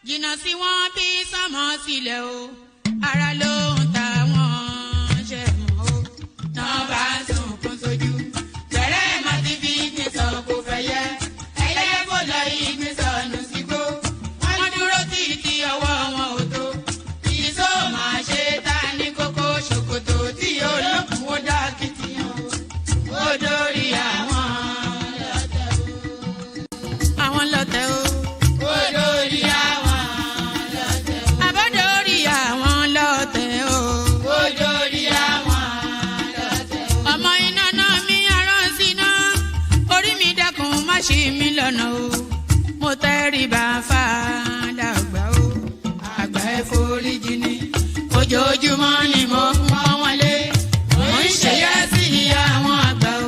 jìnnà sí wọn bí sánmọ̀ sílẹ̀ o ara ló ń ta wọn ṣe mọ́ o náà bá sunkún sójú bẹ̀rẹ̀ má ti fi ìgbín sọ kó fẹ́ yẹ ẹyẹ kò lọ ìgbín sọnù sígbó wọ́n dúró títí ọwọ́ wọn ò tó ìṣó máa ṣe ta ní kókó ṣòkòtò tí olókùn ó dá kìtìyàn ó dórí àwọn lọ́tẹ̀ o. Ṣí mi lọ́nà o, mo tẹríba fàdàgbà o, àgbà ẹ foríjì ni, ojoojúmọ́ ni mo ń pọ́n wọn lé, mo ń ṣèyá sí àwọn àgbà o,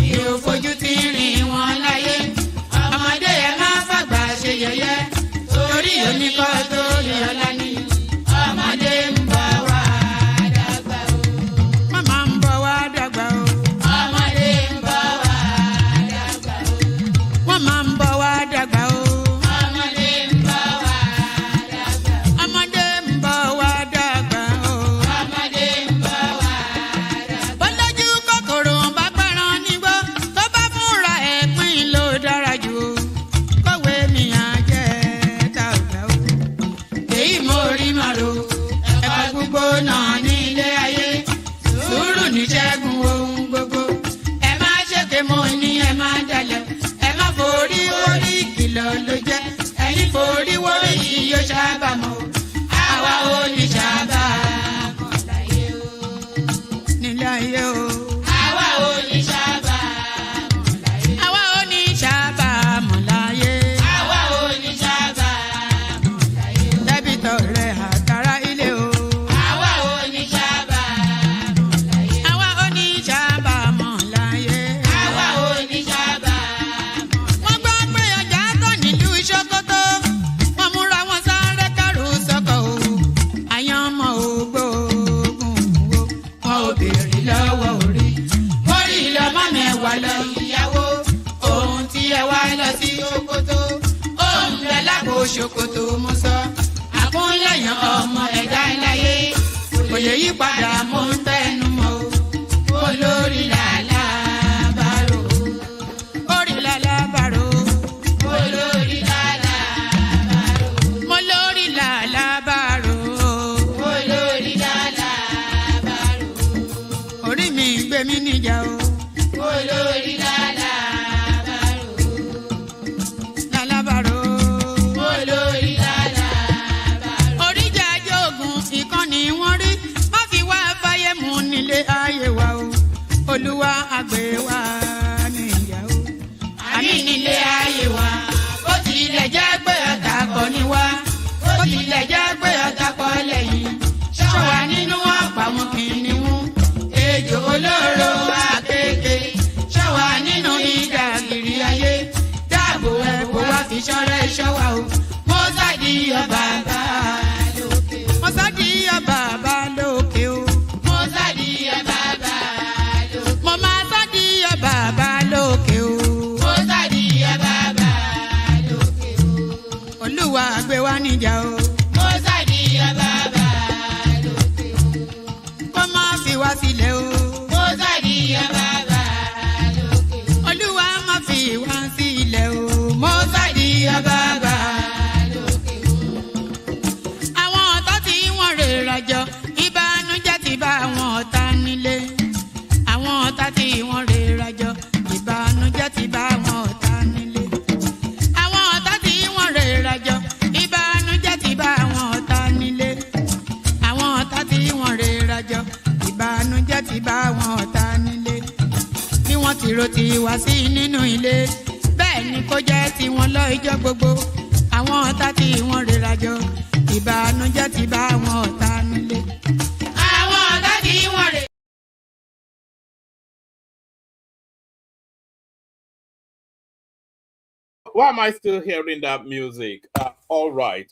mi ò fojú tí rìn wọn láyé, ọmọdé ẹ má fàgbà ṣe yẹ̀yẹ́, torí oníkọ́ tó lè ọlá ni, ọmọdé ń bọ̀ wá dàgbà o, màmá ń bọ̀ wá dàgbà o. Máa ń bọ̀ wá dàgbà o. Ọmọdé ń bọ̀ wá dàgbà. Ọmọdé ń bọ̀ wá dàgbà o. Ọmọdé ń bọ̀ wá dàgbà. Bọ́lájú kòkòrò bá pẹran nígbó tó bá fúnra ẹ̀ pín ló dára jù o. Kọ̀wé mi á jẹ́ tàgbà o. Èyí mo rí màrò ẹ̀kọ́ gbogbo náà ní ilé ayé. Sùúrù ní ṣẹ́gun ohun gbogbo. Ẹ má ṣèké mo ní ẹ má dalẹ̀. Forí orí kìlọ̀ ló jẹ́ ẹ̀yin forí wọ́rí yìí yóò ṣàbàmọ́ àwa ò ní ṣàbàmọ́ láyé o nílé ayé o àwa ò ní ṣàbàmọ́ láyé àwa ò ní ṣàbàmọ́ láyé àwa ò ní ṣàbàmọ́ láyé dẹ́bìtọ̀ rẹ̀ àtàrà ilé o àwa ò ní ṣàbàmọ́ láyé àwa ò ní ṣàbàmọ́ láyé àwa ò ní ṣàbàmọ́. Ṣòkòtò wọn múra wọn sáré kárù sọkọ o àyànmọ́ ògbóògùn wo wọn ò béèrè lọ́wọ́ orí orí lọ́mọ mẹ́wàá lọ ìyàwó ohun tí ẹ wá lọ sí Ṣòkòtò ohun bẹ lágbo Ṣòkòtò mo sọ àkúnlẹ̀yàn ọmọ ẹ̀dá láyé kò lè yí padà mo ń tẹnu mọ́ o olórí làlá bàrò orí làlá bàrò olórí làlá bàrò olórí làlá bàrò olórí làlá bàrò orí mi gbé mi níjà o olórí làlá bàrò olórí làlá bàrò oríjà jogun ìkànnì wọn rí má fi wá fáyé mu nílé ayé wa o olúwa àgbẹ̀ wa níyà o àmì nílé ayé wa bó tilẹ̀ jẹ́ pé ọ̀tá kọ́ ni wá bó tilẹ̀ jẹ́ pé ọ̀tá kọ́ lẹ́yìn ṣọ́wa nínú ọ̀pá wọn kìnìún ejò olóró àkékè ṣọ́wa nínú ìdàgìrì ayé dáàbò ẹ̀bùn wá fi ṣọ́rẹ́ ṣọ́wa o mọ́sádì ọba bá lókè o mọ́sádì ọba bá lókè o mọ́sádì ọba bá lókè mo máa sádì ọba bá lókè o. Olúwa gbé wa níjà o. Mo sádì ọba bá lókè o. Kó má fi wá sílẹ̀ o. Mo sádì ọba bá lókè o. Olúwa má fi wá sílẹ̀ o. Mo sádì ọba bá lókè o. Àwọn ọ̀tá tí wọ́n rè rajọ ìbànújẹ́ ti bá àwọn ọ̀tá nílé. Àwọn ọ̀tá tí wọ́n rè rajọ ìbànújẹ́ ti bá àwọn ọ̀tá nílé. Àwọn ọ̀tá tí wọ́n rè rajọ ìbànújẹ́ ti bá àwọn ọ̀tá nílé. Àwọn ọ̀tá tí wọ́n rè rajọ ìbànújẹ́ ti bá àwọn ọ̀tá nílé. Bí wọ́n ti ro ti wá sí nínú ilé bẹ́ẹ̀ ni kó jẹ́ tiwọn lọ ijọ́ gbogbo. Àwọn ọ̀tá tí wọ́n rè rajọ ìbànújẹ́ ti bá àwọn ọ̀tá nílé. Àwọn ọ̀tá tí wọ́n rè. Why am I still hearing that music? All right.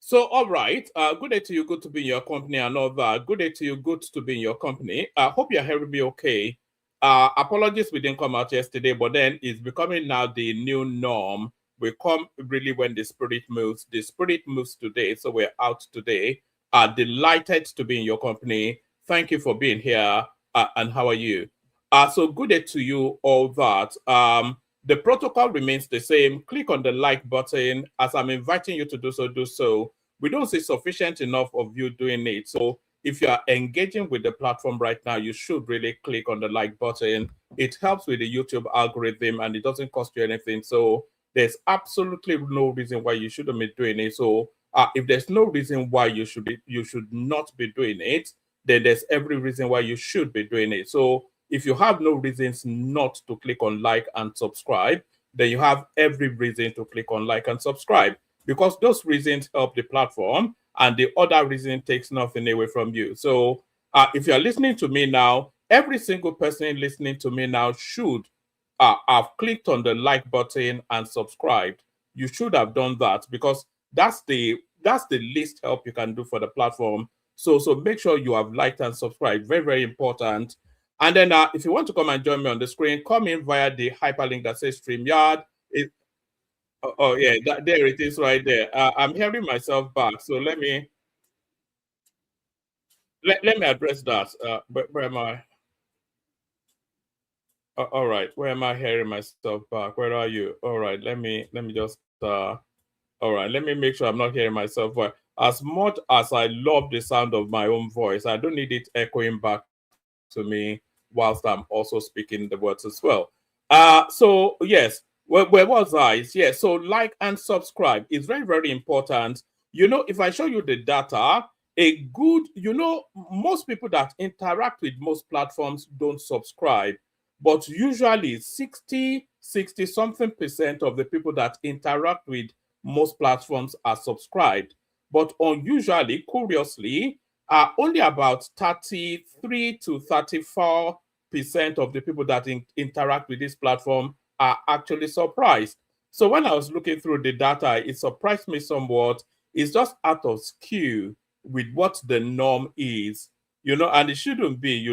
So, all right. Good day to you. Good to be in your company and all that. Good day to you. Good to be in your company. I hope you're hearing me okay. apologies we didn't come out yesterday, but then it's becoming now the new norm. We come really when the spirit moves. The spirit moves today, so we're out today. Delighted to be in your company. Thank you for being here. And how are you? So good day to you all that. The protocol remains the same. Click on the like button. As I'm inviting you to do so, do so. We don't see sufficient enough of you doing it. So if you are engaging with the platform right now, you should really click on the like button. It helps with the YouTube algorithm and it doesn't cost you anything. So there's absolutely no reason why you shouldn't be doing it. So if there's no reason why you should not be doing it, then there's every reason why you should be doing it. So if you have no reasons not to click on like and subscribe, then you have every reason to click on like and subscribe, because those reasons help the platform and the other reason takes nothing away from you. So if you're listening to me now, every single person listening to me now should have clicked on the like button and subscribed. You should have done that, because that's the least help you can do for the platform. So make sure you have liked and subscribed. Very, very important. And then if you want to come and join me on the screen, come in via the hyperlink that says StreamYard. Oh yeah, there it is right there. I'm hearing myself back, so let me address that. Where am I? All right, where am I hearing myself back? Where are you? All right, let me just all right, let me make sure I'm not hearing myself. As much as I love the sound of my own voice, I don't need it echoing back to me whilst I'm also speaking the words as well. So yes, where was I? Yeah, so like and subscribe is very, very important. You know, if I show you the data, most people that interact with most platforms don't subscribe, but usually 60 something percent of the people that interact with most platforms are subscribed. But unusually, curiously, only about 33 to 34% of the people that interact with this platform are actually surprised. So when I was looking through the data, it surprised me somewhat. It's just out of skew with what the norm is, and it shouldn't be,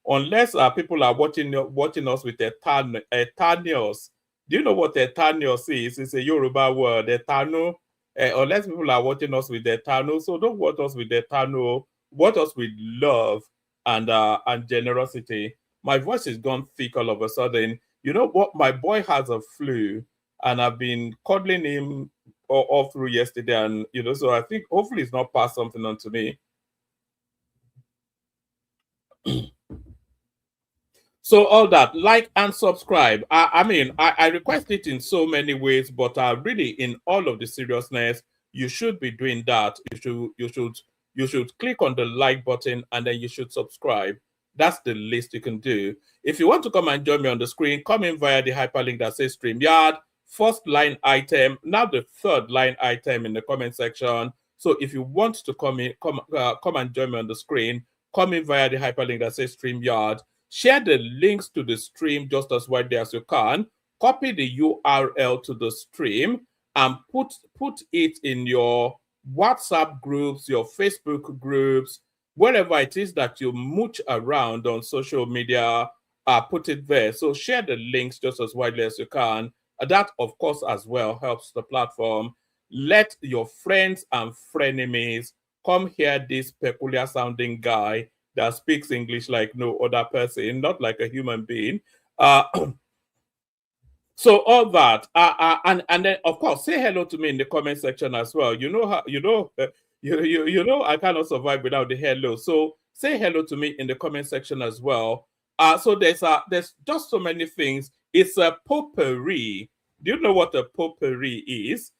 unless people are watching us with Etanios. Do you know what Etanios is? It's a Yoruba word, Etano. Unless people are watching us with Etano, so don't watch us with Etano. Watch us with love and generosity. My voice is gone thick all of a sudden. You know what? My boy has a flu, and I've been cuddling him all through yesterday, and so I think hopefully it's not passed something on to me. So all that, like and subscribe. I request it in so many ways, but really, in all of the seriousness, you should be doing that. You should click on the like button and then you should subscribe. That's the least you can do. If you want to come and join me on the screen, come in via the hyperlink that says StreamYard. First line item, now the third line item in the comment section. So if you want to come and join me on the screen, come in via the hyperlink that says StreamYard. Share the links to the stream just as widely as you can. Copy the URL to the stream and put it in your WhatsApp groups, your Facebook groups, wherever it is that you mooch around on social media, put it there. So share the links just as widely as you can. That, of course, as well helps the platform. Let your friends and frenemies come hear this peculiar sounding guy that speaks English like no other person, not like a human being. So all that, and then of course say hello to me in the comment section as well. You know how I cannot survive without the hello. So say hello to me in the comment section as well. So there's just so many things. It's a potpourri. Do you know what a potpourri is?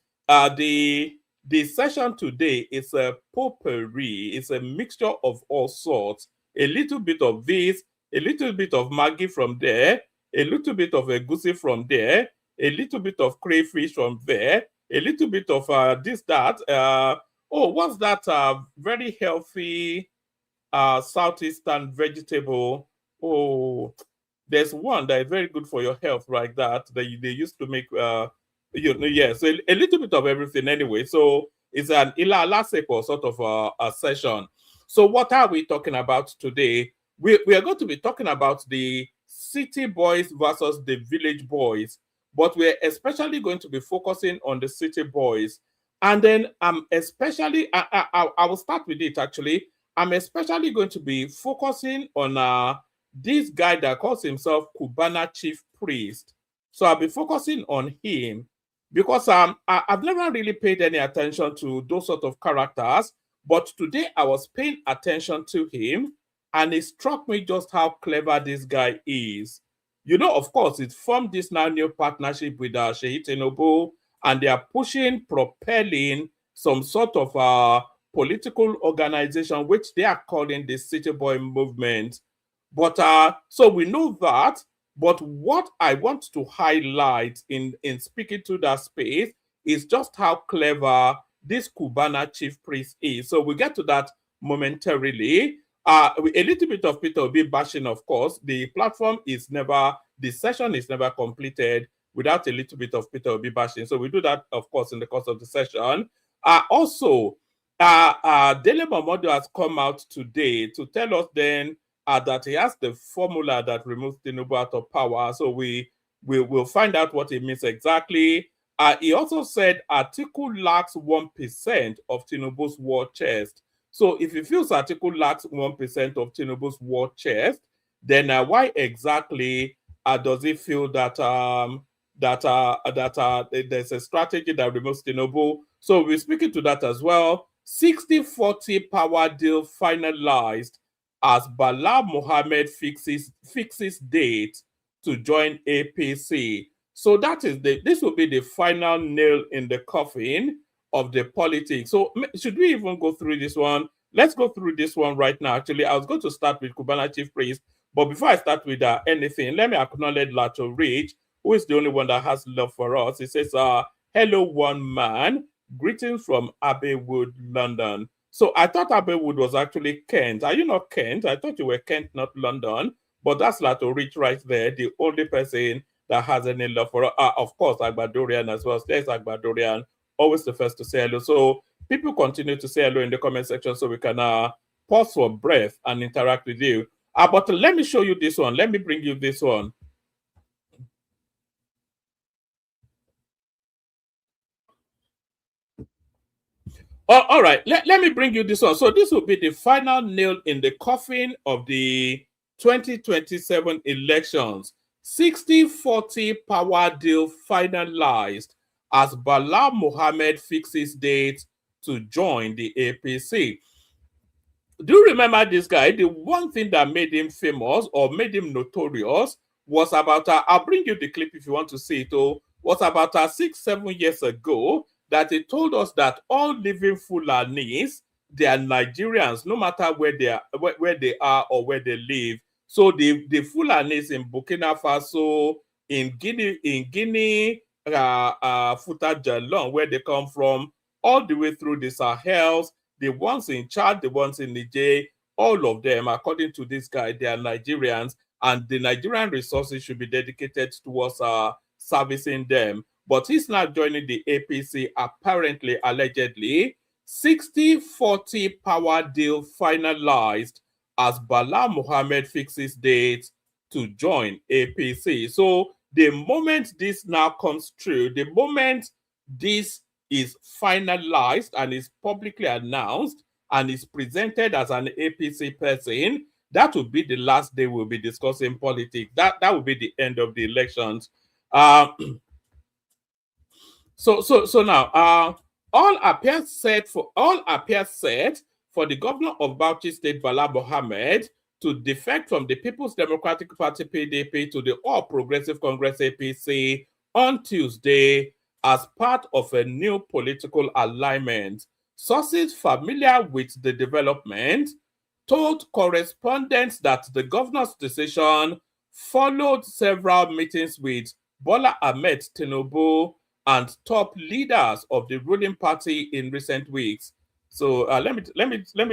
The session today is a potpourri. It's a mixture of all sorts. A little bit of this, a little bit of Maggi from there, a little bit of egusi from there, a little bit of crayfish from there, a little bit of this, that. What's that very healthy southeastern vegetable? Oh, there's one that is very good for your health, like that they used to make so a little bit of everything anyway. So it's an Ilalasepo sort of a session. So what are we talking about today? We are going to be talking about the city boys versus the village boys, but we're especially going to be focusing on the city boys. And then especially, I will start with it actually. I'm especially going to be focusing on this guy that calls himself Cubana Chief Priest. So I'll be focusing on him because I've never really paid any attention to those sort of characters. But today I was paying attention to him, and it struck me just how clever this guy is. You know, of course, it formed this now new partnership with Tinubu, and they are pushing, propelling some sort of political organization, which they are calling the City Boy Movement. But so we know that. But what I want to highlight in speaking to that space is just how clever this Cubana Chief Priest is. So we'll get to that momentarily. A little bit of Peter Obi bashing, of course. The platform is never, the session is never completed without a little bit of Peter Obi bashing. So we do that, of course, in the course of the session. Also, Dele Momodu has come out today to tell us then that he has the formula that removes Tinubu out of power. So we will find out what it means exactly. He also said Atiku lacks 1% of Tinubu's war chest. So if he feels Atiku lacks 1% of Tinubu's war chest, then why exactly does he feel that there's a strategy that removes Tinubu? So we're speaking to that as well. 60-40 power deal finalized as Bala Mohammed fixes date to join APC. So that is this will be the final nail in the coffin of the politics. So should we even go through this one? Let's go through this one right now. Actually, I was going to start with Cubana Chief Priest, but before I start with anything, let me acknowledge Lato Rich, who is the only one that has love for us. He says, hello, one man. Greetings from Abbeywood, London. So I thought Abbeywood was actually Kent. Are you not Kent? I thought you were Kent, not London. But that's Lato Rich right there, the only person that has any love for us. Of course, Agbadorian as well. There's Agbadorian, always the first to say hello. So people continue to say hello in the comment section so we can pause for breath and interact with you. But let me show you this one. Let me bring you this one. All right, let me bring you this one. So this will be the final nail in the coffin of the 2027 elections. 60-40 power deal finalized as Bala Mohammed fixes date to join the APC. Do you remember this guy? The one thing that made him famous or made him notorious was about, I'll bring you the clip if you want to see it, was about 6-7 years ago that he told us that all living Fulanis, they are Nigerians, no matter where they are or where they live. So the Fulanis in Burkina Faso, in Guinea, Futa Jalon, where they come from, all the way through the Sahels, the ones in Chad, the ones in Niger, all of them, according to this guy, they are Nigerians, and the Nigerian resources should be dedicated towards servicing them. But he's now joining the APC, apparently, allegedly. 60-40 power deal finalized as Bala Mohammed fixes date to join APC. So the moment this now comes true, the moment this is finalized and is publicly announced and is presented as an APC person, that will be the last day we'll be discussing politics. That will be the end of the elections. So now, all appears set for the governor of Bauchi State, Bala Mohammed, to defect from the People's Democratic Party (PDP) to the All Progressive Congress (APC) on Tuesday as part of a new political alignment. Sources familiar with the development told correspondents that the governor's decision followed several meetings with Bola Ahmed Tinubu and top leaders of the ruling party in recent weeks. So let me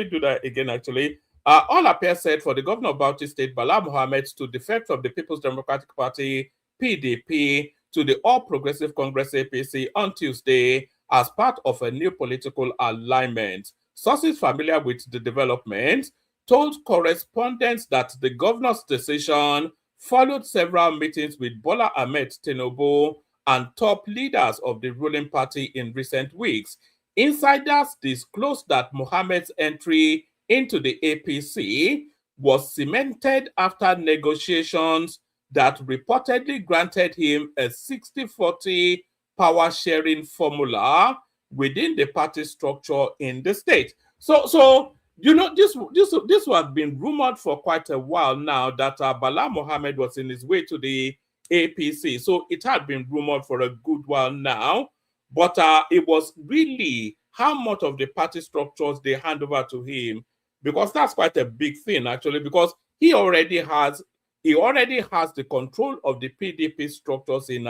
do that again. Actually, all appears said for the governor of Bauchi State, Bala Mohammed, to defect from the People's Democratic Party (PDP) to the All Progressive Congress (APC) on Tuesday as part of a new political alignment. Sources familiar with the development told correspondents that the governor's decision followed several meetings with Bola Ahmed Tinubu and top leaders of the ruling party in recent weeks. Insiders disclosed that Mohammed's entry into the APC was cemented after negotiations that reportedly granted him a 60-40 power sharing formula within the party structure in the state. So you know, this has been rumored for quite a while now that Bala Mohammed was in his way to the APC. So it had been rumored for a good while now, but it was really how much of the party structures they hand over to him, because that's quite a big thing actually, because he already has the control of the PDP structures in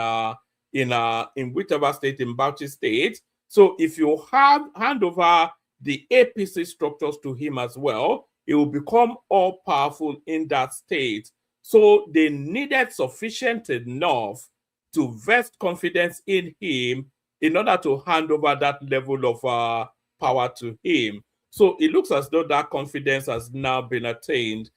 whichever state, in Bauchi state. So if you hand over the APC structures to him as well, it will become all powerful in that state. So they needed sufficient enough to vest confidence in him in order to hand over that level of power to him. So it looks as though that confidence has now been attained.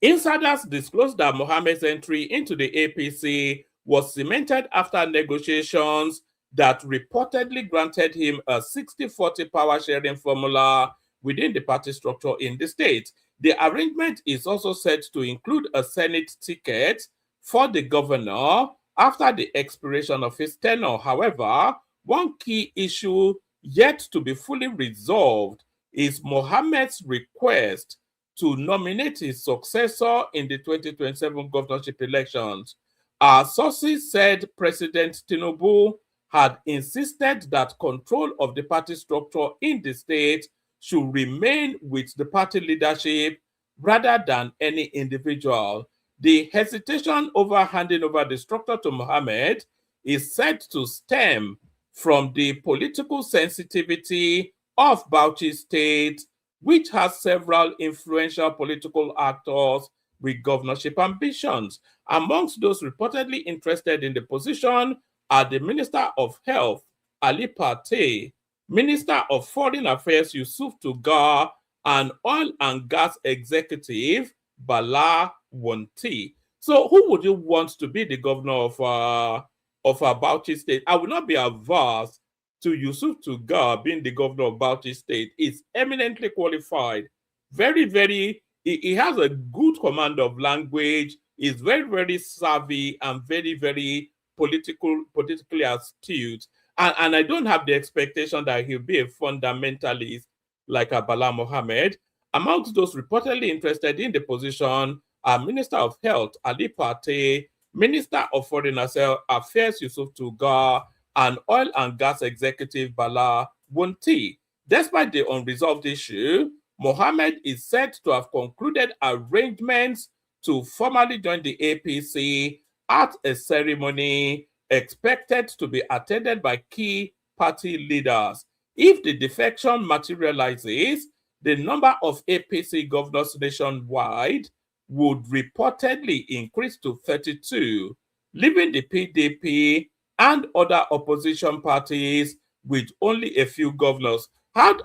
Insiders disclosed that Mohammed's entry into the APC was cemented after negotiations that reportedly granted him a 60-40 power sharing formula within the party structure in the state. The arrangement is also said to include a Senate ticket for the governor after the expiration of his tenure. However, one key issue yet to be fully resolved is Mohammed's request to nominate his successor in the 2027 governorship elections. Our sources said President Tinubu had insisted that control of the party structure in the state should remain with the party leadership rather than any individual. The hesitation over handing over the structure to Mohammed is said to stem from the political sensitivity of Bauchi State, which has several influential political actors with governorship ambitions. Amongst those reportedly interested in the position are the Minister of Health, Ali Pate, Minister of Foreign Affairs, Yusuf Tugar, and Oil and Gas Executive, Bala Wonti. So who would you want to be the governor of Bauchi State? I would not be averse to Yusuf Tugar being the governor of Bauchi State. Is eminently qualified, he has a good command of language, is very savvy and very politically astute. And I don't have the expectation that he'll be a fundamentalist like Bala Mohammed. Amongst those reportedly interested in the position are Minister of Health, Ali Pate, Minister of Foreign Affairs, Yusuf Tugar, and Oil and Gas Executive, Bala Wonti. Despite the unresolved issue, Mohammed is said to have concluded arrangements to formally join the APC at a ceremony expected to be attended by key party leaders. If the defection materializes, the number of APC governors nationwide would reportedly increase to 32, leaving the PDP and other opposition parties with only a few governors. The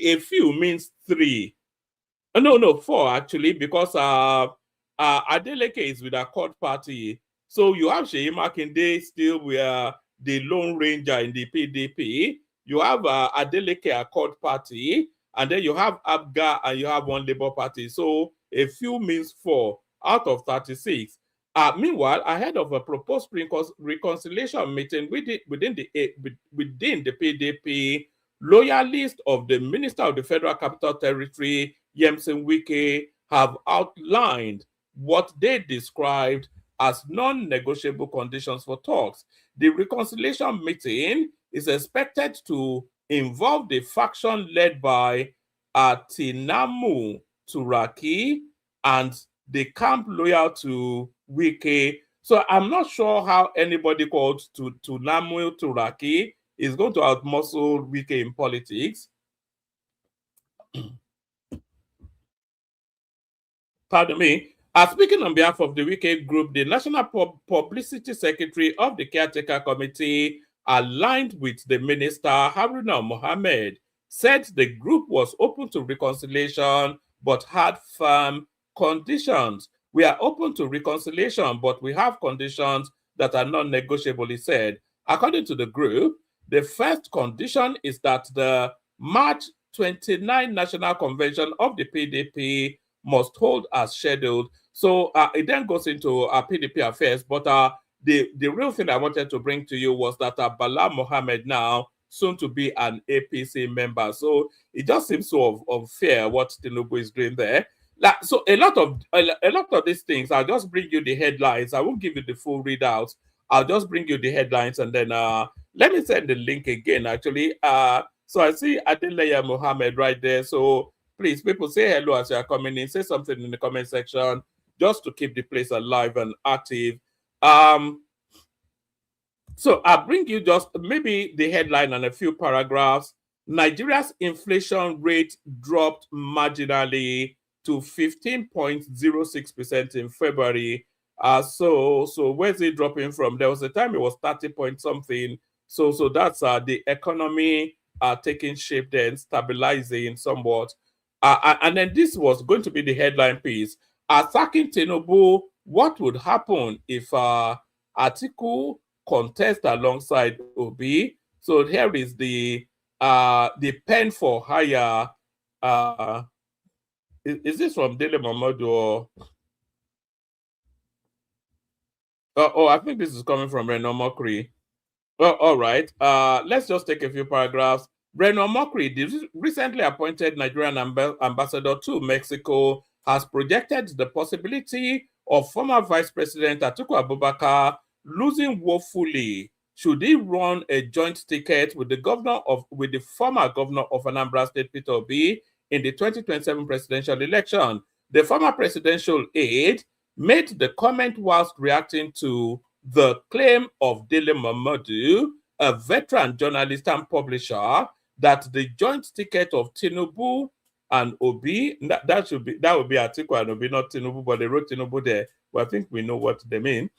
a few means 3. No, 4 actually, because Adeleke is with Accord Party. So you have Sheyi Makinde still with the Lone Ranger in the PDP. You have Adeleke Accord Party, and then you have Abga, and you have one Labour Party. So a few means 4 out of 36. Meanwhile, ahead of a proposed reconciliation meeting within the PDP, loyalists of the Minister of the Federal Capital Territory, Yemsen Wike, have outlined what they described as non-negotiable conditions for talks. The reconciliation meeting is expected to involve the faction led by Atinamu Turaki and the camp loyal to Wike. So I'm not sure how anybody called to Namu Turaki is going to outmuscle Wike in politics. Pardon me. Speaking on behalf of the Wike Group, the National Publicity Secretary of the Caretaker Committee, aligned with the Minister Haruna Mohammed, said the group was open to reconciliation but had firm conditions. We are open to reconciliation, but we have conditions that are non-negotiable, he said. According to the group, the first condition is that the March 29 National Convention of the PDP must hold as scheduled. So it then goes into PDP affairs, but the real thing I wanted to bring to you was that Bala Mohammed now soon to be an APC member. So it just seems so unfair what Tinubu is doing there. So a lot of these things, I'll just bring you the headlines. I won't give you the full readouts. I'll just bring you the headlines, and then let me send the link again. Actually, so I see Adeleya Mohammed right there. So please, people, say hello as you are coming in. Say something in the comment section just to keep the place alive and active. So I'll bring you just maybe the headline and a few paragraphs. Nigeria's inflation rate dropped marginally to 15.06% in February. So where's it dropping from? There was a time it was 30 point something. So that's the economy taking shape then, stabilizing somewhat. And then this was going to be the headline piece. Attacking Tinubu, what would happen if Atiku contest alongside Obi? So here is the pen for hire. Is this from Dele Momodu or? Oh, I think this is coming from Reno Mokri. Oh, all right. Let's just take a few paragraphs. Reno Mokri, the recently appointed Nigerian ambassador to Mexico, has projected the possibility of former Vice President Atiku Abubakar losing woefully should he run a joint ticket with the former governor of Anambra State, Peter Obi, in the 2027 presidential election. The former presidential aide made the comment whilst reacting to the claim of Dele Momodu, a veteran journalist and publisher, that the joint ticket of Tinubu and Obi, that would be Atiku and Obi, not Tinubu, but they wrote Tinubu there. Well, I think we know what they mean.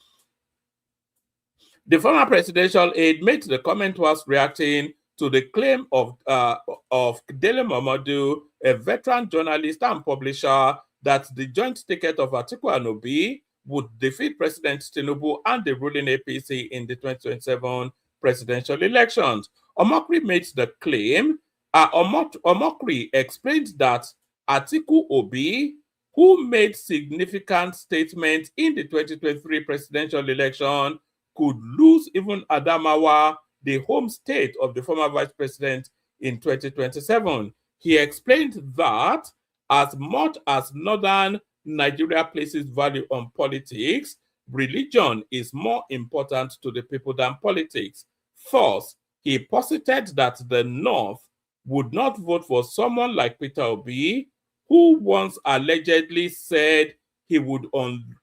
The former presidential aide made the comment whilst reacting to the claim of Dele Momodu, a veteran journalist and publisher, that the joint ticket of Atiku and Obi would defeat President Tinubu and the ruling APC in the 2027 presidential elections. Omokri made the claim. Omokri explained that Atiku Obi, who made significant statements in the 2023 presidential election, could lose even Adamawa, the home state of the former vice president, in 2027. He explained that as much as northern Nigeria places value on politics, religion is more important to the people than politics. Thus, he posited that the North would not vote for someone like Peter Obi, who once allegedly said he would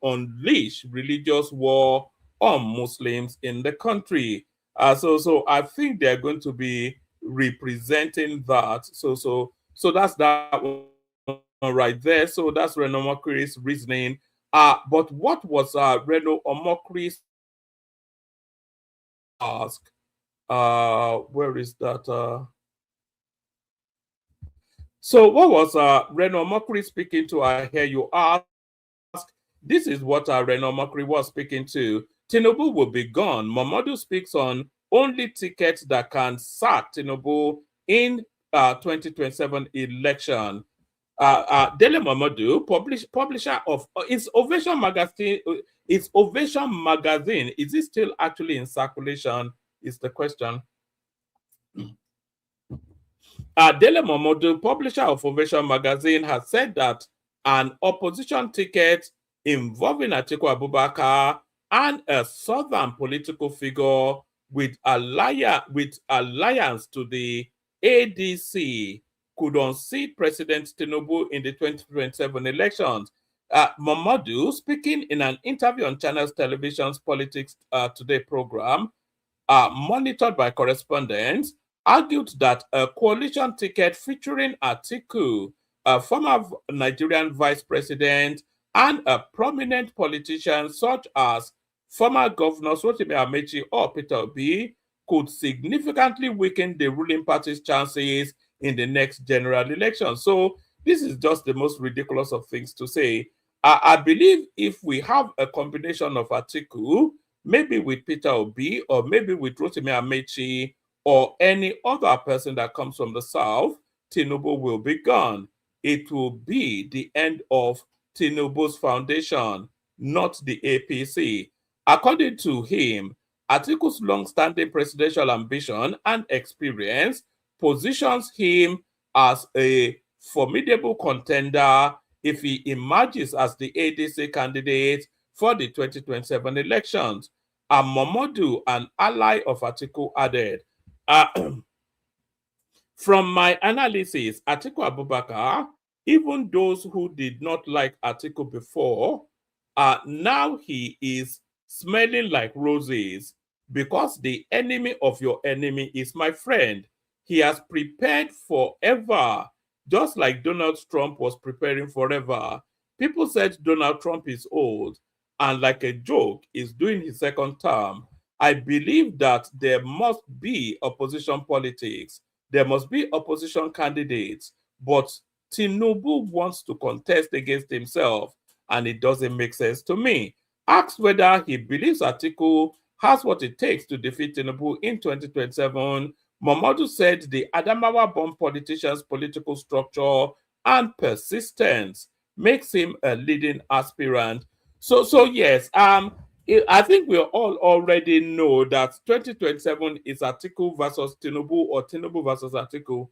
unleash religious war on Muslims in the country. So I think they're going to be representing that. So that's that one right there. So that's Reno Omokri's reasoning. But what was Reno Omokri's ask? Where is that? So what was Reno Omokri speaking to? I hear you ask. This is what Reno Omokri was speaking to. Tinubu will be gone. Momodu speaks on only tickets that can sack Tinubu in 2027 election. Dele Momodu, publisher of its Ovation magazine. Its Ovation magazine, is it still actually in circulation? Is the question. Dele Momodu, publisher of Ovation magazine, has said that an opposition ticket involving Atiku Abubakar and a southern political figure with alliance to the ADC could unseat President Tinubu in the 2027 elections. Momodu, speaking in an interview on Channels Television's Politics Today program, monitored by correspondents, argued that a coalition ticket featuring Atiku, a former Nigerian vice president, and a prominent politician such as former governor Rotimi Amechi or Peter Obi could significantly weaken the ruling party's chances in the next general election. So this is just the most ridiculous of things to say. I believe if we have a combination of Atiku, maybe with Peter Obi, or maybe with Rotimi Amechi, or any other person that comes from the South, Tinubu will be gone. It will be the end of Tinubu's foundation, not the APC. According to him, Atiku's long-standing presidential ambition and experience positions him as a formidable contender if he emerges as the ADC candidate for the 2027 elections. And Momodu, an ally of Atiku, added, from my analysis, Atiku Abubakar, even those who did not like Atiku before, now he is smelling like roses because the enemy of your enemy is my friend. He has prepared forever, just like Donald Trump was preparing forever. People said Donald Trump is old, and like a joke, is doing his second term. I believe that there must be opposition politics. There must be opposition candidates, but Tinubu wants to contest against himself, and it doesn't make sense to me. Asked whether he believes Atiku has what it takes to defeat Tinubu in 2027, Momodu said the Adamawa-born politician's political structure and persistence makes him a leading aspirant. So yes, I think we all already know that 2027 is Atiku versus Tinubu or Tinubu versus Atiku.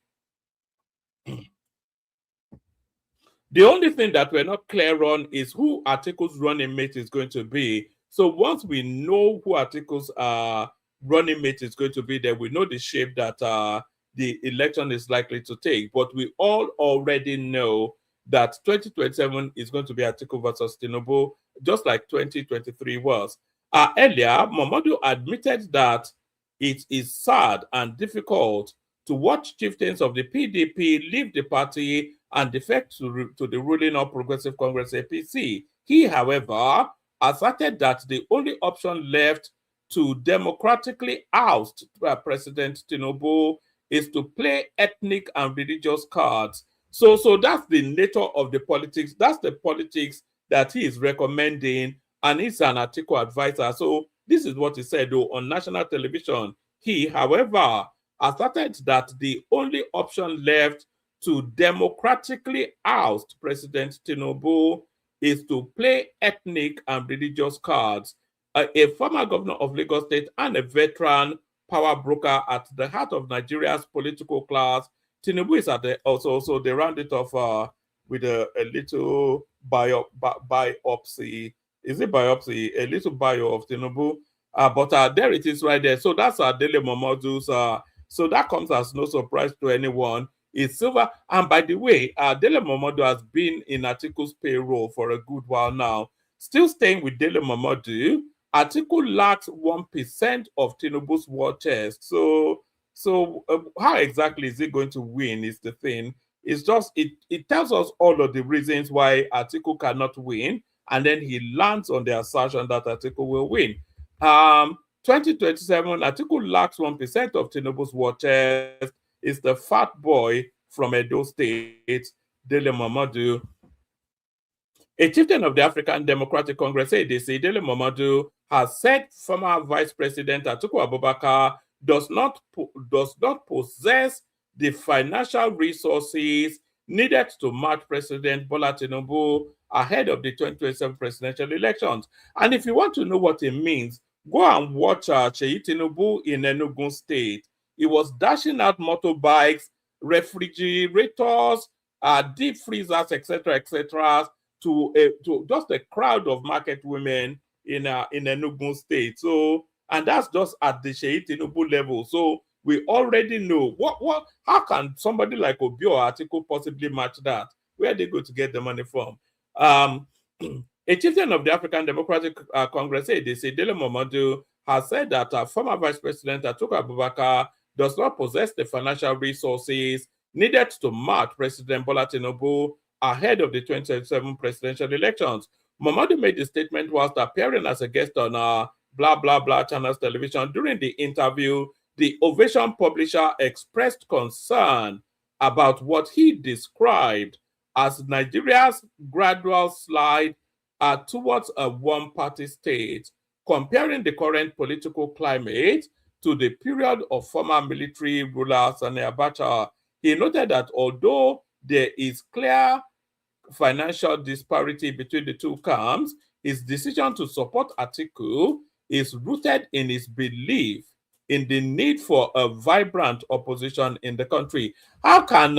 The only thing that we're not clear on is who Atiku's running mate is going to be. So once we know who Atiku's running mate is going to be, then we know the shape that the election is likely to take. But we all already know that 2027 is going to be Atiku versus Tinubu, just like 2023 was. Earlier, Momodu admitted that it is sad and difficult to watch chieftains of the PDP leave the party and defect to the ruling All Progressive Congress APC. He, however, asserted that the only option left to democratically oust President Tinubu is to play ethnic and religious cards. So that's the nature of the politics. That's the politics that he is recommending, and he's an Atiku advisor. So this is what he said, though, on national television. He, however, asserted that the only option left to democratically oust President Tinubu is to play ethnic and religious cards. A former governor of Lagos State and a veteran power broker at the heart of Nigeria's political class, Tinubu is at the also they round it off with a little biopsy. Is it biopsy? A little bio of Tinubu. But there it is right there. So that's Dele Momodu's. So that comes as no surprise to anyone. It's silver. And by the way, Dele Momodu has been in Atiku's payroll for a good while now. Still staying with Dele Momodu, Atiku lacks 1% of Tinubu's war chest. So how exactly is he going to win is the thing. It's just, it tells us all of the reasons why Atiku cannot win. And then he lands on the assertion that Atiku will win. 2027, Atiku lacks 1% of Tinubu's war chest. Is the fat boy from Edo State, Dele Momodu. A chieftain of the African Democratic Congress, ADC, Dele Momodu, has said former Vice President Atiku Abubakar does not possess the financial resources needed to match President Bola Tinubu ahead of the 2027 presidential elections. And if you want to know what it means, go and watch Seyi Tinubu in Enugu State. He was dashing out motorbikes, refrigerators, deep freezers, etc., to just a crowd of market women in Enugu State. So, and that's just at the Seyi Tinubu level. So we already know how can somebody like Obi or Atiku possibly match that? Where are they going to get the money from? A chieftain of the African Democratic Congress, ADC, Dele Momodu, has said that former Vice President Atiku Abubakar does not possess the financial resources needed to match President Bola Tinubu ahead of the 2027 presidential elections. Momodu made the statement whilst appearing as a guest on blah, blah, blah channel's television. During the interview, the Ovation publisher expressed concern about what he described as Nigeria's gradual slide towards a one-party state, comparing the current political climate to the period of former military rulers and Abacha. He noted that although there is clear financial disparity between the two camps, his decision to support Atiku is rooted in his belief in the need for a vibrant opposition in the country. How can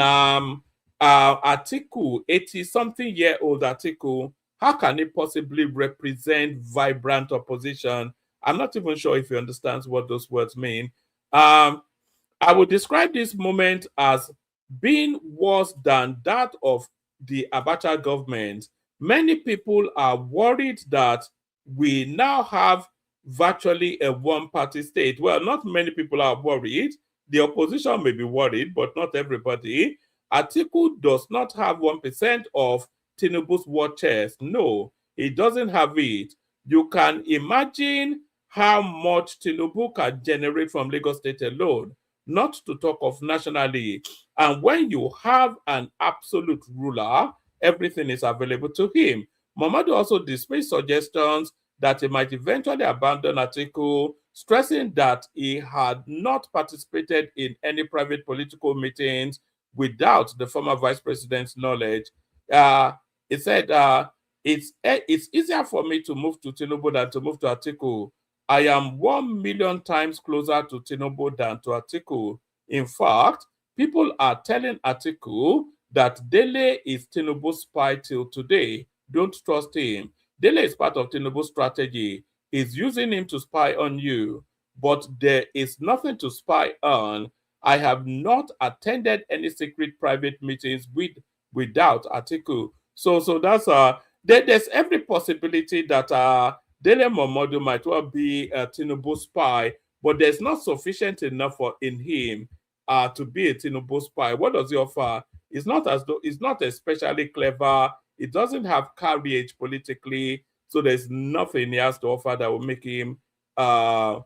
Atiku, 80-something-year-old Atiku, how can he possibly represent vibrant opposition? I'm not even sure if he understands what those words mean. I would describe this moment as being worse than that of the Abacha government. Many people are worried that we now have virtually a one-party state. Well, not many people are worried. The opposition may be worried, but not everybody. Atiku does not have 1% of Tinubu's war chest. No, he doesn't have it. You can imagine how much Tinubu can generate from Lagos State alone, not to talk of nationally. And when you have an absolute ruler, everything is available to him. Momodu also dismissed suggestions that he might eventually abandon Atiku, stressing that he had not participated in any private political meetings without the former vice president's knowledge. He said, it's easier for me to move to Tinubu than to move to Atiku. I am 1 million times closer to Tinubu than to Atiku. In fact, people are telling Atiku that Dele is Tinubu's spy till today. Don't trust him. Dele is part of Tinubu's strategy. He's using him to spy on you. But there is nothing to spy on. I have not attended any secret private meetings without Atiku. So that's there's every possibility that Dele Momodu might well be a Tinubu spy, but there's not sufficient enough in him to be a Tinubu spy. What does he offer? It's not as though it's not especially clever. It doesn't have courage politically, so there's nothing he has to offer that will make him a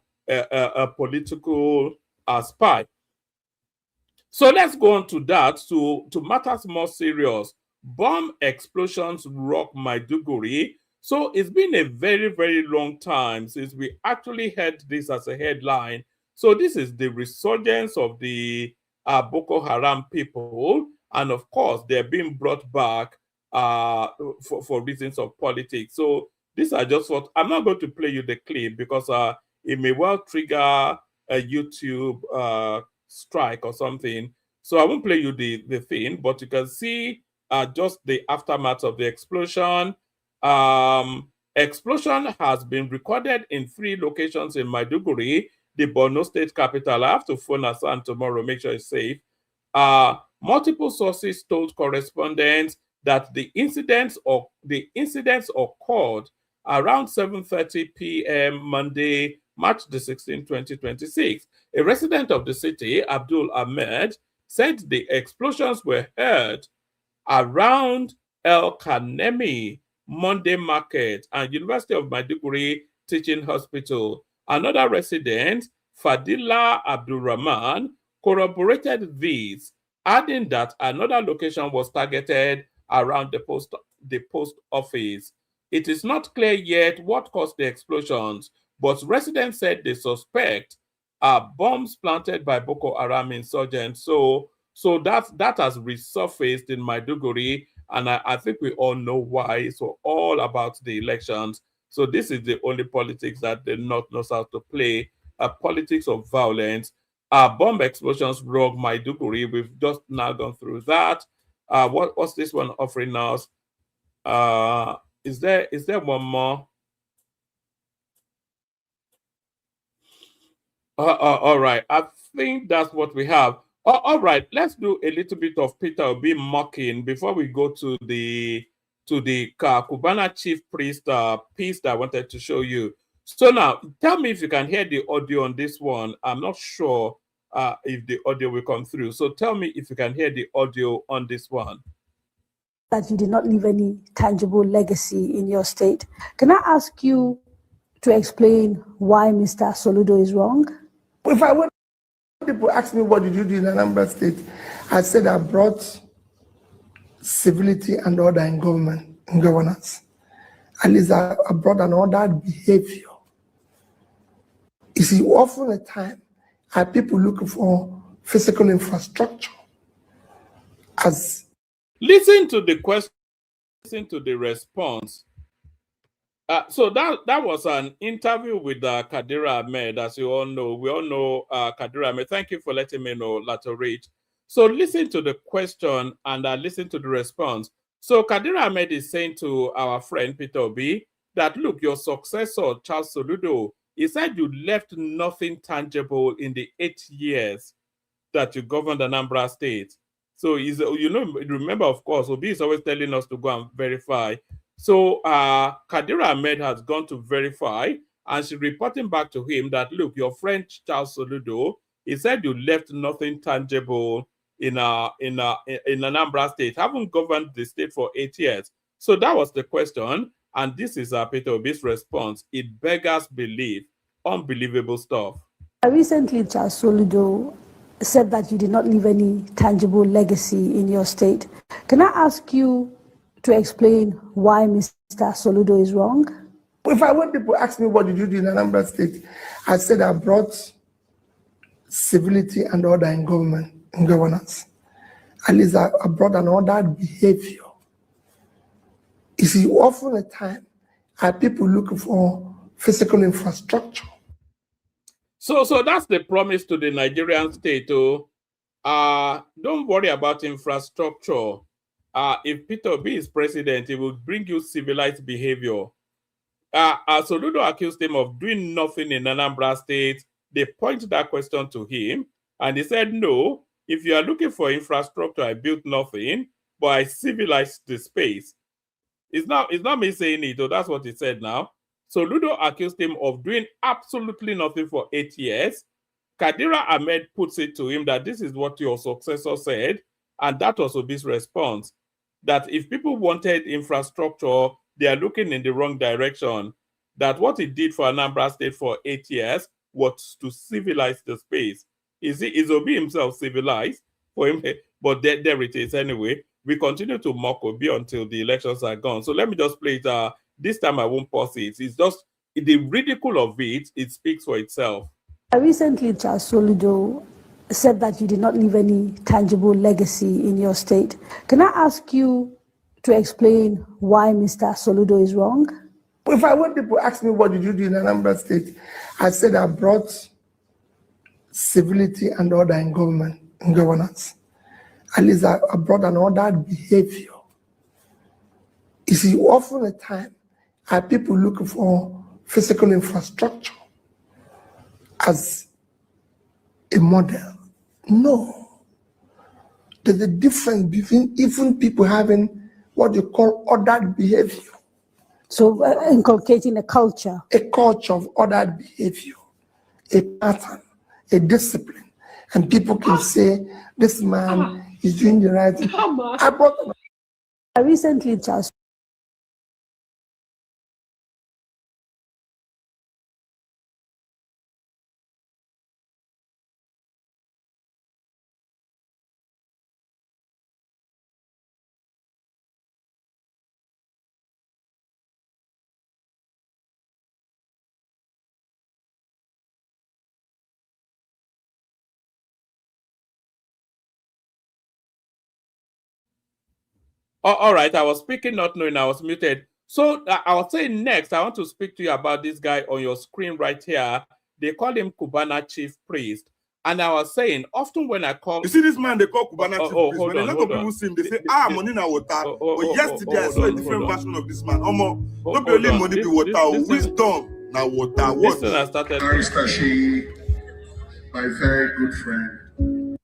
political spy. So let's go on to that, to matters more serious. Bomb explosions rock Maiduguri. So it's been a very, very long time since we actually had this as a headline. So this is the resurgence of the Boko Haram people. And of course, they're being brought back for reasons of politics. So these are just what, I'm not going to play you the clip because it may well trigger a YouTube strike or something. So I won't play you the thing, but you can see just the aftermath of the explosion. Explosion has been recorded in 3 locations in Maiduguri, the Borno state capital. I have to phone Hassan tomorrow, make sure it's safe. Multiple sources told correspondents that the incidents occurred around 7:30 p.m. Monday, March the 16th, 2026. A resident of the city, Abdul Ahmed, said the explosions were heard around El Kanemi Monday Market and University of Maiduguri Teaching Hospital. Another resident, Fadila Abdulrahman, corroborated this, adding that another location was targeted around the post office. It is not clear yet what caused the explosions, but residents said they suspect bombs planted by Boko Haram insurgents. So that has resurfaced in Maiduguri, and I think we all know why. It's all about the elections. So this is the only politics that the North knows how to play, politics of violence. Bomb explosions rock Maiduguri. We've just now gone through that. What's this one offering us? Is there one more? All right. I think that's what we have. All right. Let's do a little bit of Peter Obi mocking before we go to the Kubana chief priest piece that I wanted to show you. So now, tell me if you can hear the audio on this one. I'm not sure if the audio will come through. So tell me if you can hear the audio on this one. That you did not leave any tangible legacy in your state. Can I ask you to explain why Mr. Soludo is wrong? If I would, people ask me, what did you do in Anambra State? I said I brought civility and order in governance. at least abroad and all that behavior. You see, often at time, are people looking for physical infrastructure as. Listen to the question, listen to the response. So that was an interview with Kadira Ahmed, as you all know. We all know Kadira Ahmed. Thank you for letting me know, Lato Rich. So listen to the question and listen to the response. So Kadira Ahmed is saying to our friend Peter Obi that, look, your successor, Charles Soludo, he said you left nothing tangible in the 8 years that you governed Anambra State. So, remember, of course, Obi is always telling us to go and verify. So, Kadira Ahmed has gone to verify, and she's reporting back to him that, look, your friend Charles Soludo, he said you left nothing tangible in Anambra State, haven't governed the state for 8 years. So that was the question, and this is Peter Obi's response. It beggars belief. Unbelievable stuff. Recently, Charles Soludo said that you did not leave any tangible legacy in your state. Can I ask you to explain why Mr. Soludo is wrong? When people ask me what did you do in Anambra State, I said I brought civility and order in government and governance. At least I brought an ordered behavior. You see, often at time, are people looking for physical infrastructure. So that's the promise to the Nigerian state. Don't worry about infrastructure. If Peter Obi is president, he will bring you civilized behavior. Soludo accused him of doing nothing in Anambra State. They pointed that question to him, and he said, no, if you are looking for infrastructure, I built nothing, but I civilized the space. It's not me saying it, though. That's what he said now. Soludo accused him of doing absolutely nothing for 8 years. Kadira Ahmed puts it to him that this is what your successor said, and that was Obi's response, that if people wanted infrastructure, they are looking in the wrong direction, that what he did for Anambra State for 8 years was to civilize the space. Is Obi himself civilized? For him, but there it is anyway. We continue to mock Obi until the elections are gone. So let me just play it. This time I won't pause it. It's just the ridicule of it. It speaks for itself. Recently, Charles Soludo said that you did not leave any tangible legacy in your state. Can I ask you to explain why Mr. Soludo is wrong? When people ask me what did you do in Anambra State, I said I brought civility and order in government and governance. At least I brought an ordered behavior. You see, often at time, are people looking for physical infrastructure as a model? No. There's a difference between even people having what you call ordered behavior. So inculcating a culture. A culture of ordered behavior, a pattern, a discipline. And people can say, this man is doing the right thing. I brought them. Recently, Charles. All right, I was speaking not knowing I was muted. So I was saying next, I want to speak to you about this guy on your screen right here. They call him Cubana Chief Priest. And I was saying, often when I call... You see this man they call Cubana Chief Priest? When a lot of people see him, they say, money na water. But yesterday I saw a different version of this man. Not only money be water, wisdom na water. What? Listen, I started... My very good friend.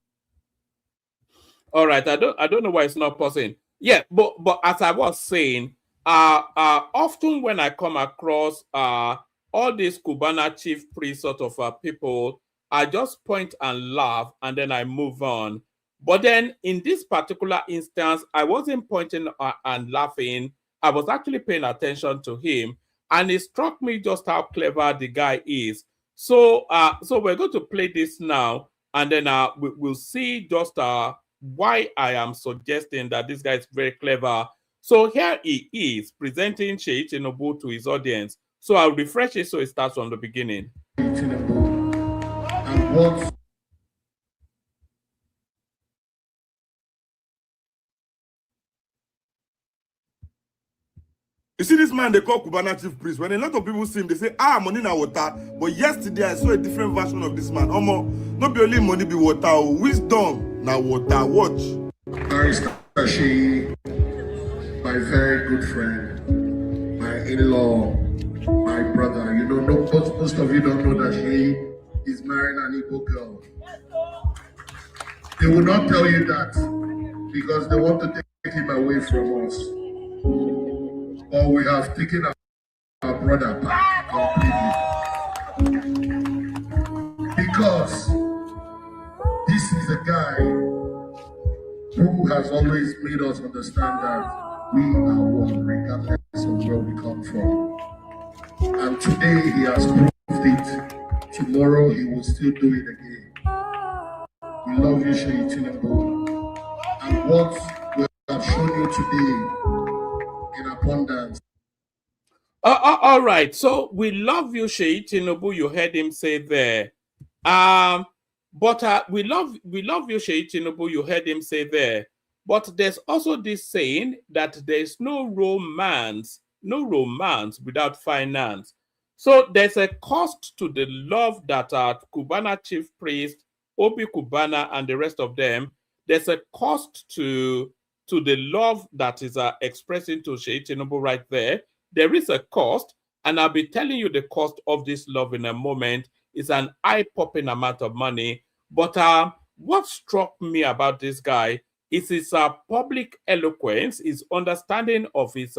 All right, I don't know why it's not pausing. Yeah, but as I was saying, often when I come across all these Cubana Chief Priest sort of people, I just point and laugh and then I move on. But then in this particular instance, I wasn't pointing and laughing. I was actually paying attention to him, and it struck me just how clever the guy is. So we're going to play this now, and then we'll see just why I am suggesting that this guy is very clever. So here he is presenting Sheikh Tinubu to his audience. So I'll refresh it so it starts from the beginning. Tinubu, and what You see this man they call Cubana chief priest. When a lot of people see him, they say, money na water. But yesterday I saw a different version of this man. Not be only money be water. Wisdom na water. Watch. Barrister Sheyi, my very good friend, my in-law, my brother. You know, most of you don't know that Sheyi is marrying an Igbo girl. They will not tell you that because they want to take him away from us. But we have taken our brother back completely. Because this is a guy who has always made us understand that we are one regardless of where we come from. And today he has proved it. Tomorrow he will still do it again. We love you, Sheyi Tinubu. And what we have shown you today in abundance. All right. So we love you, Sheyi Tinubu. You heard him say there. But we love you, Sheyi Tinubu. You heard him say there. But there's also this saying that there's no romance without finance. So there's a cost to the love that Cubana chief priest, Obi Cubana, and the rest of them. There's a cost to the love that is expressing to Sheyi Tinubu right there. There is a cost, and I'll be telling you the cost of this love in a moment. It's an eye-popping amount of money. But what struck me about this guy is his public eloquence, his understanding of his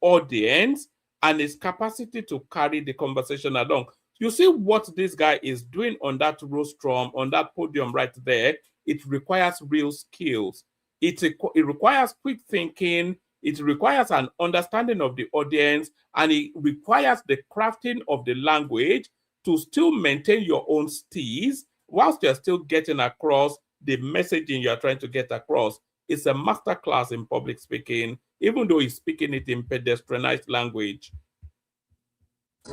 audience, and his capacity to carry the conversation along. You see what this guy is doing on that rostrum, on that podium right there. It requires real skills. It requires quick thinking. It requires an understanding of the audience, and it requires the crafting of the language to still maintain your own steez whilst you're still getting across the messaging you're trying to get across. It's a masterclass in public speaking, even though he's speaking it in pedestrianized language.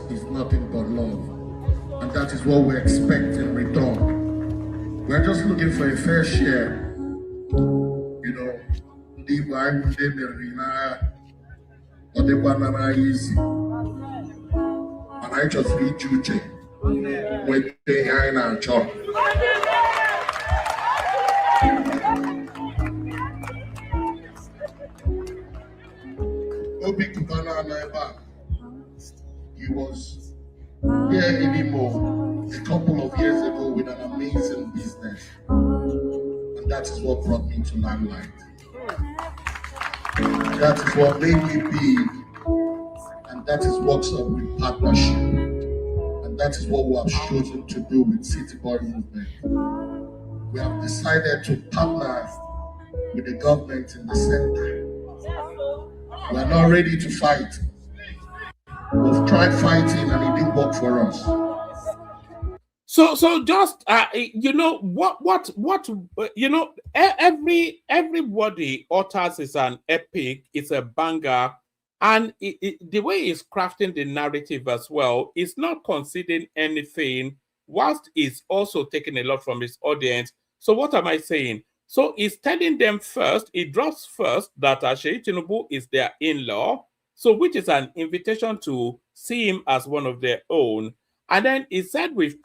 It's nothing but love. And that is what we expect in return. We're just looking for a fair share. You know, easy. And I just read you when they are in our job. Obi Cubana Naiba, he was here anymore a couple of years ago with an amazing business. And that is what brought me to Limelight. That is what made me big. And that is what's up with partnership. And that is what we have chosen to do with City Boy Movement. We have decided to partner with the government in the center. We are not ready to fight. We've tried fighting and it didn't work for us. So just you know what you know, everybody utters is an epic, it's a banger, and the way he's crafting the narrative as well is not conceding anything, whilst he's also taking a lot from his audience. So what am I saying? So he's telling them first, he drops first that Sheyi Tinubu is their in-law, so which is an invitation to see him as one of their own. And then he said, we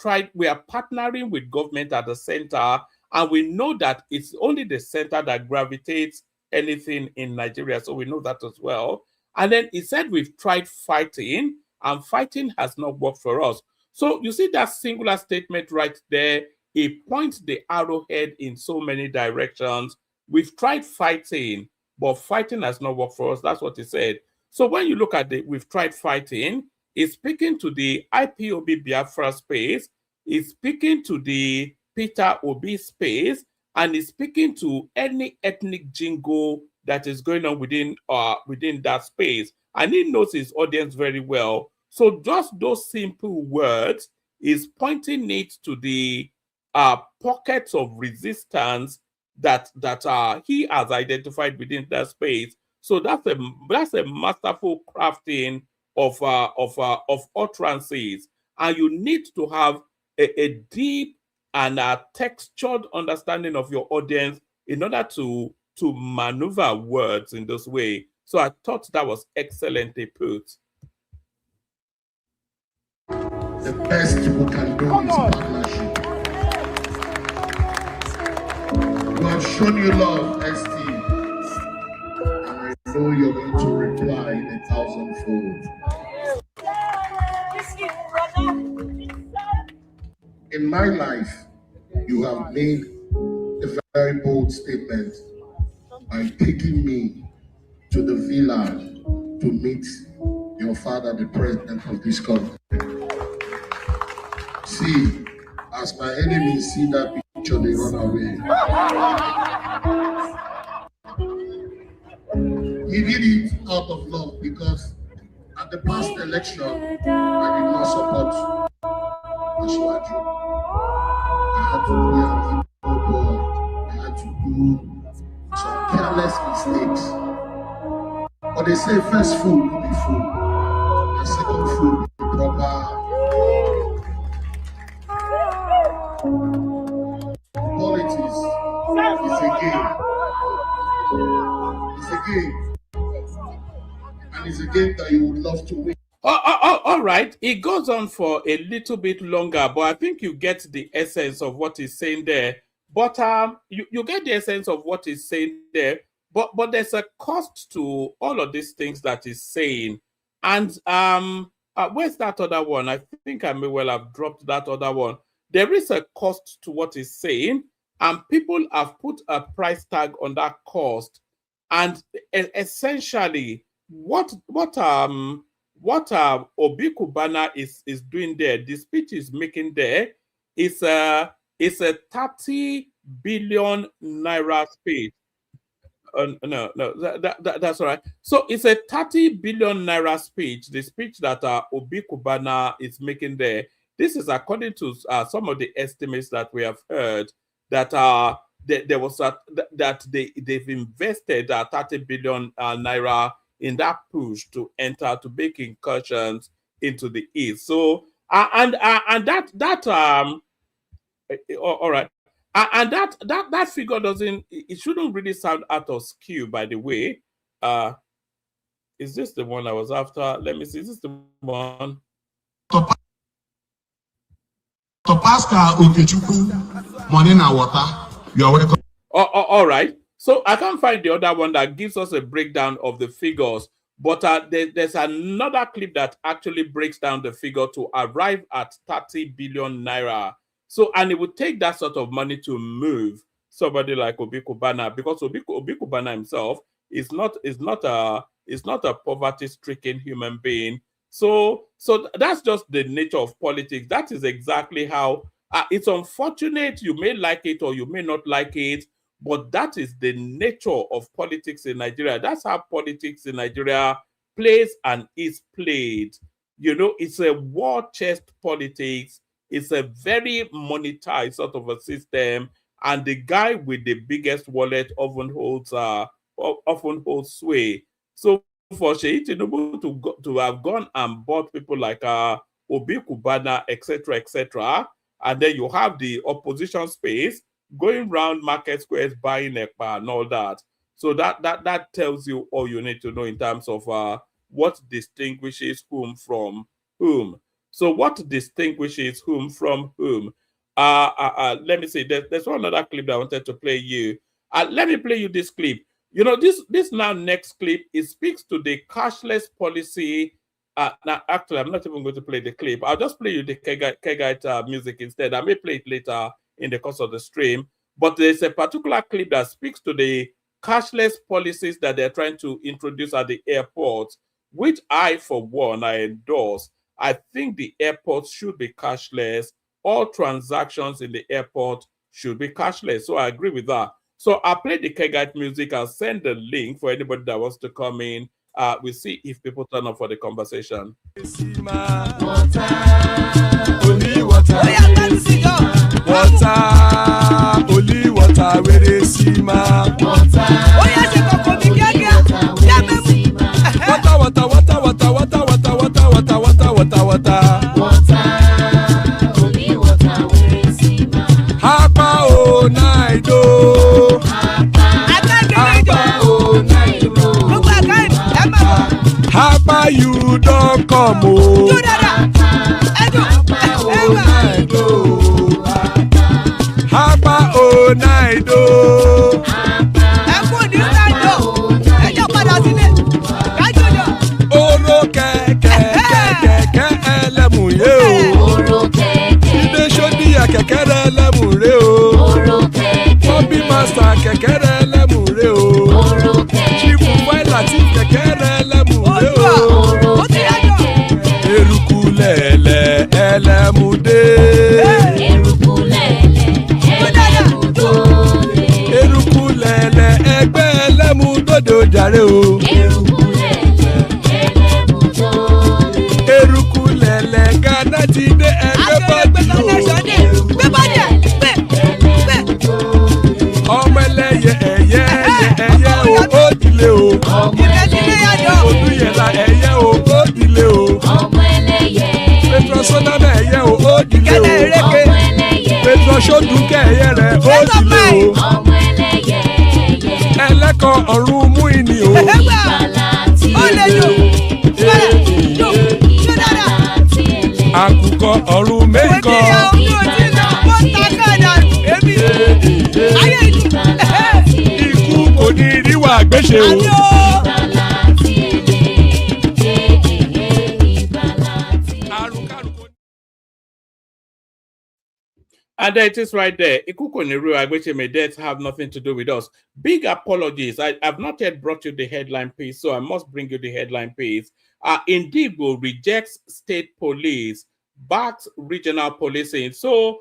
are partnering with government at the center, and we know that it's only the center that gravitates anything in Nigeria. So we know that as well. And then he said, we've tried fighting, and fighting has not worked for us. So you see that singular statement right there, he points the arrowhead in so many directions. We've tried fighting, but fighting has not worked for us. That's what he said. So when you look at we've tried fighting, he's speaking to the IPOB Biafra space, he's speaking to the Peter Obi space, and he's speaking to any ethnic jingo that is going on within that space. And he knows his audience very well. So just those simple words is pointing it to the pockets of resistance that he has identified within that space. So that's a masterful crafting of utterances, and you need to have a deep and a textured understanding of your audience in order to maneuver words in this way. So I thought that was excellently put. The best we can do is partnership. We have shown you love, ST, and I know you're going to reply in 1,000-fold. In my life, you have made a very bold statement by taking me to the villa to meet your father, the president of this country. See, as my enemies see that picture, they run away. He did it out of love because at the past election, I did not support Ashwaju. I had to be an evil boy. I had to do some careless mistakes. But they say first food will be food, and second food will be proper. Politics is a game. It's a game. And it's a game that you would love to win. All right. It goes on for a little bit longer, but I think you get the essence of what he's saying there. But you get the essence of what he's saying there. But there's a cost to all of these things that he's saying. And where's that other one? I think I may well have dropped that other one. There is a cost to what he's saying, and people have put a price tag on that cost. And essentially, what Obi Kubana is doing there, the speech he's making there, is a 30 billion naira speech. No, that's all right. So it's a 30 billion naira speech, the speech that Obi Kubana is making there. This is according to some of the estimates that we have heard that there was that they've invested 30 billion naira in that push to make incursions into the east. So and that all right. And that figure it shouldn't really sound out of skew, by the way. Is this the one I was after? Let me see. Is this the one? To Pascal Ukechuku, money na water. You are welcome. All right. So I can't find the other one that gives us a breakdown of the figures, but there's another clip that actually breaks down the figure to arrive at 30 billion naira. So, and it would take that sort of money to move somebody like Obi Kubana, because Obi Kubana himself is not a poverty-stricken human being. So that's just the nature of politics. That is exactly how it's unfortunate. You may like it or you may not like it, but that is the nature of politics in Nigeria. That's how politics in Nigeria plays and is played. You know, it's a war chest politics. It's a very monetized sort of a system, and the guy with the biggest wallet often holds sway. So for Sheyi Tinubu to have gone and bought people like Obi Kubana, etc., and then you have the opposition space going around market squares buying Ekpa and all that. So that tells you all you need to know in terms of what distinguishes whom from whom. So what distinguishes whom from whom? Let me see. There's one other clip that I wanted to play you. Let me play you this clip. You know, this now next clip, it speaks to the cashless policy. Now, actually, I'm not even going to play the clip. I'll just play you the Kegite music instead. I may play it later in the course of the stream. But there's a particular clip that speaks to the cashless policies that they're trying to introduce at the airports, which I, for one, I endorse. I think the airports should be cashless. All transactions in the airport should be cashless. So I agree with that. So I'll play the Kegite music. I'll send the link for anybody that wants to come in. We'll see if people turn up for the conversation. Only water where they see my water. Oh yeah, Hapa you don't come oh. Hapa oh naido. Oro kẹ̀kẹ́ ẹlẹ́mù yé o. Ilé sọ́díyà kẹ̀kẹ́ rẹ̀ ẹlẹ́mù rẹ̀ o. Bobby master kẹ̀kẹ́ rẹ̀ ẹlẹ́mù rẹ̀ o. Chief Faila ti kẹ̀kẹ́ rẹ̀ ẹlẹ́mù rẹ̀ o. Eruku lẹ̀lẹ̀ ẹlẹ́mù dé. Eruku lẹ̀lẹ̀ ẹgbẹ́ ẹlẹ́mù dòdò jàre o. Eruku lẹ̀lẹ̀ Ghana ti dé ẹgbẹ́ bọ́dì o. Ọmọ ẹlẹ́yẹ ẹyẹ o ó dilé o. Olúyẹ̀lá ẹyẹ o ó dilé o. Petrosonana ẹyẹ o ó dilé o. Petrosodunke ẹyẹ rẹ̀ ó dilé o. Ẹlẹ́kọ̀ ọ̀run mú ìní o. Àkùkọ ọ̀run mẹ́kọ̀. Ikú kò ní ríwà gbéṣe o. And there it is right there. Ikuko Niru Agbeche may death have nothing to do with us. Big apologies. I've not yet brought you the headline piece, so I must bring you the headline piece. Indigbo rejects state police, backs regional policing. So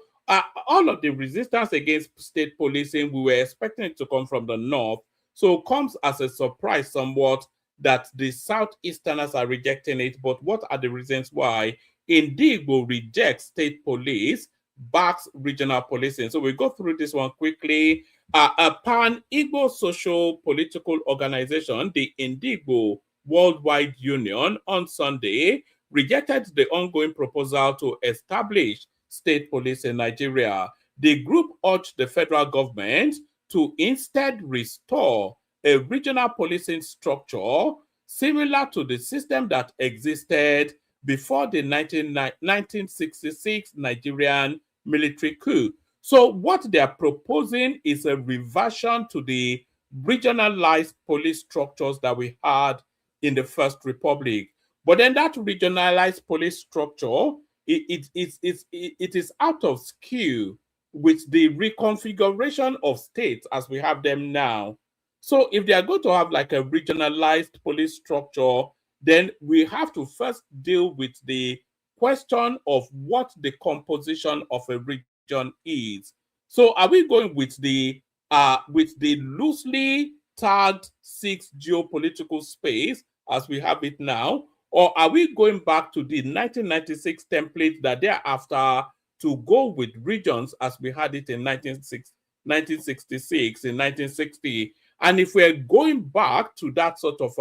all of the resistance against state policing, we were expecting it to come from the north. So it comes as a surprise somewhat that the southeasterners are rejecting it. But what are the reasons why? Indigbo rejects state police, backs regional policing. So we go through this one quickly. A pan-Igbo social political organization, the Indigbo Worldwide Union, on Sunday rejected the ongoing proposal to establish state police in Nigeria. The group urged the federal government to instead restore a regional policing structure similar to the system that existed before the 1966 Nigerian military coup. So what they are proposing is a reversion to the regionalized police structures that we had in the First Republic. But then that regionalized police structure, it is out of skew with the reconfiguration of states as we have them now. So if they are going to have like a regionalized police structure, then we have to first deal with the question of what the composition of a region is. So are we going with the loosely tagged 6 geopolitical space as we have it now, or are we going back to the 1996 template that thereafter to go with regions as we had it in 1966, in 1960? And if we're going back to that sort of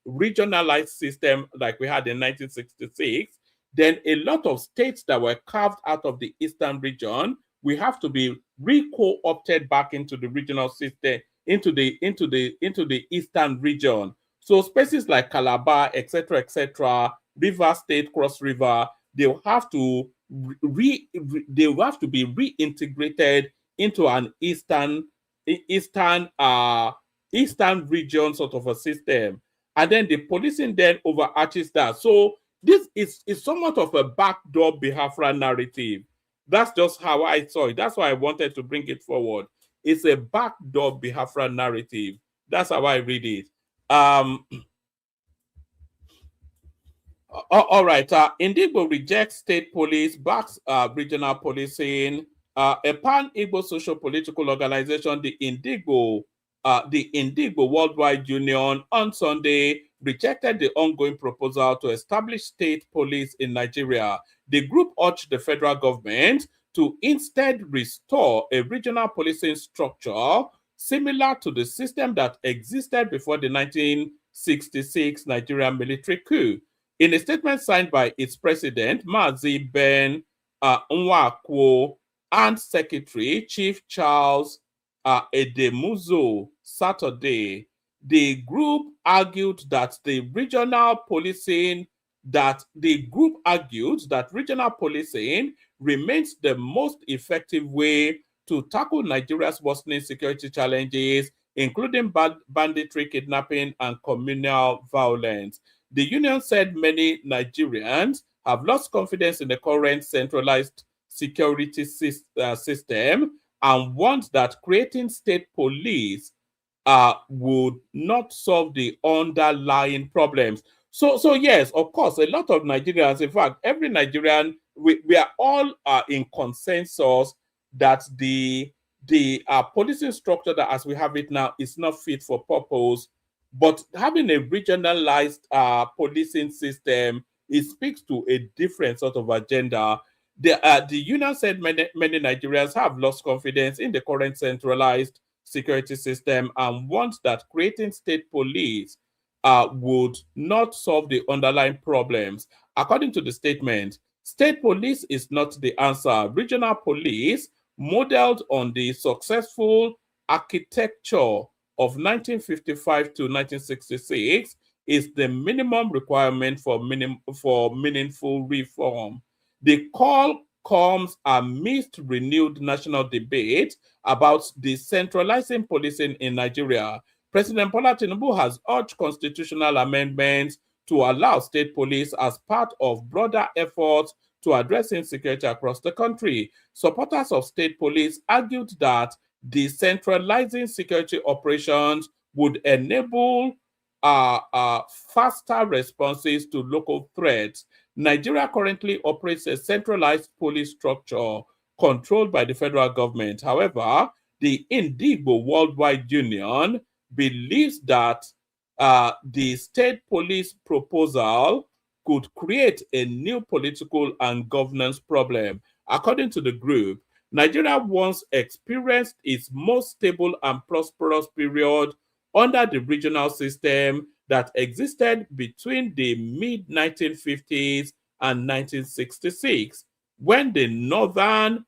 regionalized system like we had in 1966, then a lot of states that were carved out of the eastern region, we have to be re-co-opted back into the regional system, into the eastern region. So spaces like Calabar, etc., River State, Cross River, they'll have to be reintegrated into an eastern region sort of a system. And then the policing then overarches that. So this is somewhat of a backdoor Biafra narrative. That's just how I saw it. That's why I wanted to bring it forward. It's a backdoor Biafra narrative. That's how I read it. All right. Indigbo rejects state police, backs regional policing. A pan-Igbo social political organization, the Indigbo Worldwide Union, on Sunday rejected the ongoing proposal to establish state police in Nigeria. The group urged the federal government to instead restore a regional policing structure similar to the system that existed before the 1966 Nigerian military coup. In a statement signed by its president, Mazi Ben Nwakwo, and Secretary Chief Charles Edemuzo, Saturday, the group argued that regional policing remains the most effective way to tackle Nigeria's worsening security challenges, including banditry, kidnapping, and communal violence. The union said many Nigerians have lost confidence in the current centralized security system and want that creating state police would not solve the underlying problems. So yes, of course, a lot of Nigerians, in fact, every Nigerian, we are all in consensus that the policing structure that as we have it now is not fit for purpose. But having a regionalized policing system, it speaks to a different sort of agenda. The union said many Nigerians have lost confidence in the current centralized security system and want that creating state police would not solve the underlying problems. According to the statement, state police is not the answer. Regional police, modeled on the successful architecture of 1955 to 1966, is the minimum requirement for meaningful reform. The call comes amidst renewed national debate about decentralizing policing in Nigeria. President Bola Tinubu has urged constitutional amendments to allow state police as part of broader efforts to address insecurity across the country. Supporters of state police argued that decentralizing security operations would enable faster responses to local threats. Nigeria currently operates a centralized police structure controlled by the federal government. However, the Indigo Worldwide Union believes that the state police proposal could create a new political and governance problem. According to the group, Nigeria once experienced its most stable and prosperous period under the regional system that existed between the mid-1950s and 1966, when the northern,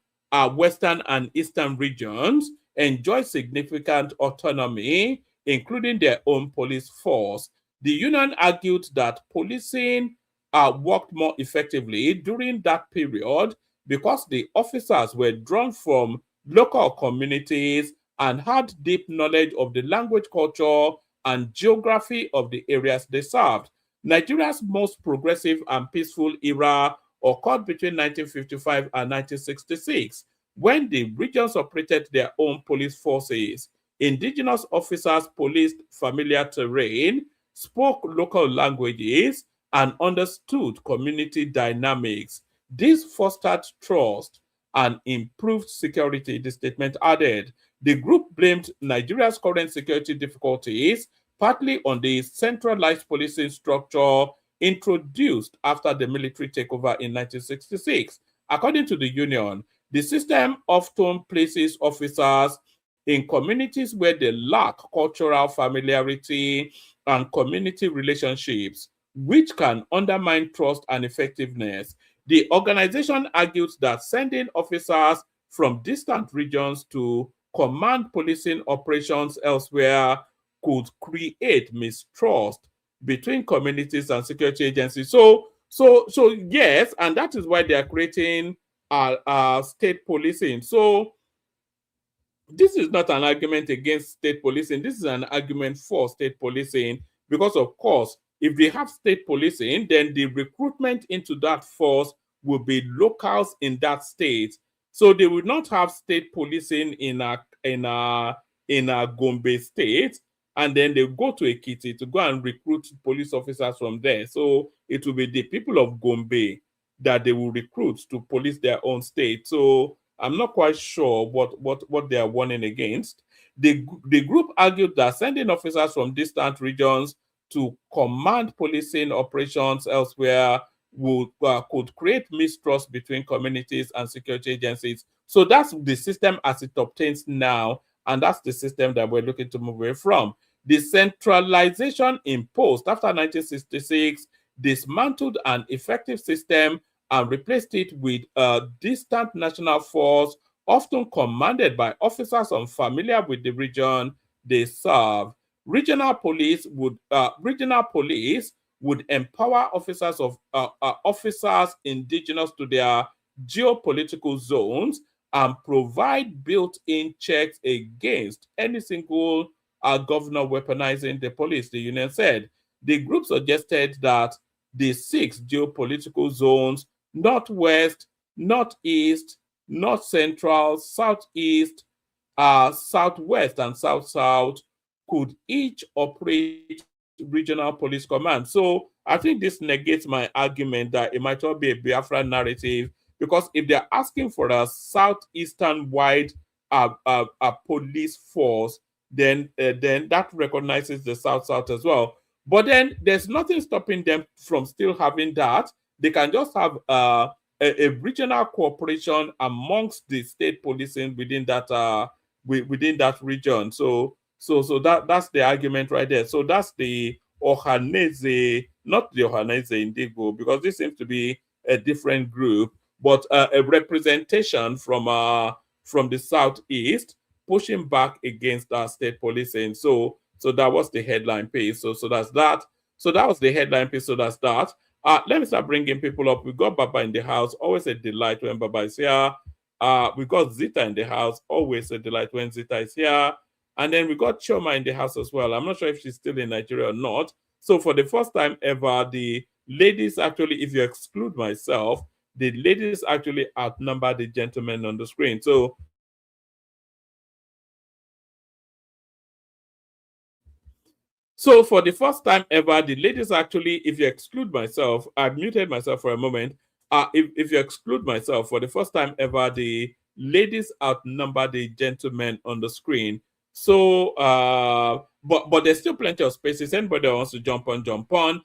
western, and eastern regions enjoyed significant autonomy, including their own police force. The union argued that policing worked more effectively during that period because the officers were drawn from local communities and had deep knowledge of the language, culture, and geography of the areas they served. Nigeria's most progressive and peaceful era occurred between 1955 and 1966, when the regions operated their own police forces. Indigenous officers policed familiar terrain, spoke local languages, and understood community dynamics. This fostered trust and improved security, the statement added. The group blamed Nigeria's current security difficulties partly on the centralized policing structure introduced after the military takeover in 1966. According to the union, the system often places officers in communities where they lack cultural familiarity and community relationships, which can undermine trust and effectiveness. The organization argued that sending officers from distant regions to command policing operations elsewhere could create mistrust between communities and security agencies. So yes, and that is why they are creating state policing. So this is not an argument against state policing. This is an argument for state policing because, of course, if they have state policing, then the recruitment into that force will be locals in that state. So they will not have state policing in a Gombe state, and then they go to Ekiti to go and recruit police officers from there. So it will be the people of Gombe that they will recruit to police their own state. So I'm not quite sure what they are warning against. The group argued that sending officers from distant regions to command policing operations elsewhere could create mistrust between communities and security agencies. So that's the system as it obtains now, and that's the system that we're looking to move away from. The centralization imposed after 1966 dismantled an effective system and replaced it with a distant national force, often commanded by officers unfamiliar with the region they serve. regional police would empower officers indigenous to their geopolitical zones and provide built-in checks against any single governor weaponizing the police, the union said. The group suggested that the 6 geopolitical zones, Northwest, Northeast, North Central, Southeast, Southwest, and South-South, could each operate regional police command. So I think this negates my argument that it might not be a Biafra narrative, because if they're asking for a southeastern-wide police force, then that recognizes the South-South as well. But then there's nothing stopping them from still having that. They can just have a regional cooperation amongst the state policing within that region. So that's the argument right there. So that's the Ohanese, not the Ohanese Indigo, because this seems to be a different group, but a representation from the Southeast pushing back against our state policing. So that was the headline piece. So that's that. So that was the headline piece. So that's that. Let me start bringing people up. We got Baba in the house. Always a delight when Baba is here. We got Zita in the house. Always a delight when Zita is here. And then we got Choma in the house as well. I'm not sure if she's still in Nigeria or not. So for the first time ever, the ladies actually, if you exclude myself, the ladies actually outnumber the gentlemen on the screen. So for the first time ever, the ladies actually, if you exclude myself, I've muted myself for a moment. If you exclude myself, for the first time ever, the ladies outnumber the gentlemen on the screen. So, but there's still plenty of spaces. Anybody that wants to jump on, jump on.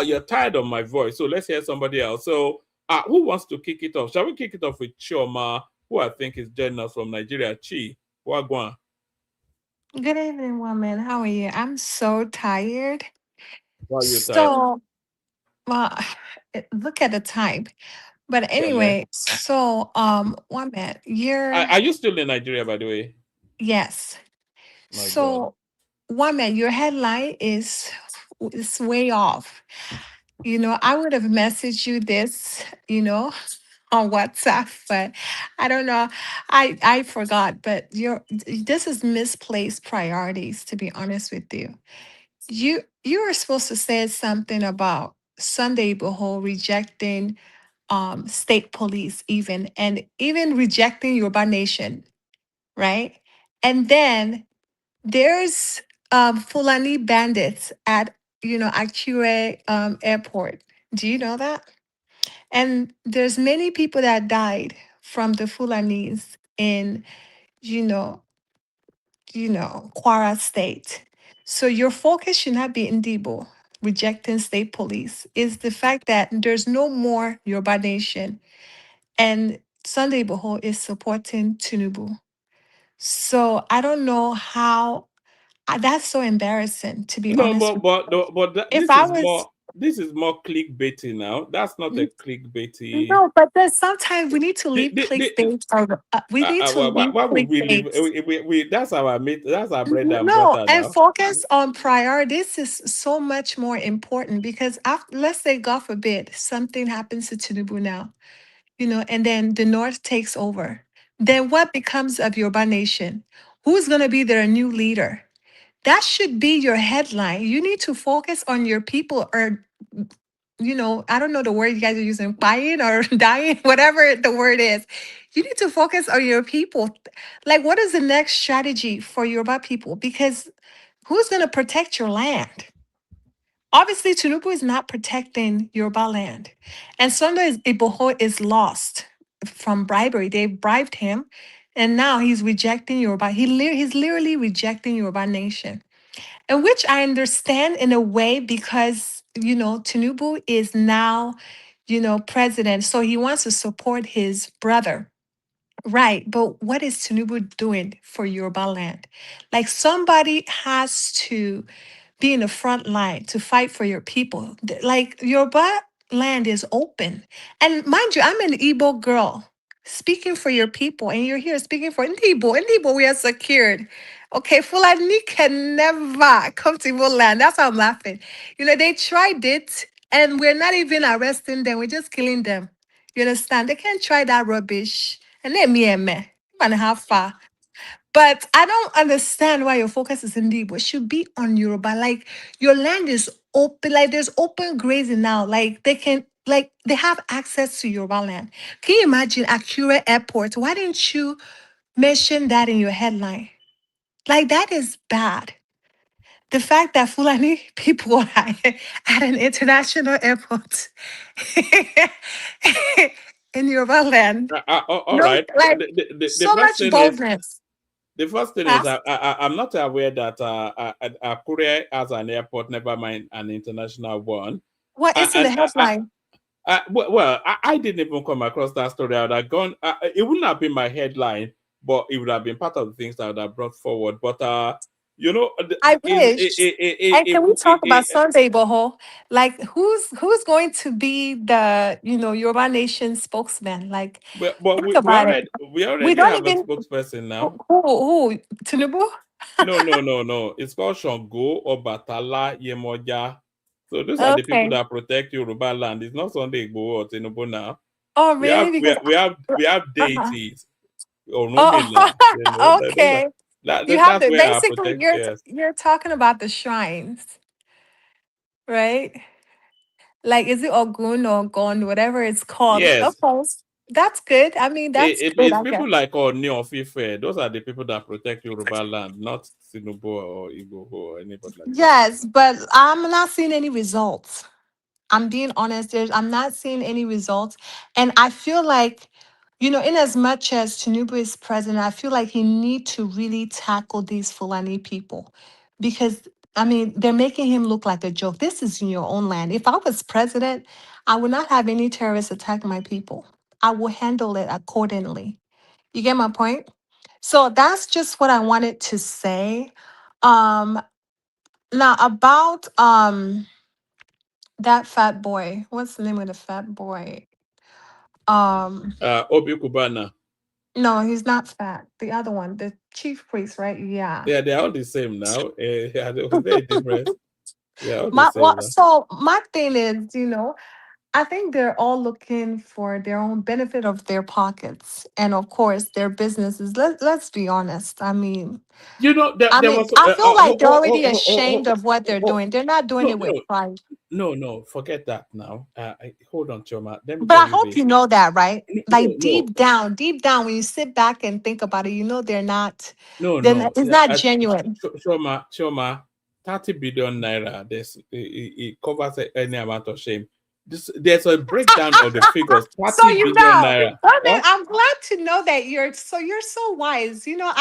You're tired of my voice, so let's hear somebody else. So, who wants to kick it off? Shall we kick it off with Chioma, who I think is joining us from Nigeria? Chi, Wagwan. Good evening, woman. How are you? I'm so tired. Why are you tired? Well, look at the time. But anyway, woman, Are you still in Nigeria, by the way? yes. My God. So, woman, your headline is way off. I would have messaged you this, on WhatsApp, but I don't know. I forgot. But this is misplaced priorities, to be honest with you. You were supposed to say something about Sunday Behold rejecting state police, and even rejecting Yoruba Nation, right? And then there's Fulani bandits at Akure airport. Do you know that? And there's many people that died from the Fulanis in you know Kwara State. So your focus should not be in Debo rejecting state police. Is the fact that there's no more Yoruba Nation, and Sunday Behold is supporting Tinubu. So I don't know how. That's so embarrassing, to be No, honest with you. If this I is was more clickbaity now. That's not a clickbaity. No, but then sometimes we need to leave clickbait. We need to leave Why would we leave? clickbait. That's our meat. That's our bread and No, butter and now. focus on priorities is so much more important, because let's say, God forbid, something happens to Tinubu now, and then the North takes over. Then what becomes of Yoruba Nation? Who's going to be their new leader? That should be your headline. You need to focus on your people, or I don't know the word you guys are using, buying or dying, whatever the word is. You need to focus on your people. Like, what is the next strategy for Yoruba people? Because who's going to protect your land? Obviously, Tinubu is not protecting Yoruba land. And Sunday Iboho is lost from bribery. They bribed him, and now he's rejecting Yoruba. He's literally rejecting Yoruba Nation. And which I understand in a way, because, Tinubu is now, president. So he wants to support his brother. Right. But what is Tinubu doing for Yoruba land? Like, somebody has to be in the front line to fight for your people. Like, Yoruba land is open. And mind you, I'm an Igbo girl speaking for your people, and you're here speaking for Ndibo. Ndibo, we are secured. Okay, Fulani can never come to Igbo land. That's why I'm laughing. You know, they tried it, and we're not even arresting them. We're just killing them. You understand? They can't try that rubbish. And then me and me. And how far? But I don't understand why your focus is in Igbo. It should be on Yoruba. Like, your land is open. Like, there's open grazing now. Like, they have access to Yoruba land. Can you imagine Akure Airport? Why didn't you mention that in your headline? Like, that is bad. The fact that Fulani people are at an international airport in Yoruba land. All No, right. like, The so first much thing is, boldness. the first thing Huh? is I'm not aware that Akure has an airport, never mind an international one. What is in the headline? I didn't even come across that story. I would have gone. It wouldn't have been my headline, but it would have been part of the things that I would have brought forward. But you know, I wish. And can we talk about Sunday Boho? Like, who's going to be the Yoruba Nation spokesman? Like, but think about it. we We already don't have a even spokesperson now. who Tinubu? No. It's called Shango or Batala Yemoja. So those are the people Okay. that protect Yoruba land. It's not Sunday Igboho or Tinubu now. Oh, We really? Because have uh-huh. deities or Oh, Rumila. You know, okay. You have that's the where our basically protect. you're Yes. you're talking about the shrines, right? Like, is it Ogun or Gon, whatever it's called? Yes. Of course, that's good. I mean, that's good, It's I guess. people like Oni of Ife. Those are the people that protect Yoruba land, not Tinubu or Igboho or anybody like that. Yes, but I'm not seeing any results. I'm being honest. I'm not seeing any results. And I feel like, in as much as Tinubu is president, I feel like he need to really tackle these Fulani people because, I mean, they're making him look like a joke. This is in your own land. If I was president, I would not have any terrorists attack my people. I will handle it accordingly. You get my point? So that's just what I wanted to say. Um, Now about that fat boy. What's the name of the fat boy? Obi Kubana. No, he's not fat. The other one, the chief priest, right? Yeah. Yeah, they're all the same now. Was there a difference? Yeah, all the same now. So my thing is, I think they're all looking for their own benefit of their pockets, and of course, their businesses. Let's be honest. I mean, there was. I feel like they're already ashamed of what they're doing. They're not doing it with pride. No, forget that now. Hold on, Choma. Let me But tell I you hope this. you know that, right? Like, No. deep down, when you sit back and think about it, they're not. No. It's not genuine. Choma, 30 billion naira. It covers any amount of shame. There's a breakdown of the figures. 30 billion naira. I'm glad to know that you're so wise. We all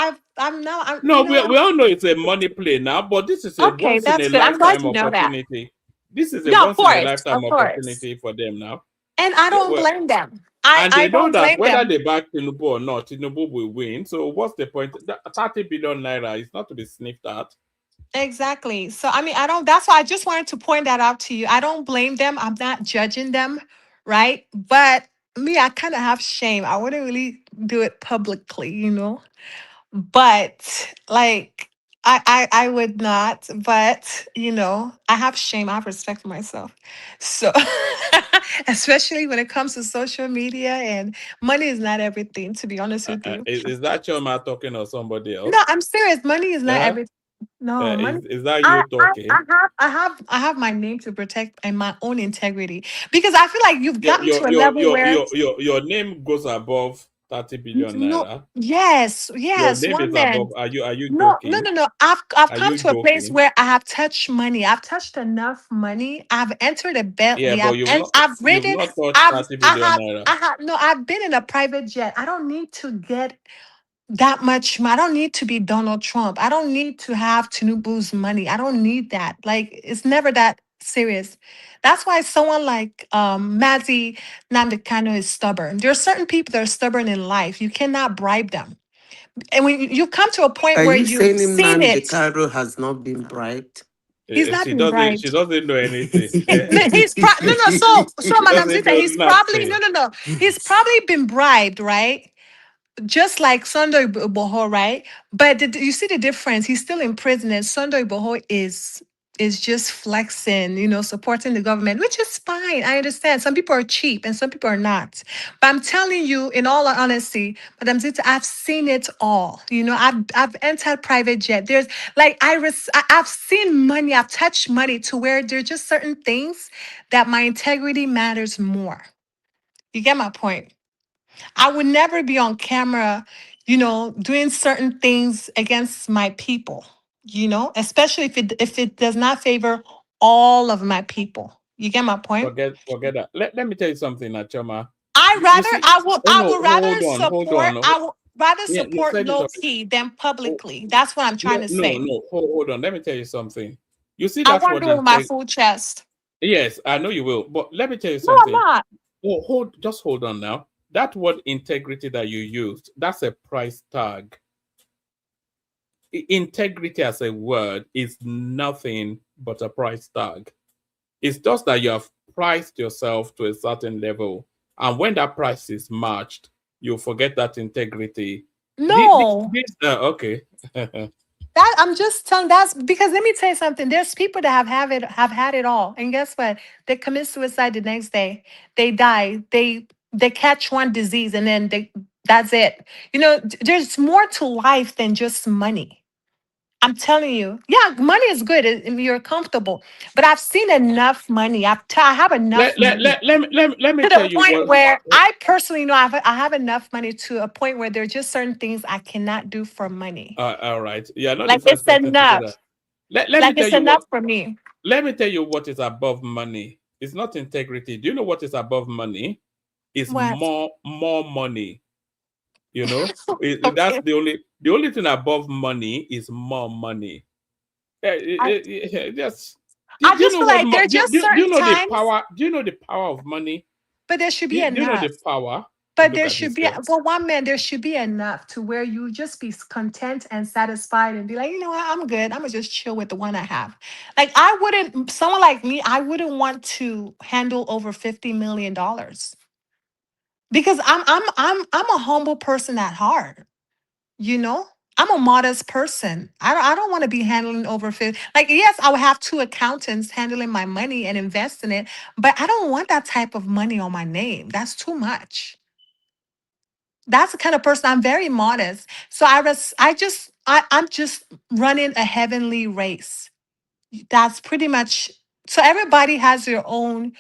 know it's a money play now, but this is a once in a lifetime opportunity. This is a once in a lifetime opportunity for them now. And I don't blame them. And they know that whether them. they back Tinubu or not, Tinubu will win. So what's the point? 30 billion naira is not to be sniffed at. Exactly. So I mean, that's why I just wanted to point that out to you. I don't blame them. I'm not judging them, right? But me, I kind of have shame. I wouldn't really do it publicly, But like I would not, but I have shame, I have respect for myself. So especially when it comes to social media, and money is not everything, to be honest with you. Is that your man talking or somebody else? No, I'm serious. Money is not everything. No, money. Is that you talking? I have my name to protect and my own integrity, because I feel like you've gotten to a level where your name goes above 30 billion naira. Yes. Your name is above. Are you joking? No. I've come to a place where I have touched money. I've touched enough money. I've entered a Bentley. Yeah, but I've ridden. You've not touched 30 billion naira. I've been in a private jet. I don't need to get that much. I don't need to be Donald Trump. I don't need to have Tinubu's money. I don't need that. Like, it's never that serious. That's why someone like Mazi Nandekano is stubborn. There are certain people that are stubborn in life. You cannot bribe them. And when you come to a point where you've seen it, Nnamdi has not been bribed. He's not been bribed. She doesn't know anything. So Madam Zita, he's probably been bribed, right? just like Sunday Boho, right? But you see the difference. He's still in prison, and Sunday Boho is just flexing, supporting the government, which is fine. I understand. Some people are cheap and some people are not. But I'm telling you, in all honesty, Madam Zita, I've seen it all. I've entered private jet. There's like I've seen money, I've touched money to where there's just certain things that my integrity matters more. You get my point? I would never be on camera, doing certain things against my people, especially if it does not favor all of my people. You get my point? Forget that. Let me tell you something, Achoma. I would rather support, hold I on. would rather Yeah, support low key than publicly. That's what I'm trying to say. No, hold on. Let me tell you something. You see, I that's want what to do it with my full chest. Yes, I know you will. But let me tell you No, I'm something. not. Just hold on now. That word integrity that you used, that's a price tag. Integrity as a word is nothing but a price tag. It's just that you have priced yourself to a certain level. And when that price is matched, you forget that integrity. No. Okay. That I'm just telling, that's because let me tell you something. There's people that have had it all. And guess what? They commit suicide the next day. They die. They catch one disease and then that's it. There's more to life than just money. I'm telling you. Yeah, money is good. You're comfortable. But I've seen enough money. I have enough money. Let me To tell the you point where I personally know I have enough money to a point where there are just certain things I cannot do for money. all right. Yeah, not the Like it's first person to say enough. that. Let me Like tell it's you what. enough for me. Let me tell you what is above money. It's not integrity. Do you know what is above money? It's What? more money. That's Okay. the only thing above money is more money. Yes. Do I you just know feel what? like there are Do just you certain know the times, power? Do you know the power of money? but there should Do be you know the enough. power? But Look there at should this be, girl. for one man, there should be enough to where you just be content and satisfied and be like, you know what, I'm good. I'm gonna just chill with the one I have. Like someone like me, I wouldn't want to handle over $50 million because I'm a humble person at heart. You know, I'm a modest person. I don't want to be handling over 50. Like, yes, I would have two accountants handling my money and investing it, but I don't want that type of money on my name. That's too much. That's the kind of person I'm very modest. So I'm just running a heavenly race. That's pretty much so everybody has their own,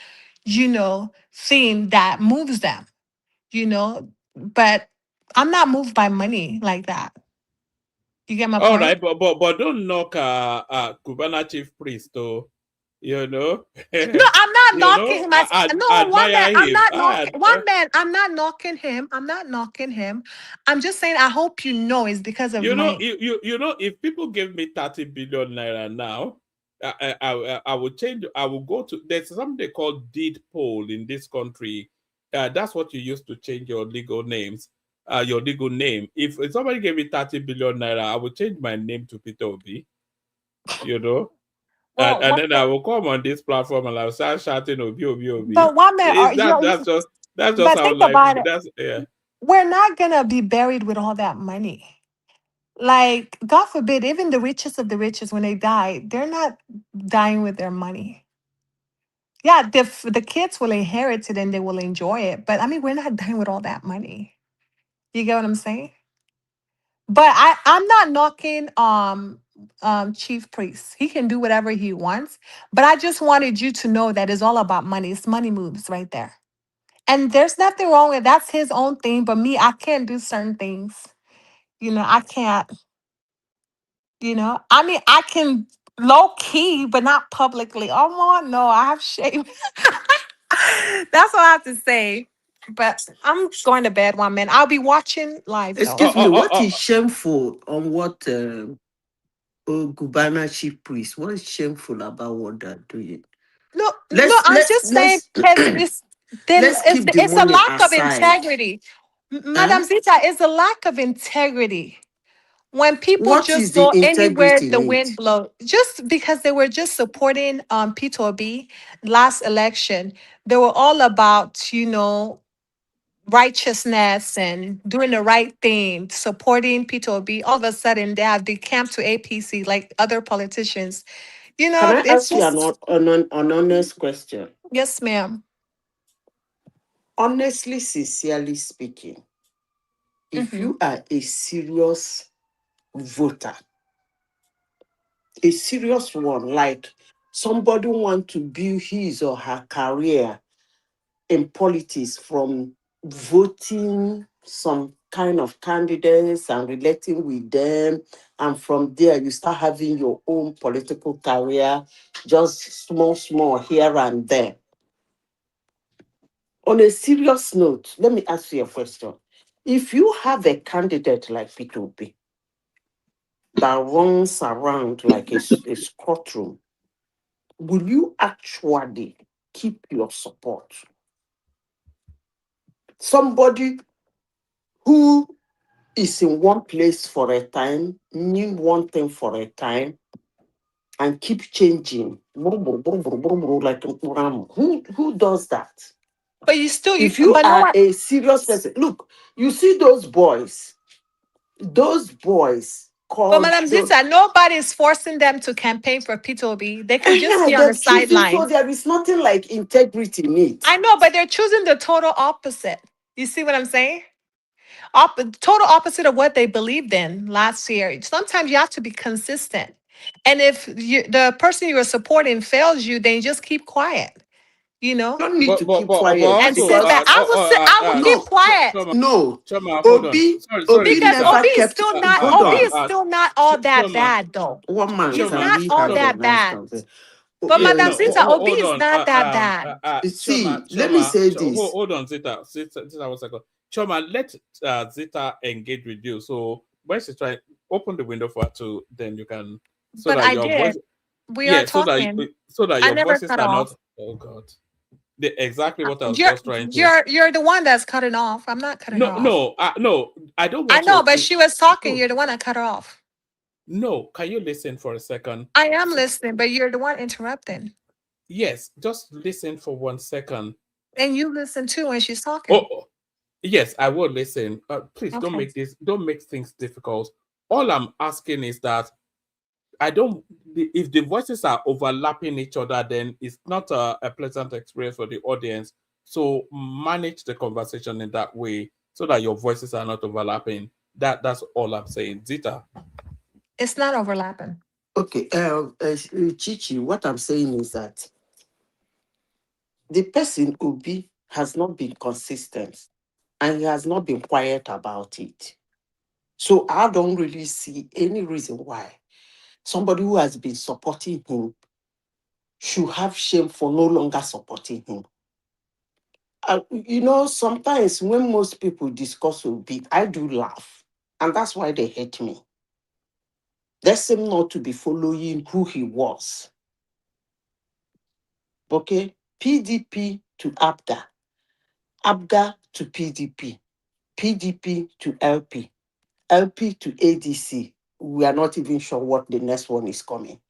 theme that moves them, but I'm not moved by money like that. You get my All point? right, but don't knock Cubana chief priest, though. No, I'm not knocking him. No, one man, Admire I'm him. not knocking one man. I'm not knocking him. I'm not knocking him. I'm just saying I hope you know it's because of money. If people give me 30 billion naira now, I will change. I will go to. There's something called deed poll in this country. That's what you use to change your legal names. Your legal name. If somebody gave me 30 billion naira, I will change my name to Peter Obi. Well, And then I will come on this platform and I'll start shouting Obi Obi Obi. but one man, That's just but how think life. about it. That's yeah. We're not gonna be buried with all that money. Like, God forbid, even the richest of the richest, when they die, they're not dying with their money. Yeah, the kids will inherit it and they will enjoy it. But I mean, we're not dying with all that money. You get what I'm saying? But I'm not knocking chief priest. He can do whatever he wants. But I just wanted you to know that it's all about money. It's money moves right there. And there's nothing wrong with that's his own thing. But me, I can't do certain things. I can't, I mean, I can low key, but not publicly. Oh no, I have shame. That's what I have to say. But I'm going to bed, one man. I'll be watching live though. Excuse me, what is shameful on what Gubana chief priest? What is shameful about what they're doing? No, Let's I'm let's just saying let's because let's keep the it's a money lack of aside. integrity. Huh? Madam Zita, it's a lack of integrity. When people What is just the go anywhere integrity in the it? wind blows, just because they were just supporting Peter B last election, they were all about, righteousness and doing the right thing, supporting P2B, all of a sudden they have decamped to APC like other politicians. You Can know, I it's ask you just, an honest question? yes, ma'am. Honestly, sincerely speaking, if Hmm. you are a serious voter, a serious one, like somebody want to build his or her career in politics from voting some kind of candidates and relating with them, and from there you start having your own political career, just small here and there. On a serious note, let me ask you a question. If you have a candidate like P2B that runs around like a courtroom, will you actually keep your support? Somebody who is in one place for a time, mean one thing for a time, and keep changing. Like who does that? But you still, If you but no are one. a serious person, look, you see those boys But called Madam those. Zita, nobody's forcing them to campaign for P2B. They could just be on the They're choosing, so sidelines. there is nothing like integrity in it. I know, but they're choosing the total opposite. You see what I'm saying? Total opposite of what they believed in last year. Sometimes you have to be consistent. And if the person you are supporting fails you, then you just keep quiet, you know? Don't need to keep But quiet And also, sit because back. I will keep no, quiet Choma, no, Choma, hold on. Obi, Sorry, Obi because Zita. never kept. Hold Obi on, is still not all that Choma, bad though. one man He's can Choma, not we all have a Choma. that nice bad. conversation? But Madam No, Zita, Obi hold is on. not that bad. See, let me Choma, say this. hold on, Zita, 1 second. Choma, let Zita engage with you. So when she's trying, open the window for her to, then you can, so But that I your voice, did. We are yeah, talking. so that I your never voices cut are off. not. Oh God, exactly what I was You're just trying to. you're the one that's cutting off. I'm not cutting her off. No, I don't I want know, to. but she was talking. No, You're the one that cut her off. no, can you listen for a second? I am listening, but you're the one interrupting. Yes, just listen for 1 second. And you listen too when she's talking. Oh, yes, I will listen. Please Okay. don't make things difficult. All I'm asking is that I don't, if the voices are overlapping each other, then it's not a pleasant experience for the audience. So manage the conversation in that way so that your voices are not overlapping. That's all I'm saying. Zita. It's not overlapping. Okay, Chichi, what I'm saying is that the person Obi has not been consistent and he has not been quiet about it. So I don't really see any reason why somebody who has been supporting him should have shame for no longer supporting him. Sometimes when most people discuss Obi, I do laugh, and that's why they hate me. They seem not to be following who he was. Okay, PDP to ABGA, ABGA to PDP, PDP to LP, LP to ADC. We are not even sure what the next one is coming.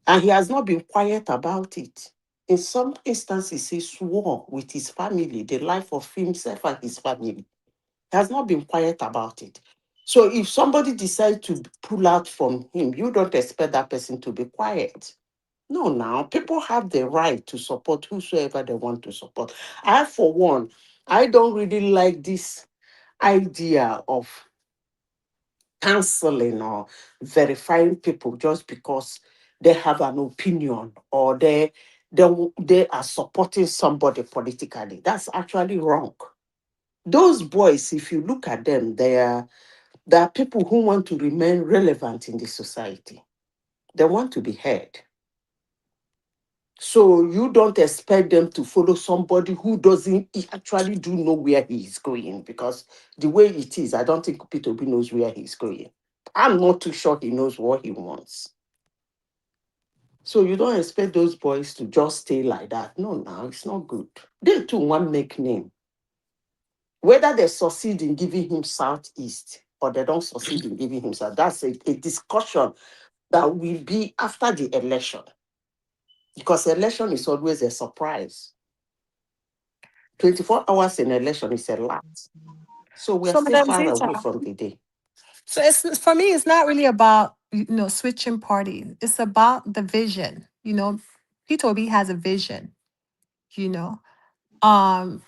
And he has not been quiet about it. In some instances, he swore with his family, the life of himself and his family. He has not been quiet about it. So if somebody decides to pull out from him, you don't expect that person to be quiet. No, now people have the right to support whosoever they want to support. I, for one, I don't really like this idea of canceling or verifying people just because they have an opinion or they are supporting somebody politically. That's actually wrong. Those boys, if you look at them, they are people who want to remain relevant in the society. They want to be heard. So you don't expect them to follow somebody who doesn't actually do know where he is going, because the way it is, I don't think P2B knows where he's going. I'm not too sure he knows what he wants. So you don't expect those boys to just stay like that. No, now it's not good. They too want make name. Whether they succeed in giving him Southeast or they don't succeed in giving him South, that's a discussion that will be after the election. Because election is always a surprise. 24 hours in election is a lot. So we are So, still Madam far Zita, away from the day. so it's for me, it's not really about switching parties. It's about the vision. Peter Obi has a vision. You know, um,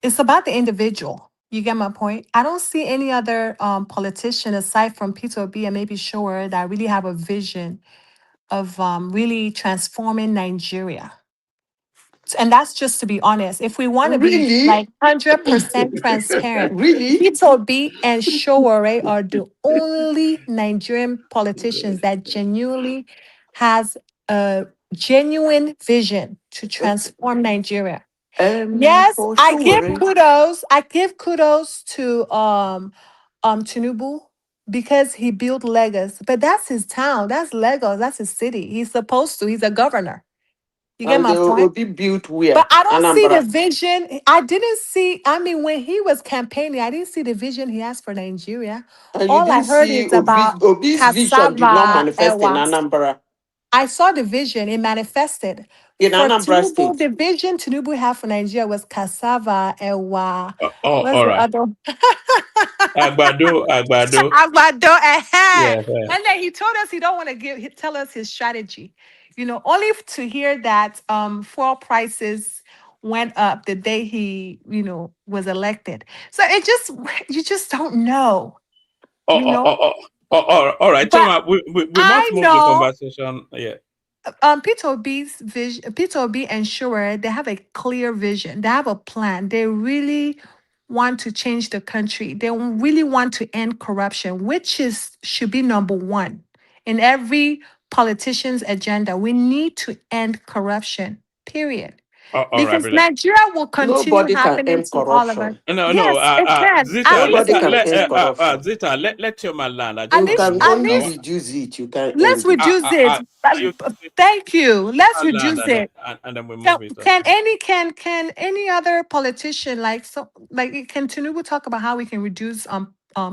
it's about the individual. You get my point? I don't see any other politician aside from Peter Obi and maybe Shower that really have a vision of really transforming Nigeria. And that's just to be honest. If we want to be Really? like 100% transparent, Really? Peter Obi and Showore are the only Nigerian politicians that genuinely has a genuine vision to transform Nigeria. Yes, For I give sure. kudos. I give kudos to Tinubu because he built Lagos. But that's his town. That's Lagos. That's his city. He's supposed to. He's a governor. You get And my they point? will be built where? But I don't see the Anambra. vision. I didn't see, I mean, when he was campaigning, I didn't see the vision he has for Nigeria. And you All I didn't heard see is about Obi's vision did not cassava and manifest in was. Anambra, I saw the vision, it manifested. in For Anambra Tinubu, State. the vision Tinubu had for Nigeria was cassava, ewa. What's All the right. other? Agbado. Agbado, Yeah. And then he told us he don't want to tell us his strategy. Only to hear that fuel prices went up the day he, was elected. So you just don't know, Oh, you know. all right. But Choma, we must I move the know conversation. Yeah. Peter Obi's vision, Peter Obi and Sure, they have a clear vision. They have a plan. They really want to change the country. They really want to end corruption, which should be number one in every politician's agenda. We need to end corruption. Period. All right, Because brother. Nigeria will continue Nobody can happening end to all of us. corruption. No. Yes, it can. At Zita, least, Nobody can end corruption. Zita, let Choma land. I just at You want to least, can move. at only least, reduce it. You can let's end it. reduce it. You Thank you. Let's land reduce it. and then we Can, move it on. can any other politician can Tinubu talk about how we can reduce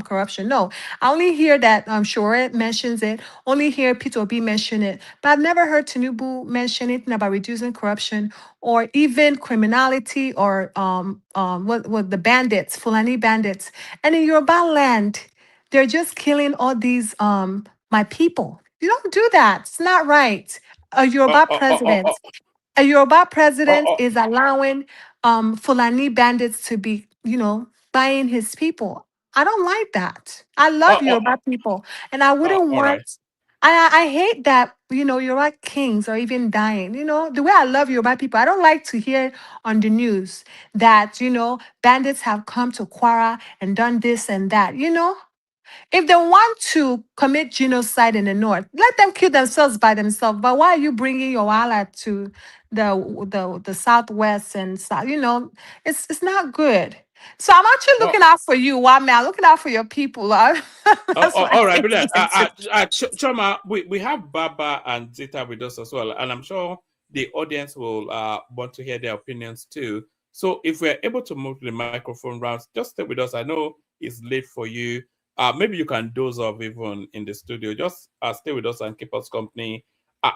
corruption? No, I only hear that Sure mentions it. Only hear Peter Obi mention it, but I've never heard Tinubu mention anything about reducing corruption or even criminality or what the bandits, Fulani bandits, and in Yoruba land, they're just killing all these my people. You don't do that. It's not right. A Oh, Yoruba oh, oh, oh, oh, president a Yoruba oh, president oh, is allowing Fulani bandits to be, buying his people. I don't like that. I love Yoruba people, and I wouldn't all right. want. I hate that Yoruba kings are even dying. The way I love Yoruba people, I don't like to hear on the news that bandits have come to Kwara and done this and that. If they want to commit genocide in the north, let them kill themselves by themselves. But why are you bringing your ally to the southwest and south? It's not good. So I'm actually Oh, looking out for you, Wame. I'm looking out for your people. That's what I all right, think. brother. Choma, we have Baba and Zita with us as well, and I'm sure the audience will want to hear their opinions too. So if we're able to move the microphone rounds, just stay with us. I know it's late for you. Maybe you can doze off even in the studio. Just stay with us and keep us company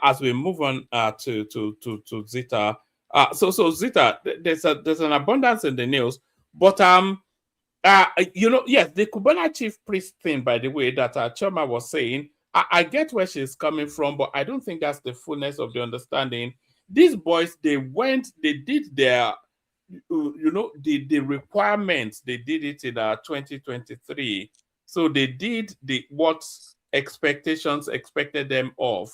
as we move on to Zita. So Zita, there's an abundance in the news, but yes, the Cubana chief priest thing, by the way, that Choma was saying, I get where she's coming from, but I don't think that's the fullness of the understanding. These boys, they did their, the requirements, they did it in 2023. So they did what expectations expected them of.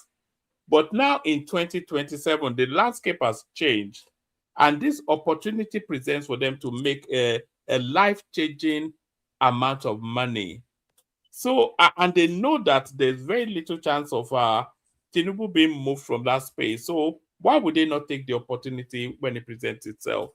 But now in 2027, the landscape has changed. And this opportunity presents for them to make a life-changing amount of money. So, and they know that there's very little chance of Tinubu being moved from that space. So why would they not take the opportunity when it presents itself?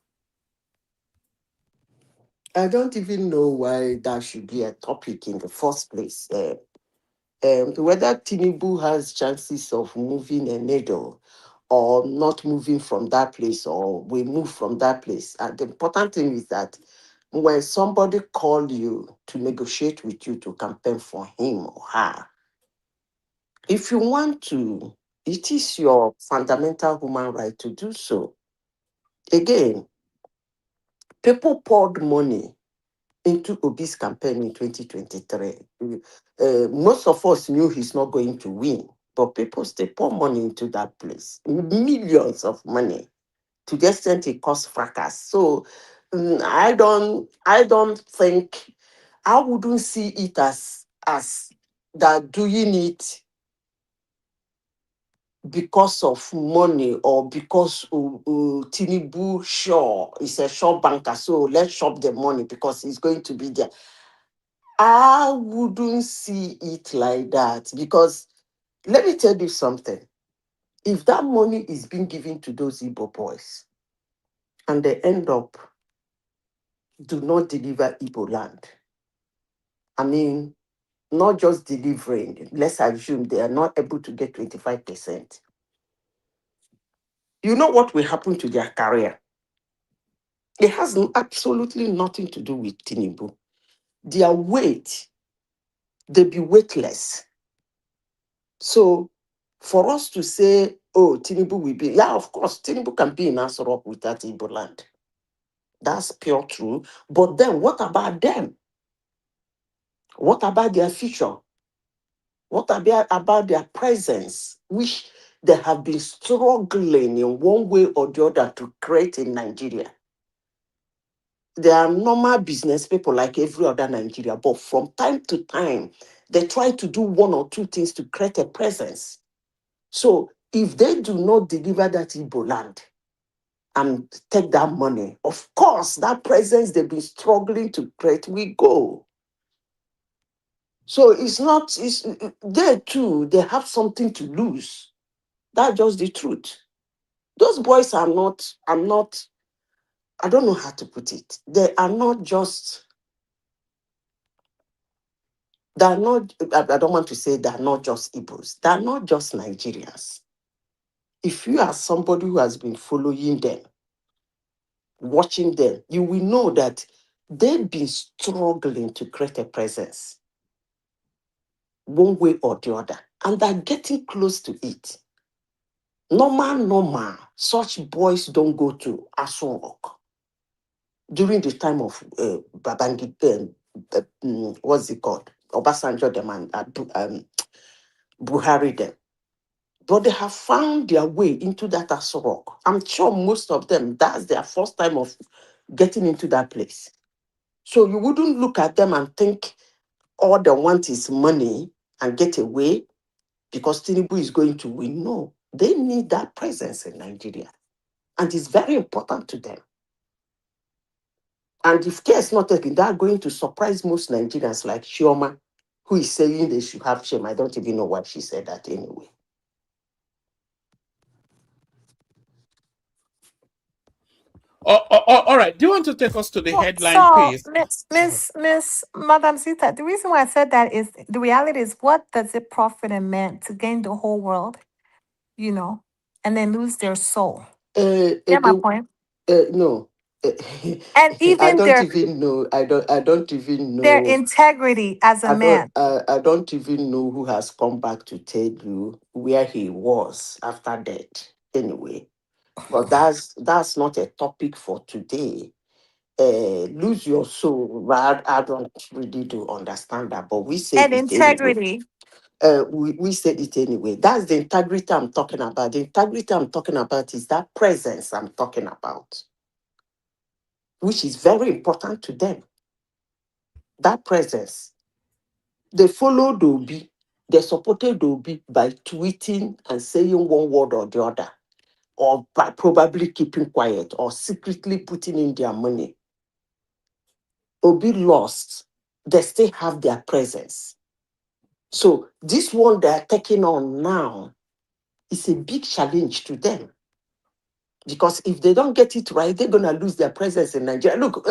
I don't even know why that should be a topic in the first place. Whether Tinubu has chances of moving a needle or not moving from that place, or we move from that place. And the important thing is that when somebody call you to negotiate with you to campaign for him or her, if you want to, it is your fundamental human right to do so. Again, People poured money into Obi's campaign in 2023. Most of us knew he's not going to win, but people still pour money into that place. Millions of money, to the extent it caused fracas. So I don't think, I wouldn't see it as that doing it because of money or because Tinubu sure is a sure banker, so let's shop the money because he's going to be there. I wouldn't see it like that, because let me tell you something. If that money is being given to those Igbo boys and they end up do not deliver Igbo land, I mean, not just delivering, let's assume they are not able to get 25%. You know what will happen to their career? It has absolutely nothing to do with Tinubu. Their weight, they be weightless. So for us to say, oh, Tinubu will be, yeah, of course, Tinubu can be in Asorok without Igbo land. That's pure true. But then what about them? What about their future? What about their presence, which they have been struggling in one way or the other to create in Nigeria? They are normal business people like every other Nigeria, but from time to time, they try to do one or two things to create a presence. So if they do not deliver that Igbo land and take that money, of course, that presence they've been struggling to create will go. So they too, they have something to lose. That's just the truth. Those boys are not, I don't know how to put it. They are not just, they're not, I don't want to say they're not just Igbos. They're not just Nigerians. If you are somebody who has been following them, watching them, you will know that they've been struggling to create a presence one way or the other, and they're getting close to it. Normal, such boys don't go to Asorok during the time of Babangida, what's it called? Obasanjo them and Buhari them. But they have found their way into that Asorok. I'm sure most of them, that's their first time of getting into that place. So you wouldn't look at them and think all they want is money and get away because Tinubu is going to win. No, they need that presence in Nigeria. And it's very important to them. And if care is not taken, they're going to surprise most Nigerians like Shioma, who is saying they should have shame. I don't even know why she said that anyway. All right. Do you want to take us to the headline So, piece? Miss Madam Zita, the reason why I said that is the reality is, what does it profit a man to gain the whole world, and then lose their soul? Get my point? No. And I even don't even know. I don't even their know. integrity as a man. I don't even know who has come back to tell you where he was after that. Anyway, but that's not a topic for today. Lose your soul. But I don't really do understand that, but we say And it anyway. integrity. We said it anyway. That's the integrity I'm talking about. The integrity I'm talking about is that presence I'm talking about, which is very important to them. That presence. They followed Obi. They supported Obi by tweeting and saying one word or the other, or by probably keeping quiet or secretly putting in their money. Obi lost. They still have their presence. So this one they are taking on now is a big challenge to them. Because if they don't get it right, they're going to lose their presence in Nigeria. Look,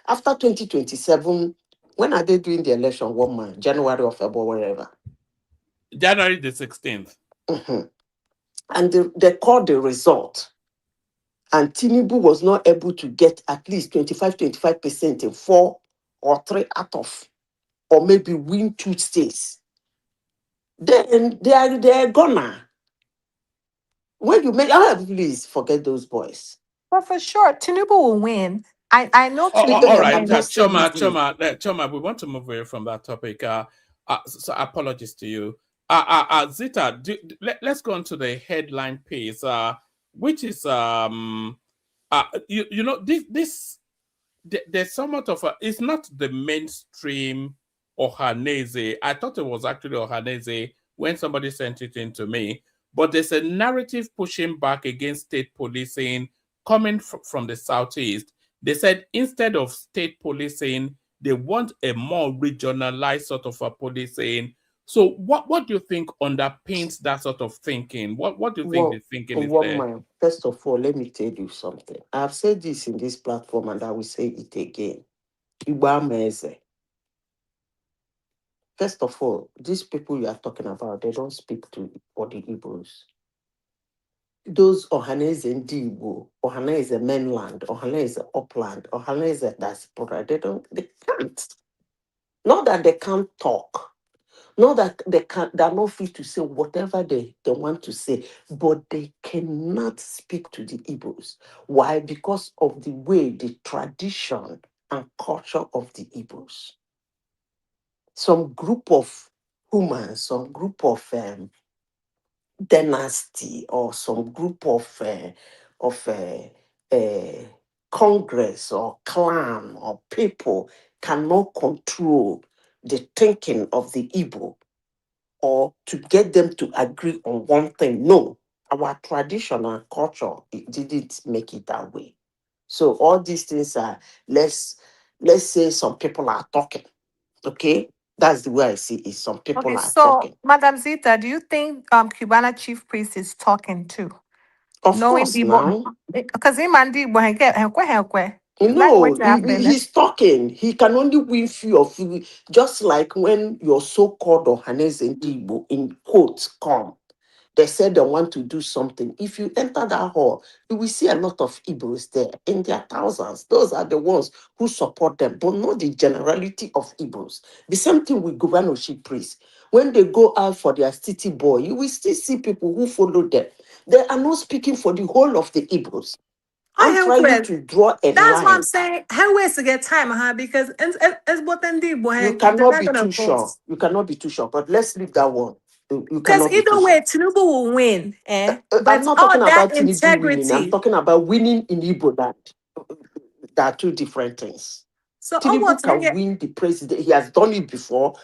after 2027, when are they doing the election? 1 month, January or February, wherever. January the 16th. Mm-hmm. And they called the result. And Tinubu was not able to get at least 25% in 4 or 3 out of, or maybe win 2 states. Then they're gonna. When you make, please forget those boys. But for sure, Tinubu will win. I know. All right, Choma, we want to move away from that topic. So apologies to you. Zita, let's go on to the headline piece, which is there's somewhat of it's not the mainstream Ohanese. I thought it was actually Ohanese when somebody sent it in to me, but there's a narrative pushing back against state policing coming from the Southeast. They said instead of state policing, they want a more regionalized sort of a policing. So what do you think underpins that sort of thinking? What do you think the thinking is there? Man, first of all, let me tell you something. I've said this in this platform and I will say it again. First of all, these people you are talking about, they don't speak for the Igbos. Those Ohanese and Igbo, Ohanese mainland, Ohanese upland, Ohanese diaspora, they can't. Not that they can't talk. Not that they're not free to say whatever they want to say, but they cannot speak to the Igbos. Why? Because of the way, the tradition and culture of the Igbos. Some group of humans, some group of dynasty, or some group of congress or clan or people cannot control the thinking of the Igbo or to get them to agree on one thing. No, our tradition and culture, it didn't make it that way. So all these things are, let's say some people are talking, okay? That's the way I see it. Some people are talking. Madam Zita, do you think Cubana chief priest is talking too? Of course, now. Because he he's talking. He can only win few of you, just like when your so-called Ohanese and Igbo in quotes come. They said they want to do something. If you enter that hall, you will see a lot of Igbos there in their thousands. Those are the ones who support them, but not the generality of Igbos. The same thing with governorship priests. When they go out for their city boy, you will still see people who follow them. They are not speaking for the whole of the Igbos. I'm trying to draw a line. That's what I'm saying. How ways to get time, because it's what you cannot be too sure. You cannot be too sure. But let's leave that one. Because either way, Tinubu will win. I'm not talking about Tinubu winning. I'm talking about winning in Igbo land. There are two different things. So Tinubu can win the president. He has done it before.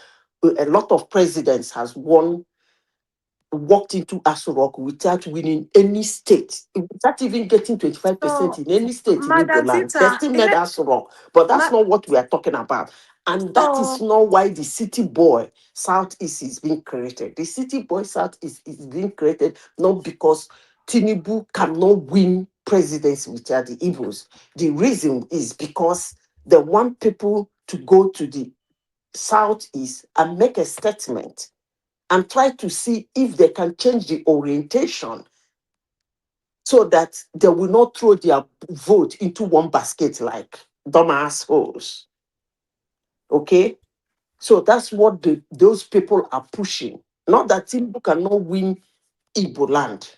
A lot of presidents has walked into Aso Rock without winning any state, without even getting 25% in any state in Igbo land. They still made Aso Rock. But that's not what we are talking about. And that is not why the city boy Southeast is being created. The city boy Southeast is being created not because Tinubu cannot win presidency without the Igbos. The reason is because they want people to go to the Southeast and make a statement and try to see if they can change the orientation so that they will not throw their vote into one basket like dumb assholes. Okay? So that's what those people are pushing. Not that Tinubu cannot win Igbo land,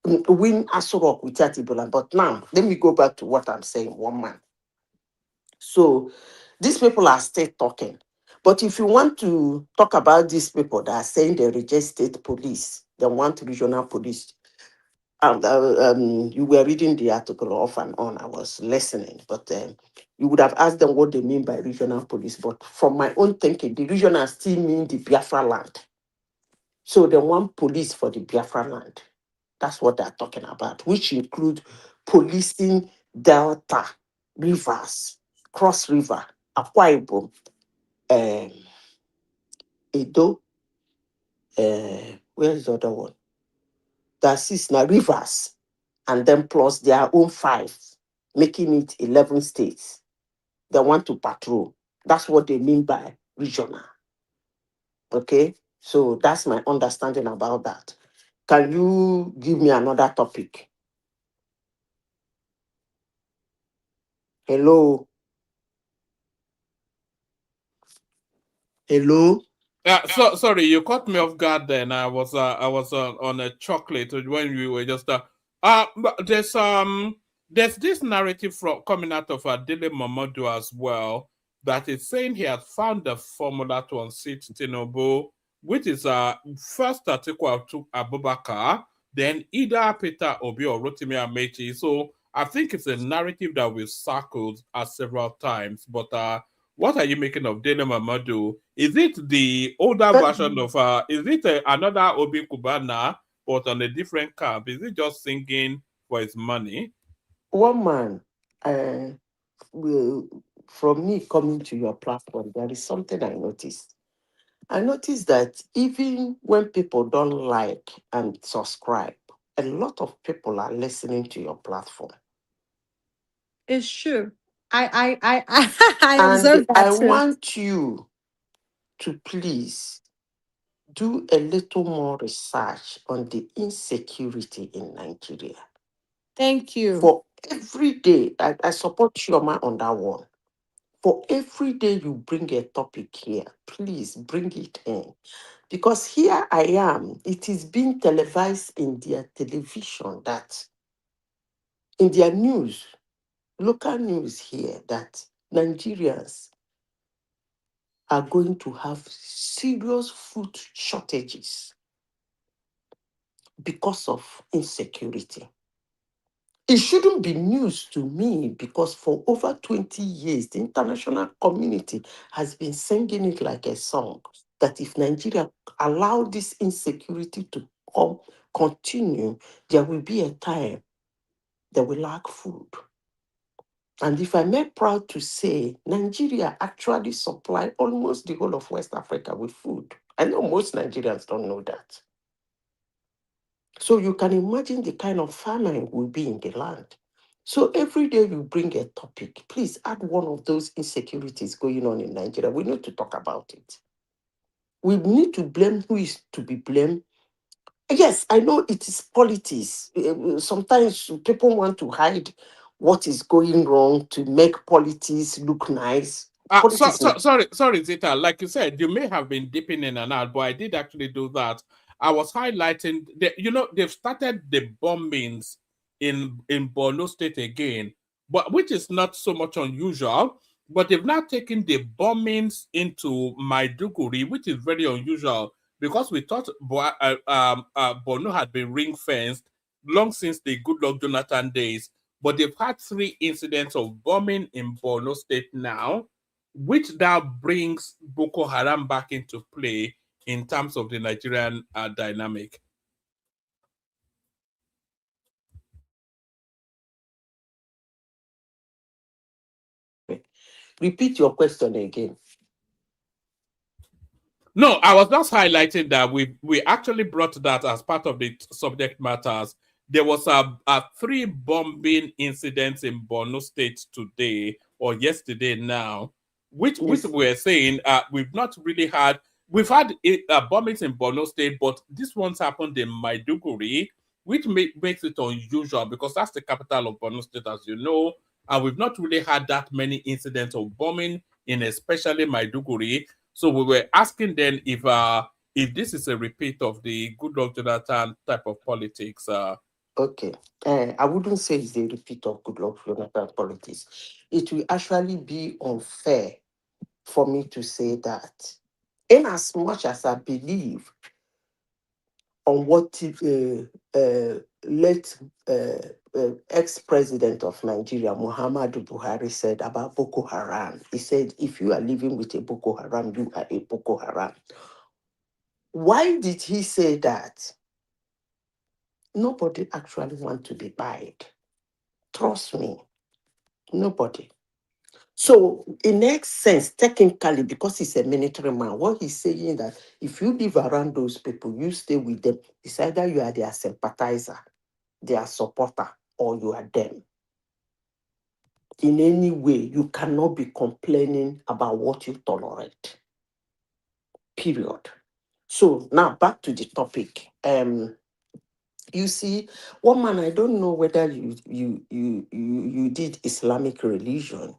win Aso Rock without Igbo land. But now, let me go back to what I'm saying, one man. So these people are still talking. But if you want to talk about these people that are saying they reject state police, they want regional police, you were reading the article off and on, I was listening, but you would have asked them what they mean by regional police. But from my own thinking, the regional still mean the Biafra land. So they want police for the Biafra land. That's what they're talking about, which include policing Delta, Rivers, Cross River, Akwa Ibom, Edo, where's the other one? That's is now Rivers, and then plus their own 5, making it 11 states. They want to patrol. That's what they mean by regional. Okay, so that's my understanding about that. Can you give me another topic? Hello? Hello? So sorry, you caught me off guard. Then I was on a chocolate when we were just. But there's this narrative coming out of Dele Momodu as well that is saying he has found the formula to unseat Tinubu, which is first Atiku Abubakar, then either Peter Obi or Rotimi Amechi. So I think it's a narrative that we've circled several times. But what are you making of Dele Momodu? Is it the older version of, is it another Obi Kubana, but on a different camp? Is it just singing for his money? One man, from me coming to your platform, there is something I noticed. I noticed that even when people don't like and subscribe, a lot of people are listening to your platform. It's true. I observed that I too. want you to please do a little more research on the insecurity in Nigeria. Thank you. For every day, I support Chioma on that one. For every day you bring a topic here, please bring it in. Because here I am, it is being televised in their television that, in their news, local news here, that Nigerians are going to have serious food shortages because of insecurity. It shouldn't be news to me because for over 20 years, the international community has been singing it like a song that if Nigeria allow this insecurity to continue, there will be a time that we lack food. And if I may proud to say, Nigeria actually supply almost the whole of West Africa with food. I know most Nigerians don't know that. So you can imagine the kind of famine will be in the land. So every day you bring a topic, please add one of those insecurities going on in Nigeria. We need to talk about it. We need to blame who is to be blamed. Yes, I know it is politics. Sometimes people want to hide what is going wrong to make politics look nice. Sorry, Zita. Like you said, you may have been dipping in and out, but I did actually do that. I was highlighting they've started the bombings in Borno State again, but which is not so much unusual. But they've now taken the bombings into Maiduguri, which is very unusual because we thought Borno had been ring fenced long since the Goodluck Jonathan days. But they've had 3 incidents of bombing in Borno State now, which now brings Boko Haram back into play in terms of the Nigerian dynamic. Repeat your question again. No, I was just highlighting that we actually brought that as part of the subject matters. There was a 3 bombing incidents in Borno State today or yesterday now, which we're saying we've not really had. We've had bombings in Borno State, but this one's happened in Maiduguri, which makes it unusual because that's the capital of Borno State, as you know, and we've not really had that many incidents of bombing in especially Maiduguri. So we were asking then if this is a repeat of the Goodluck Jonathan type of politics. Okay. I wouldn't say it's a repeat of Goodluck Jonathan politics. It will actually be unfair for me to say that. In as much as I believe on what late ex-president of Nigeria, Muhammadu Buhari, said about Boko Haram. He said, if you are living with a Boko Haram, you are a Boko Haram. Why did he say that? Nobody actually wants to be buyed. Trust me, nobody. So, in next sense, technically, because he's a military man, what he's saying that if you live around those people, you stay with them, it's either you are their sympathizer, their supporter, or you are them. In any way, you cannot be complaining about what you tolerate. Period. So now back to the topic. You see, one man, I don't know whether you did Islamic religion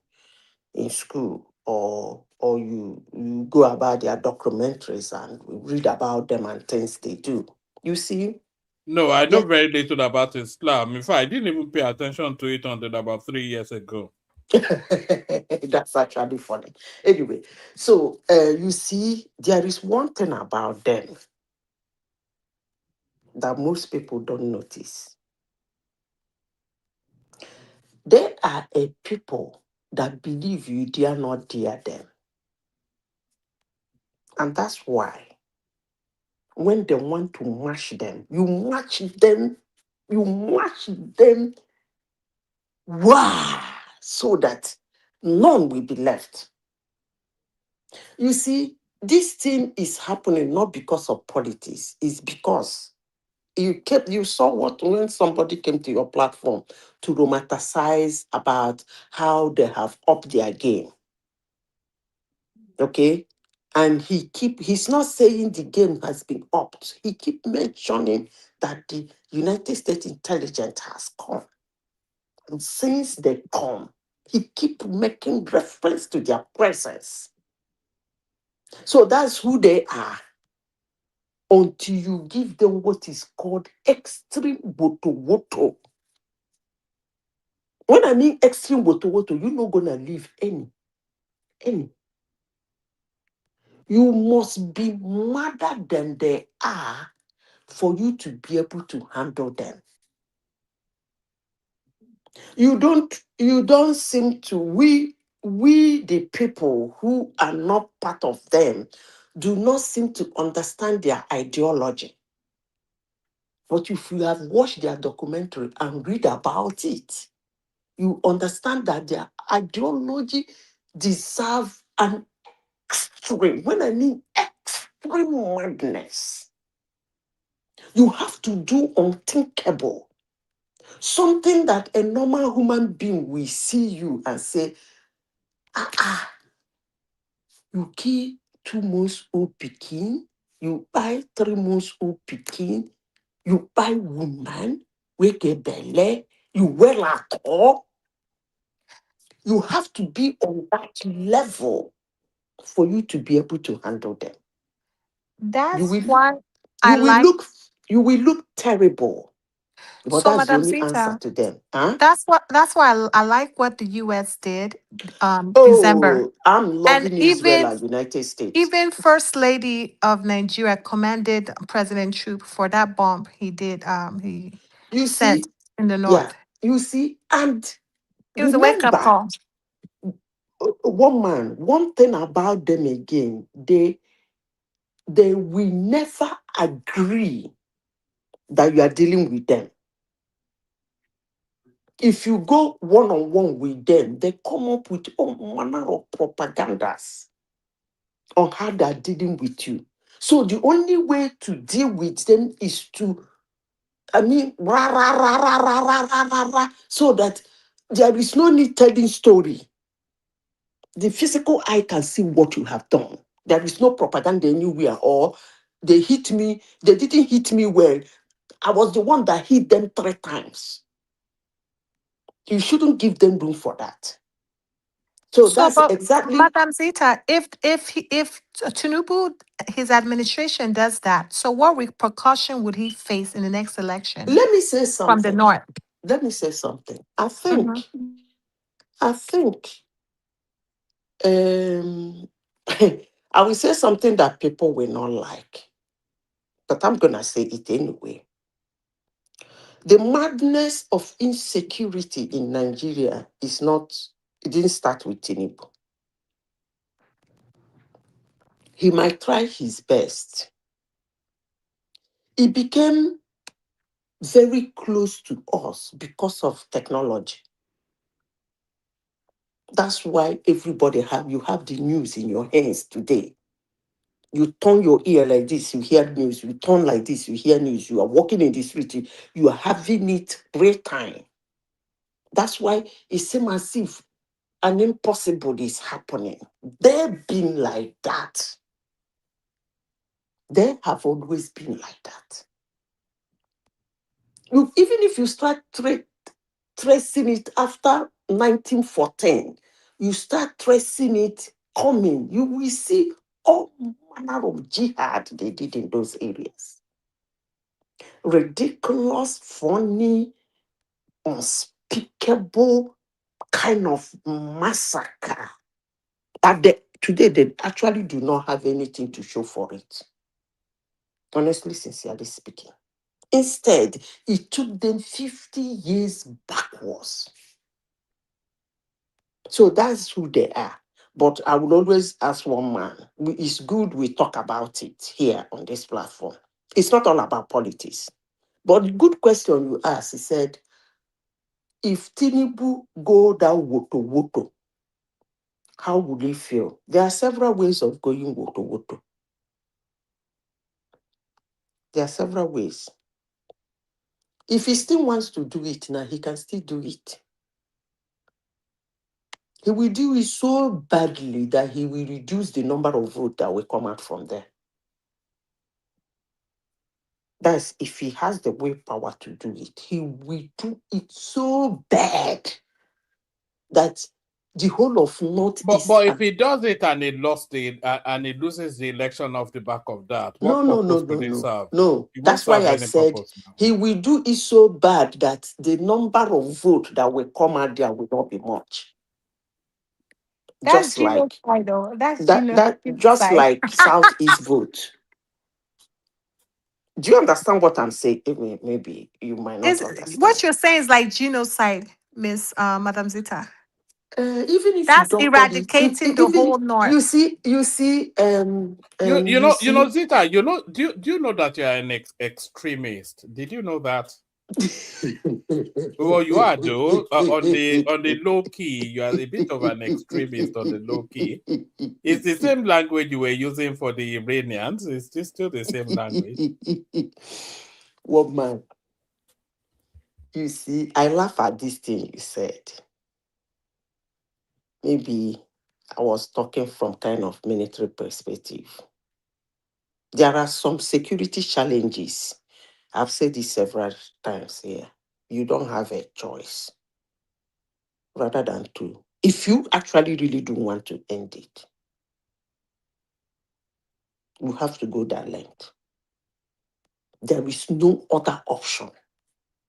in school or you go about their documentaries and read about them and things they do. You see, No, I know very little about Islam. In fact, I didn't even pay attention to it until about 3 years ago. That's actually funny. Anyway, so you see, there is one thing about them that most people don't notice. They are a people that believe you dare not dare them. And that's why when they want to mash them, you mash them, wow, so that none will be left. You see, this thing is happening not because of politics, it's because you saw what when somebody came to your platform to romanticize about how they have upped their game. Okay? And he's not saying the game has been upped. He keep mentioning that the United States intelligence has come. And since they come, he keep making reference to their presence. So that's who they are. Until you give them what is called extreme woto. When I mean extreme woto, you're not gonna leave any. You must be madder than they are for you to be able to handle them. You don't seem to, we the people who are not part of them do not seem to understand their ideology. But if you have watched their documentary and read about it, you understand that their ideology deserve an extreme, when I mean extreme madness. You have to do unthinkable. Something that a normal human being will see you and say, you kill 2 months old pikin, you buy 3 months old pikin, you buy woman, we get belle, you wear at all. You have to be on that level for you to be able to handle them. You That's will, why you I will like. look terrible. But So, that's the Madam only answer Zita, to them. Huh? that's why I like what the US did December. Oh, I'm And loving Israel even and United States. even First Lady of Nigeria commended President Trump for that bomb he did he You sent see, in the yeah, north. you see, and It was a wake-up remember, call. one thing about them again, they will never agree that you are dealing with them. If you go one-on-one with them, they come up with all manner of propagandas on how they are dealing with you. So the only way to deal with them is to, rah, rah, rah, rah, rah, rah, rah, rah, rah, so that there is no need telling story. The physical eye can see what you have done. There is no propaganda anywhere, or they didn't hit me well. I was the one that hit them 3 times. You shouldn't give them room for that. So So, that's but exactly. Madam Zita, if Tinubu, his administration does that, so what repercussion would he face in the next election Let me say from the something. north? I Mhm. think um, I will say something that people will not like, but I'm gonna say it anyway. The madness of insecurity in Nigeria it didn't start with Tinubu. He might try his best. It became very close to us because of technology. That's why you have the news in your hands today. You turn your ear like this, you hear news. You turn like this, you hear news. You are walking in the street, you are having it real time. That's why it seems as if an impossible is happening. They've been like that. They have always been like that. Even if you start tracing it after 1914, you start tracing it coming, you will see all manner of jihad they did in those areas. ridiculous, funny, unspeakable kind of massacre that today they actually do not have anything to show for it. Honestly, sincerely speaking. Instead, it took them 50 years backwards. So that's who they are. But I would always ask one man, it's good we talk about it here on this platform. It's not all about politics. But good question you asked, he said, if Tinubu go down woto, how would he feel? There are several ways of going woto. There are several ways. If he still wants to do it now, he can still do it. He will do it so badly that he will reduce the number of votes that will come out from there. That's if he has the willpower to do it. He will do it so bad that the whole of Northeast. But if he does it and he loses the election off the back of that, what purpose would it serve? No. That's why I said he will do it so bad that the number of votes that will come out there will not be much. That's genocide, though. That's just like Southeast vote. Do you understand what I'm saying? Maybe you might not understand. What you're saying is like genocide, Miss Madam Zita. Even if that's you don't eradicating the whole North. You see. You know, Zita. Do you know that you are an extremist? Did you know that? Well, you are though. On the low key, you are a bit of an extremist on the low key. It's the same language you were using for the Iranians. It's still the same language. What man? You see, I laugh at this thing you said. Maybe I was talking from kind of military perspective. There are some security challenges. I've said this several times here. You don't have a choice rather than to. If you actually really do want to end it, you have to go that length. There is no other option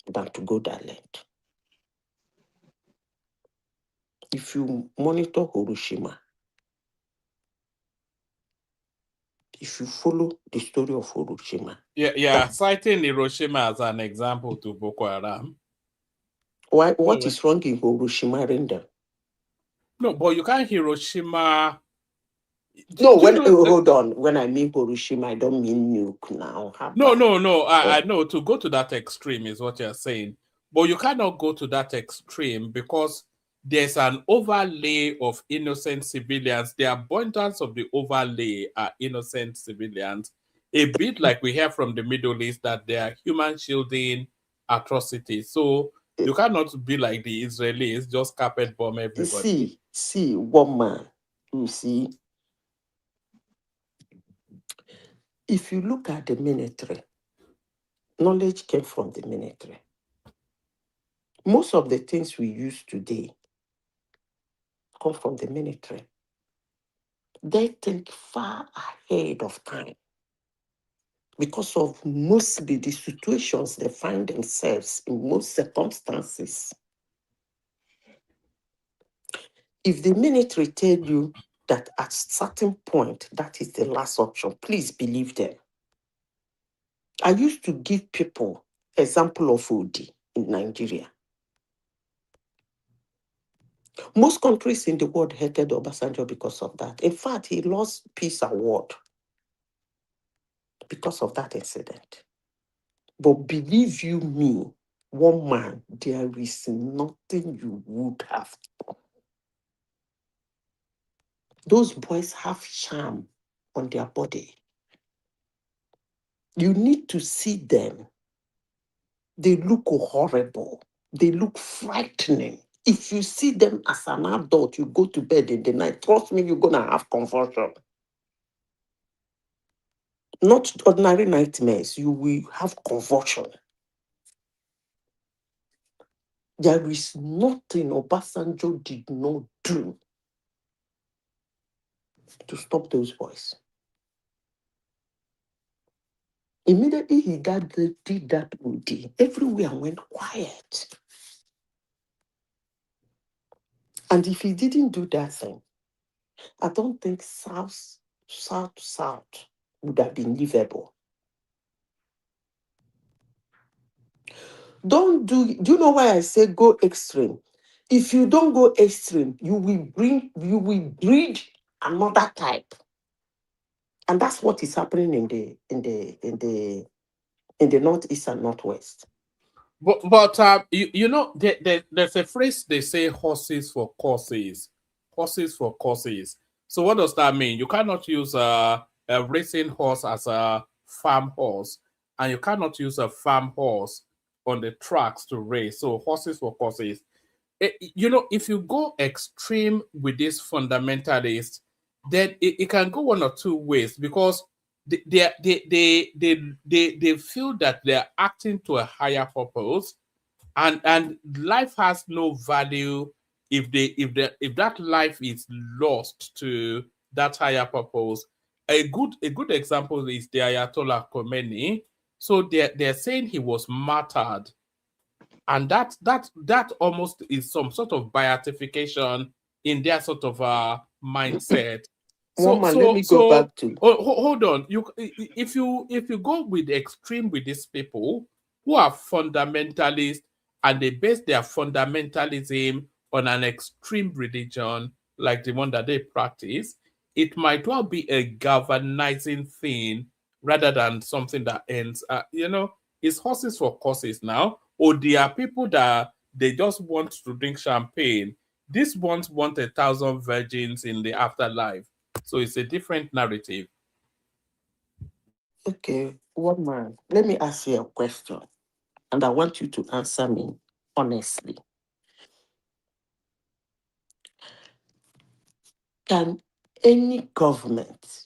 than to go that length. If you monitor Hiroshima, if you follow the story of Hiroshima. Yeah, citing Hiroshima as an example to Boko Haram. What is wrong in Hiroshima, Renda? No, but you can't Hiroshima. Hold on. When I mean Hiroshima, I don't mean nuke now. No. I know to go to that extreme is what you're saying. But you cannot go to that extreme because there's an overlay of innocent civilians. The abundance of the overlay are innocent civilians. A bit like we hear from the Middle East that they are human shielding atrocities. So you cannot be like the Israelis, just carpet bomb everybody. See, one man, you see, if you look at the military, knowledge came from the military. Most of the things we use today come from the military. They think far ahead of time because of mostly the situations they find themselves in most circumstances. If the military tell you that at certain point, that is the last option, please believe them. I used to give people example of Odi in Nigeria. Most countries in the world hated Obasanjo because of that. In fact, he lost Peace Award because of that incident. But believe you me, one man, there is nothing you would have done. Those boys have charm on their body. You need to see them. They look horrible. They look frightening. If you see them as an adult, you go to bed in the night, trust me, you're going to have convulsion. Not ordinary nightmares, you will have convulsion. There is nothing Obasanjo did not do to stop those boys. Immediately he did that OD, everywhere went quiet. And if he didn't do that thing, I don't think South would have been livable. Do you know why I say go extreme? If you don't go extreme, you will breed another type. And that's what is happening in the northeast and northwest. But you know, there's a phrase they say: horses for courses, horses for courses. So what does that mean? You cannot use a racing horse as a farm horse, and you cannot use a farm horse on the tracks to race. So horses for courses. You know, if you go extreme with this fundamentalist, then it can go one or two ways, because they feel that they're acting to a higher purpose, and life has no value if that life is lost to that higher purpose. A good example is the Ayatollah Khomeini. So they're saying he was martyred, and that almost is some sort of beatification in their sort of mindset. Let me go back to. Hold on. If you go with the extreme with these people who are fundamentalists, and they base their fundamentalism on an extreme religion like the one that they practice, it might well be a galvanizing thing rather than something that ends. You know, it's horses for courses now. Or there are people that they just want to drink champagne. These ones want 1,000 virgins in the afterlife. So it's a different narrative. Okay, one man. Let me ask you a question, and I want you to answer me honestly. Can any government,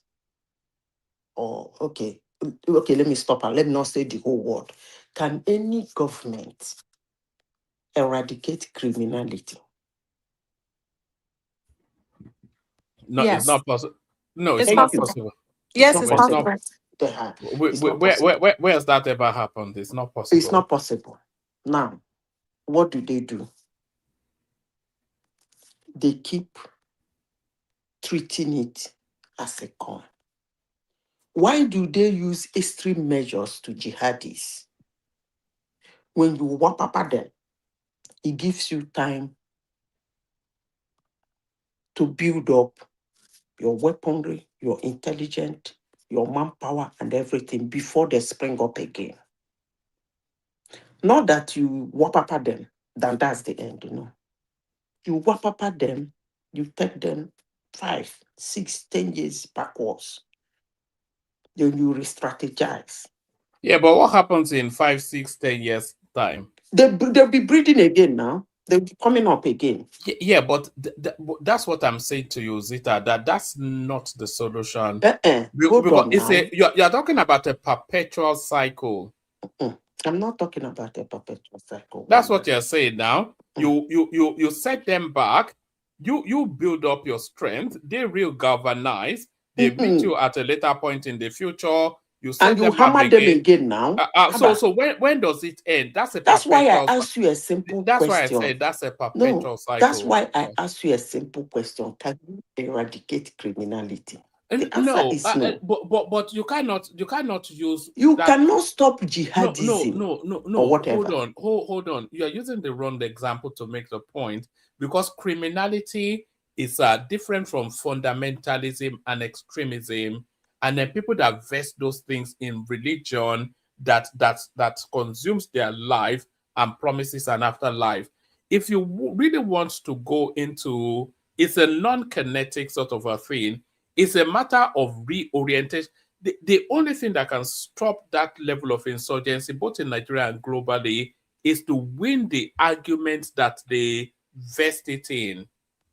okay, let me stop and let me not say the whole word. Can any government eradicate criminality? No, Yes. it's not possible. No, it's It's not possible. possible. Yes, it's possible. Where has that ever happened? It's not possible. It's not possible. Now, what do? They keep treating it as a con. Why do they use extreme measures to jihadis? When you whop up at them, it gives you time to build up your weaponry, your intelligence, your manpower, and everything before they spring up again. Not that you whop up at them, then that's the end, you know. You whop up at them, you take them 5, 6, 10 years backwards. Then you re-strategize. Yeah, but what happens in 5, 6, 10 years time? They'll be breeding again now. They'll be coming up again. Yeah, but that's what I'm saying to you, Zita, that's not the solution. Because you're talking about a perpetual cycle. I'm not talking about a perpetual cycle. That's what you're saying now. You set them back, you build up your strength, they real galvanize, they beat you at a later point in the future. You set and you hammer them again now. So when does it end? That's why I asked you a simple question. That's why I said that's a perpetual cycle. That's why I asked you a simple question. Can you eradicate criminality? The answer is no. But you cannot use. You cannot stop jihadism. No. Or whatever. Hold on. You are using the wrong example to make the point, because criminality is different from fundamentalism and extremism. And then people that vest those things in religion that consumes their life and promises an afterlife. If you really want to go into, it's a non-kinetic sort of a thing. It's a matter of reorientation. The only thing that can stop that level of insurgency, both in Nigeria and globally, is to win the argument that they vest it in.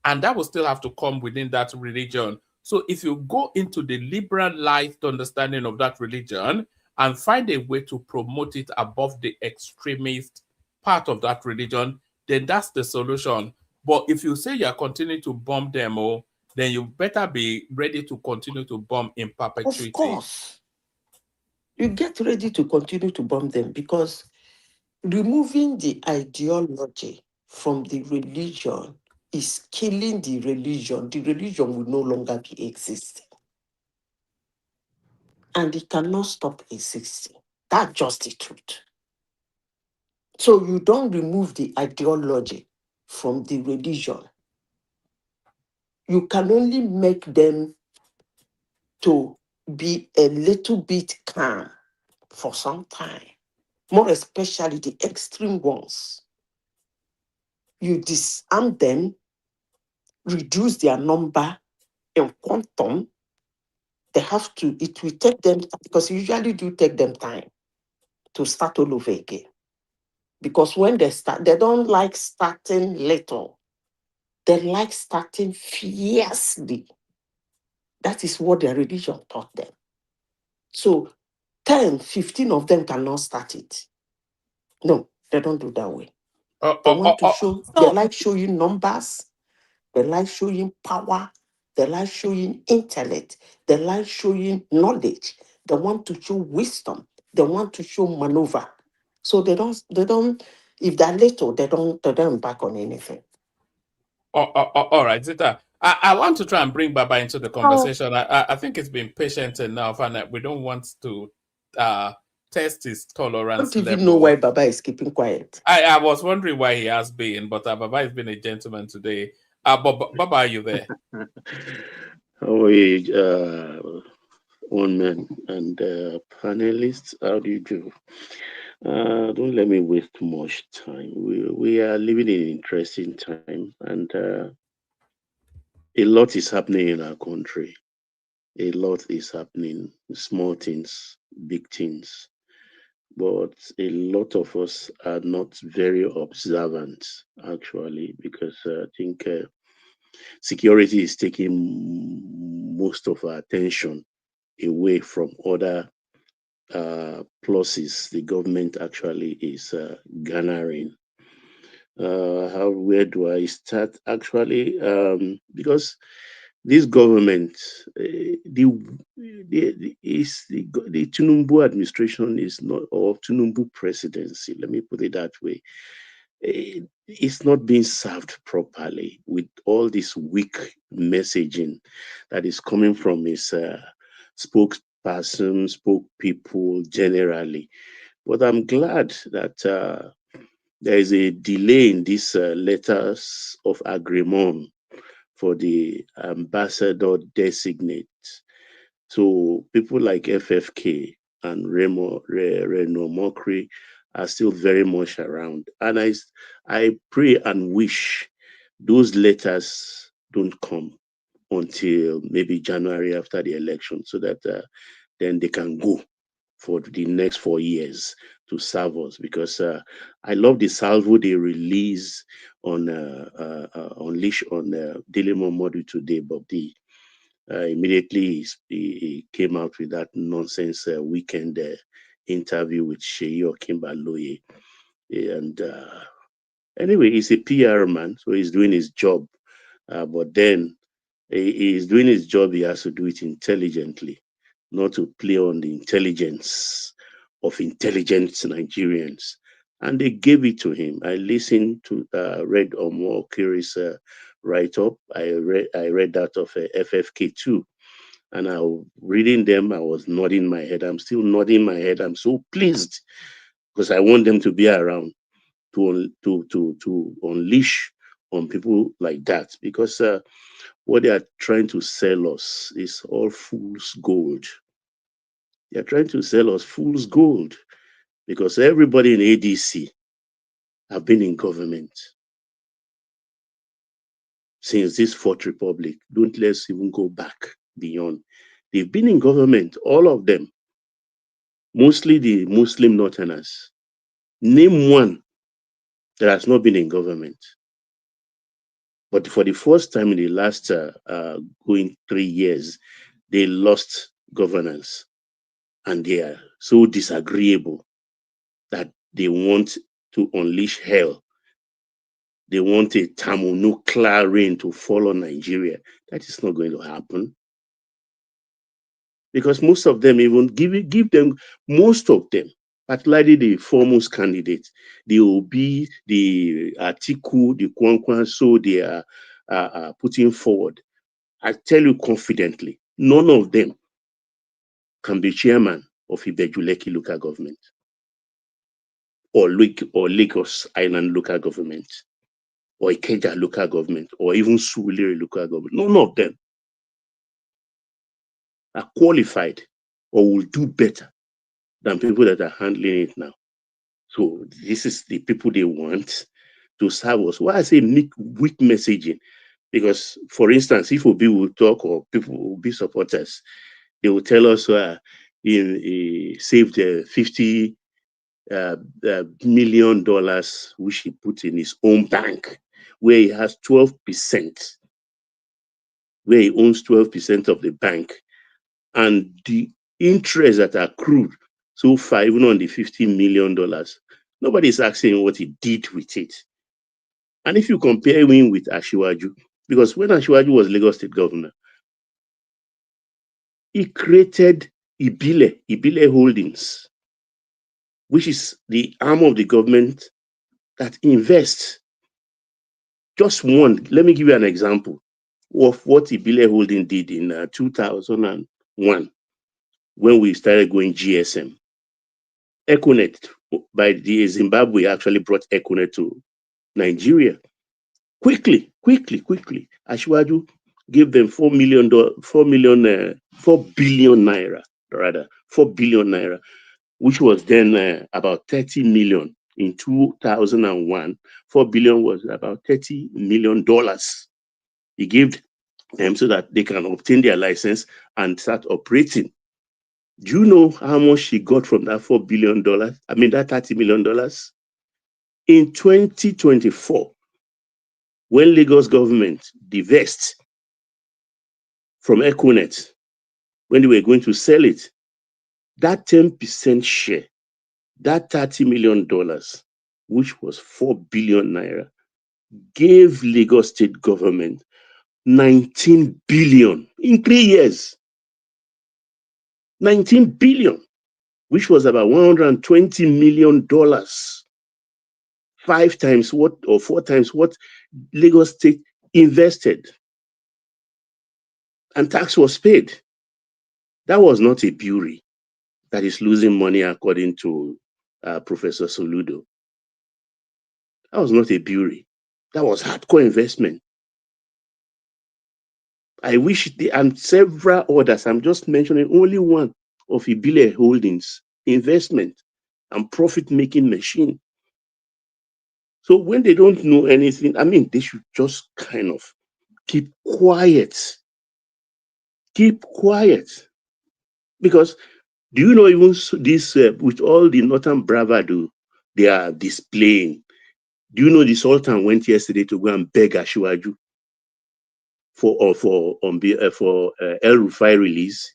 And that will still have to come within that religion. So if you go into the liberalized understanding of that religion and find a way to promote it above the extremist part of that religion, then that's the solution. But if you say you're continuing to bomb them, then you better be ready to continue to bomb in perpetuity. Of course. you get ready to continue to bomb them, because removing the ideology from the religion is killing the religion. The religion will no longer be existing. And it cannot stop existing. That's just the truth. So you don't remove the ideology from the religion. You can only make them to be a little bit calm for some time, more especially the extreme ones. You disarm them, reduce their number in quantum. They have to, it will take them, because it usually do take them time to start all over again. Because when they start, they don't like starting little. They like starting fiercely. That is what their religion taught them. So 10, 15 of them cannot start it. No, they don't do that way. They want to show, they like showing numbers, they like showing power, they like showing intellect, they like showing knowledge, they want to show wisdom, they want to show maneuver. So they don't, if they're little, they don't back on anything. All right, Zita. I want to try and bring Baba into the conversation. I think it's been patient enough, and we don't want to test his tolerance I don't even level. know why Baba is keeping quiet. I was wondering why he has been, but Baba has been a gentleman today. But Baba, are you there? How are you, one man and panelists? How do you do? Don't let me waste much time. We are living in an interesting time, and a lot is happening in our country. A lot is happening, small things, big things. But a lot of us are not very observant, actually, because I think security is taking most of our attention away from other pluses the government actually is garnering. Where do I start? Actually, because this government, the Tinubu administration is not, or Tinubu presidency, let me put it that way, it's not being served properly with all this weak messaging that is coming from his spokesperson, spokespeople generally. But I'm glad that there is a delay in these letters of agreement for the ambassador designate. So people like FFK and Reno Mokri are still very much around. And I pray and wish those letters don't come until maybe January after the election, so that then they can go for the next 4 years to serve us. Because I love the salvo they release on Unleash on Dele Momodu today, Bob D. Immediately he came out with that nonsense weekend interview with Sheyi Okinbaloye. And anyway, he's a PR man, so he's doing his job. But then he's doing his job, he has to do it intelligently, not to play on the intelligence of intelligent Nigerians. And they gave it to him. I listened to read Omo Okiri's write-up. I read that of FFK too. And I was reading them, I was nodding my head. I'm still nodding my head. I'm so pleased because I want them to be around to unleash on people like that, because what they are trying to sell us is all fool's gold. They are trying to sell us fool's gold because everybody in ADC have been in government since this Fourth Republic. Don't let's even go back beyond. They've been in government, all of them, mostly the Muslim Northerners. Name one that has not been in government. But for the first time in the last going 3 years, they lost governance. And they are so disagreeable that they want to unleash hell. They want a thermonuclear rain to fall on Nigeria. That is not going to happen. because most of them even give them, most of them, particularly the foremost candidates, the Obi, the Atiku, the Kwankwan, so they are putting forward. I tell you confidently, none of them can be chairman of Ibejuleki local government or Lagos Island local government or Ikeja local government or even Surulere local government. None of them are qualified or will do better than people that are handling it now. So this is the people they want to serve us. Why I say weak messaging? Because, for instance, if Obi will talk or people will be supporters, they will tell us he saved $50 million, which he put in his own bank, where he has 12%, where he owns 12% of the bank. And the interest that accrued so far, even on the $50 million, nobody's asking what he did with it. And if you compare him with Ashiwaju, because when Ashiwaju was Lagos State Governor, he created Ibile Holdings, which is the arm of the government that invests. Just one, let me give you an example of what Ibile Holding did in 2001 when we started going GSM. Econet, by the Zimbabwe, actually brought Econet to Nigeria. Quickly. Ashwaju gave them 4 billion naira, which was then about 30 million. In 2001, 4 billion was about $30 million. He gave them so that they can obtain their license and start operating. Do you know how much she got from that $4 billion? I mean, that $30 million? In 2024, when Lagos government divested from Econet, when they were going to sell it, that 10% share, that $30 million, which was 4 billion naira, gave Lagos state government 19 billion in 3 years. 19 billion, which was about $120 million. 5 times what, or 4 times what Lagos state invested. And tax was paid. That was not a brewery that is losing money, according to Professor Soludo. That was not a brewery. That was hardcore investment. I wish, and several others, I'm just mentioning only one of Ibile Holdings, investment and profit-making machine. So when they don't know anything, I mean, they should just kind of keep quiet. Keep quiet. Because do you know, even this, with all the northern bravado they are displaying, do you know the Sultan went yesterday to go and beg Ashiwaju for El Rufai release?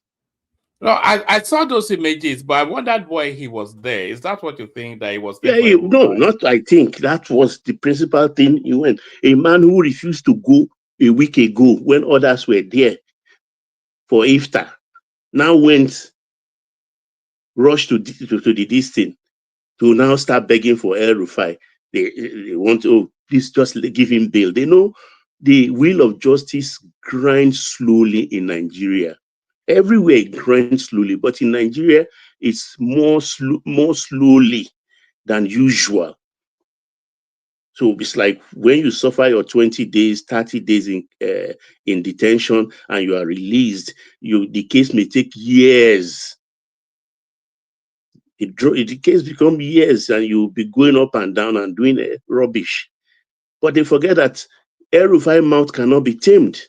No, I saw those images, but I wondered why he was there. Is that what you think, that he was there? Yeah, no, not I think. That was the principal thing. He went. A man who refused to go a week ago when others were there for iftar now went, rushed to the distance to now start begging for El Rufai. They want to, please just give him bail. They know the wheel of justice grinds slowly in Nigeria. Everywhere it grinds slowly, but in Nigeria, it's more slowly than usual. So it's like when you suffer your 20 days, 30 days in detention and you are released, the case may take years. The case becomes years and you'll be going up and down and doing rubbish. But they forget that El Rufai mouth cannot be tamed.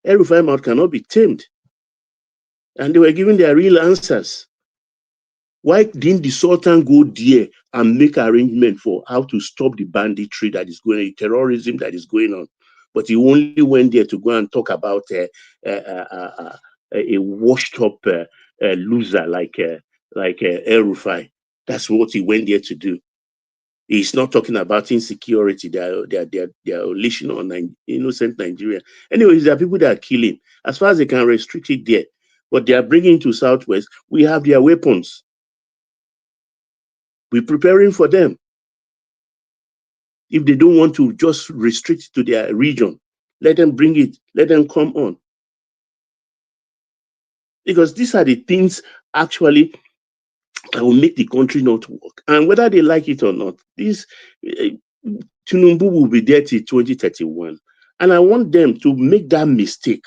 El Rufai mouth cannot be tamed. And they were giving their real answers. Why didn't the Sultan go there and make arrangement for how to stop the banditry that is going on, the terrorism that is going on? But he only went there to go and talk about a washed-up loser like El Rufai. That's what he went there to do. He's not talking about insecurity. They are unleashing on innocent Nigeria. Anyways, there are people that are killing. As far as they can restrict it there, but they are bringing to Southwest. We have their weapons. We're preparing for them. If they don't want to just restrict to their region, let them bring it. Let them come on. Because these are the things actually that will make the country not work. And whether they like it or not, this Tinubu will be there till 2031. And I want them to make that mistake.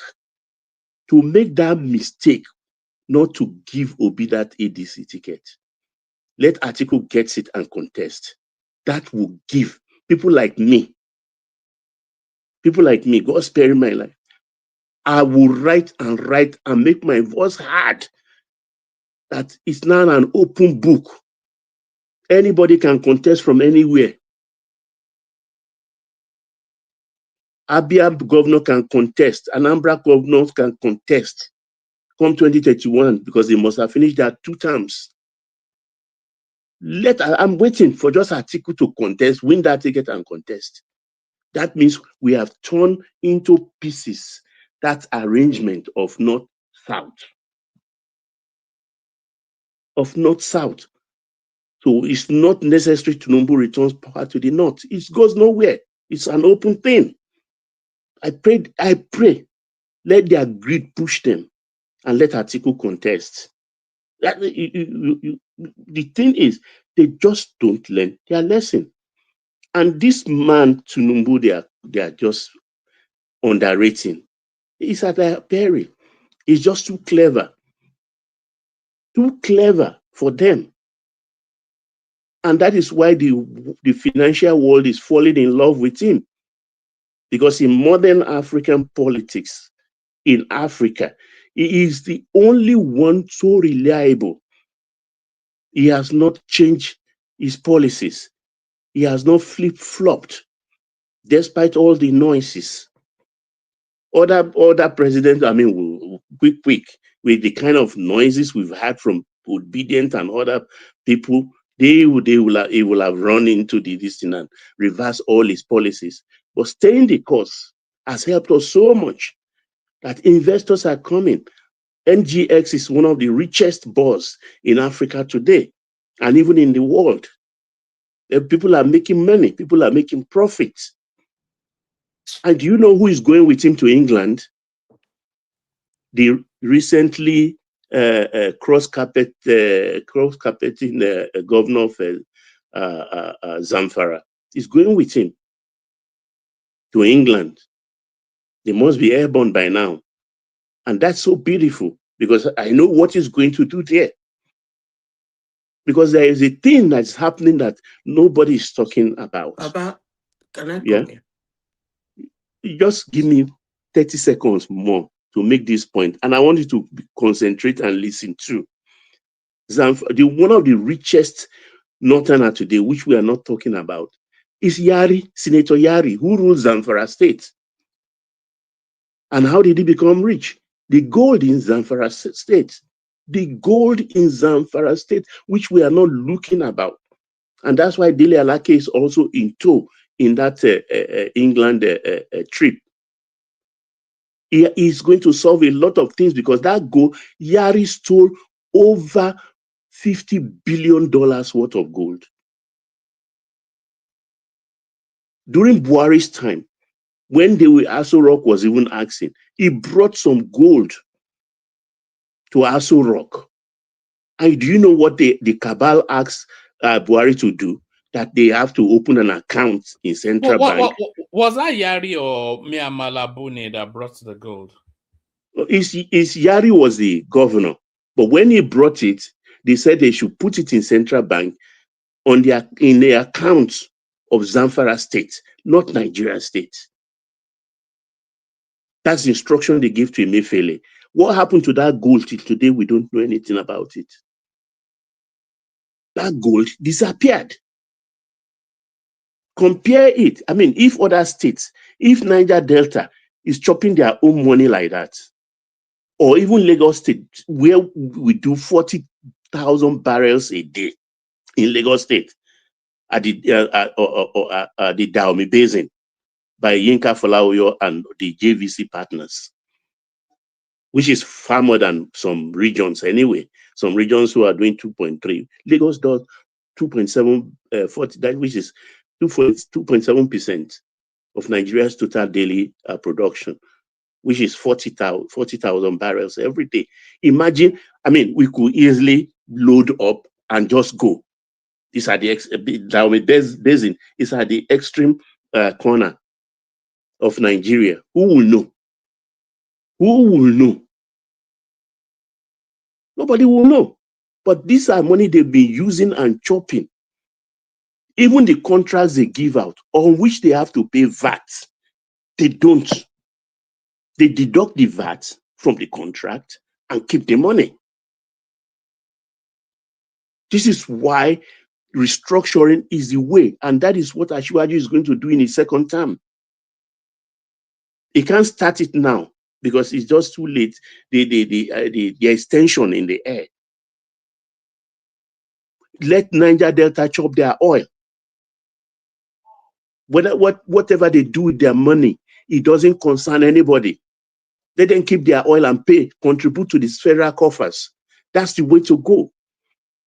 Not to give Obi that ADC ticket. Let Atiku get it and contest. That will give people like me, God sparing my life. I will write and make my voice heard. That it's now an open book. Anybody can contest from anywhere. Abia governor can contest. Anambra governors can contest. Come 2031, because they must have finished their 2 terms. I'm waiting for just Atiku to contest, win that ticket and contest. That means we have turned into pieces that arrangement of North-South. So it's not necessary Tinubu returns power to the North. It goes nowhere. It's an open thing. I pray, let their greed push them and let Atiku contest. The thing is, they just don't learn their lesson. And this man, Tinubu, they are just underrating. He's at a peril. He's just too clever for them. And that is why the financial world is falling in love with him. Because in modern African politics, in Africa, he is the only one so reliable. He has not changed his policies. He has not flip-flopped, despite all the noises. Other presidents, quick, with the kind of noises we've had from Obedient and other people, he will have run into this thing and reverse all his policies. But staying the course has helped us so much that investors are coming. NGX is one of the richest bourses in Africa today, and even in the world. People are making money. People are making profits. And do you know who is going with him to England? The recently cross-carpeting governor of Zamfara is going with him to England. They must be airborne by now. And that's so beautiful, because I know what he's going to do there. Because there is a thing that's happening that nobody is talking about. Can I come here? Just give me 30 seconds more to make this point. And I want you to concentrate and listen too. One of the richest northerner today, which we are not talking about, is Senator Yari, who rules Zamfara State. And how did he become rich? The gold in Zamfara State. The gold in Zamfara State, which we are not looking about. And that's why Dele Alake is also in tow in that England trip. He is going to solve a lot of things, because that gold, Yari stole over $50 billion worth of gold. During Buhari's time, when Aso Rock was even asking, he brought some gold to Aso Rock. And do you know what the cabal asked Buhari to do? That they have to open an account in Central Bank. Was that Yari or Mia Malabune that brought the gold? Yari was the governor. But when he brought it, they said they should put it in Central Bank in the accounts of Zamfara State, not Nigeria State. That's the instruction they gave to Emefiele. What happened to that gold till today? We don't know anything about it. That gold disappeared. Compare it. If other states, if Niger Delta is chopping their own money like that, or even Lagos State, where we do 40,000 barrels a day in Lagos State, at the Dahomey Basin by Yinka Folawiyo and the JVC partners, which is far more than some regions anyway. Some regions who are doing 2.3. Lagos does 2.7, 40, that which is 2.7% of Nigeria's total daily production, which is 40,000 barrels every day. Imagine, I mean, we could easily load up and just go. These are the Dahomey Basin is at the extreme corner of Nigeria. Who will know? Who will know? Nobody will know. But these are money they've been using and chopping. Even the contracts they give out, on which they have to pay VAT, they don't. They deduct the VAT from the contract and keep the money. This is why restructuring is the way, and that is what Asiwaju is going to do in his second term. He can't start it now because it's just too late. The extension in the air. Let Niger Delta chop their oil. Whatever they do with their money, it doesn't concern anybody. Let them keep their oil and pay, contribute to the federal coffers. That's the way to go.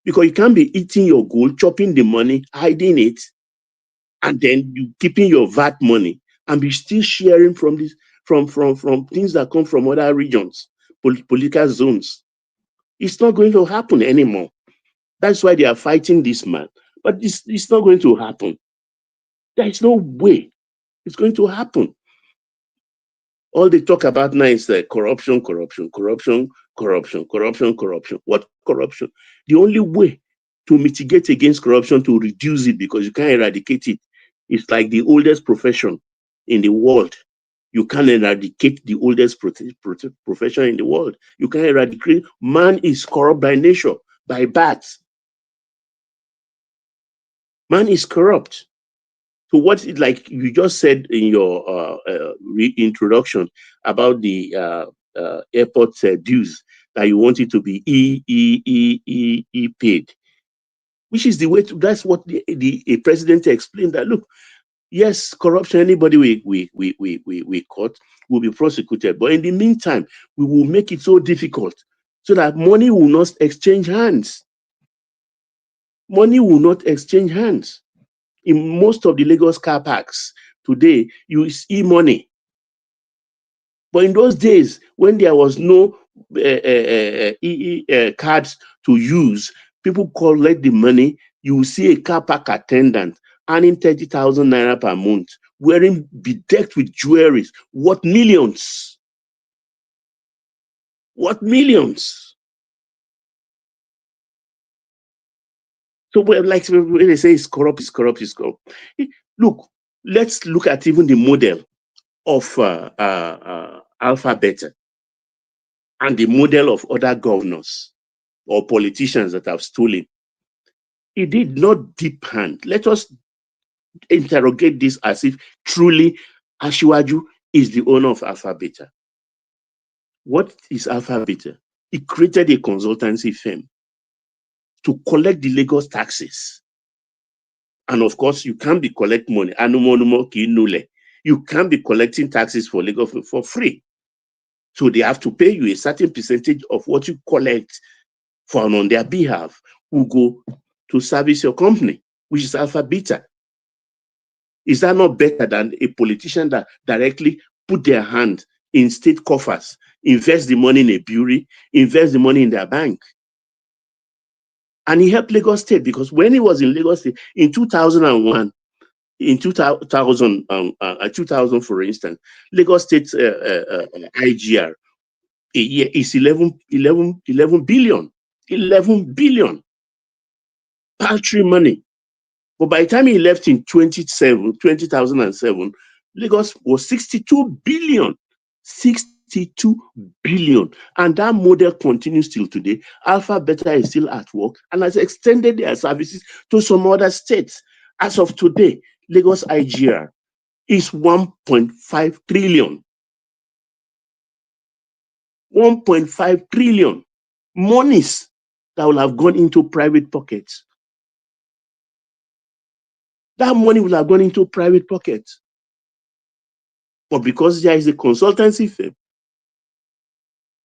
Because you can't be eating your gold, chopping the money, hiding it, and then you keeping your VAT money and be still sharing from this from things that come from other regions, political zones. It's not going to happen anymore. That's why they are fighting this man. But it's not going to happen. There is no way it's going to happen. All they talk about now is corruption, corruption, corruption, corruption, corruption, corruption. What corruption? The only way to mitigate against corruption, to reduce it, because you can't eradicate it, it's like the oldest profession in the world. You can't eradicate the oldest profession in the world. You can't eradicate. Man is corrupt by nature, by birth. Man is corrupt. So what is, like you just said in your introduction about the airport dues, that you want it to be paid, which is the way to, that's what the president explained, that look, yes, corruption, anybody we caught will be prosecuted. But in the meantime, we will make it so difficult so that money will not exchange hands. Money will not exchange hands. In most of the Lagos car parks today, you see money. But in those days, when there was no cards to use, people collect the money. You will see a car park attendant earning 30,000 naira per month, wearing, bedecked with jewelry. What millions? What millions? So like when they say it's corrupt, it's corrupt, it's corrupt. Look, let's look at even the model of Alpha Beta and the model of other governors or politicians that have stolen. He did not deep hand. Let us interrogate this as if truly Asiwaju is the owner of Alpha Beta. What is Alpha Beta? He created a consultancy firm to collect the Lagos taxes. And of course, you can't be collecting money. You can't be collecting taxes for Lagos for free. So they have to pay you a certain percentage of what you collect for on their behalf, who go to service your company, which is Alpha Beta. Is that not better than a politician that directly put their hand in state coffers, invest the money in a brewery, invest the money in their bank? And he helped Lagos State, because when he was in Lagos State in 2001, in 2000, for instance, Lagos State's IGR a year is 11 billion. 11 billion. Paltry money. But by the time he left in 2007, Lagos was 62 billion. 62 billion. And that model continues till today. Alpha Beta is still at work and has extended their services to some other states. As of today, Lagos IGR is 1.5 trillion. 1.5 trillion. Monies that will have gone into private pockets. that money will have gone into private pockets. But because there is a consultancy firm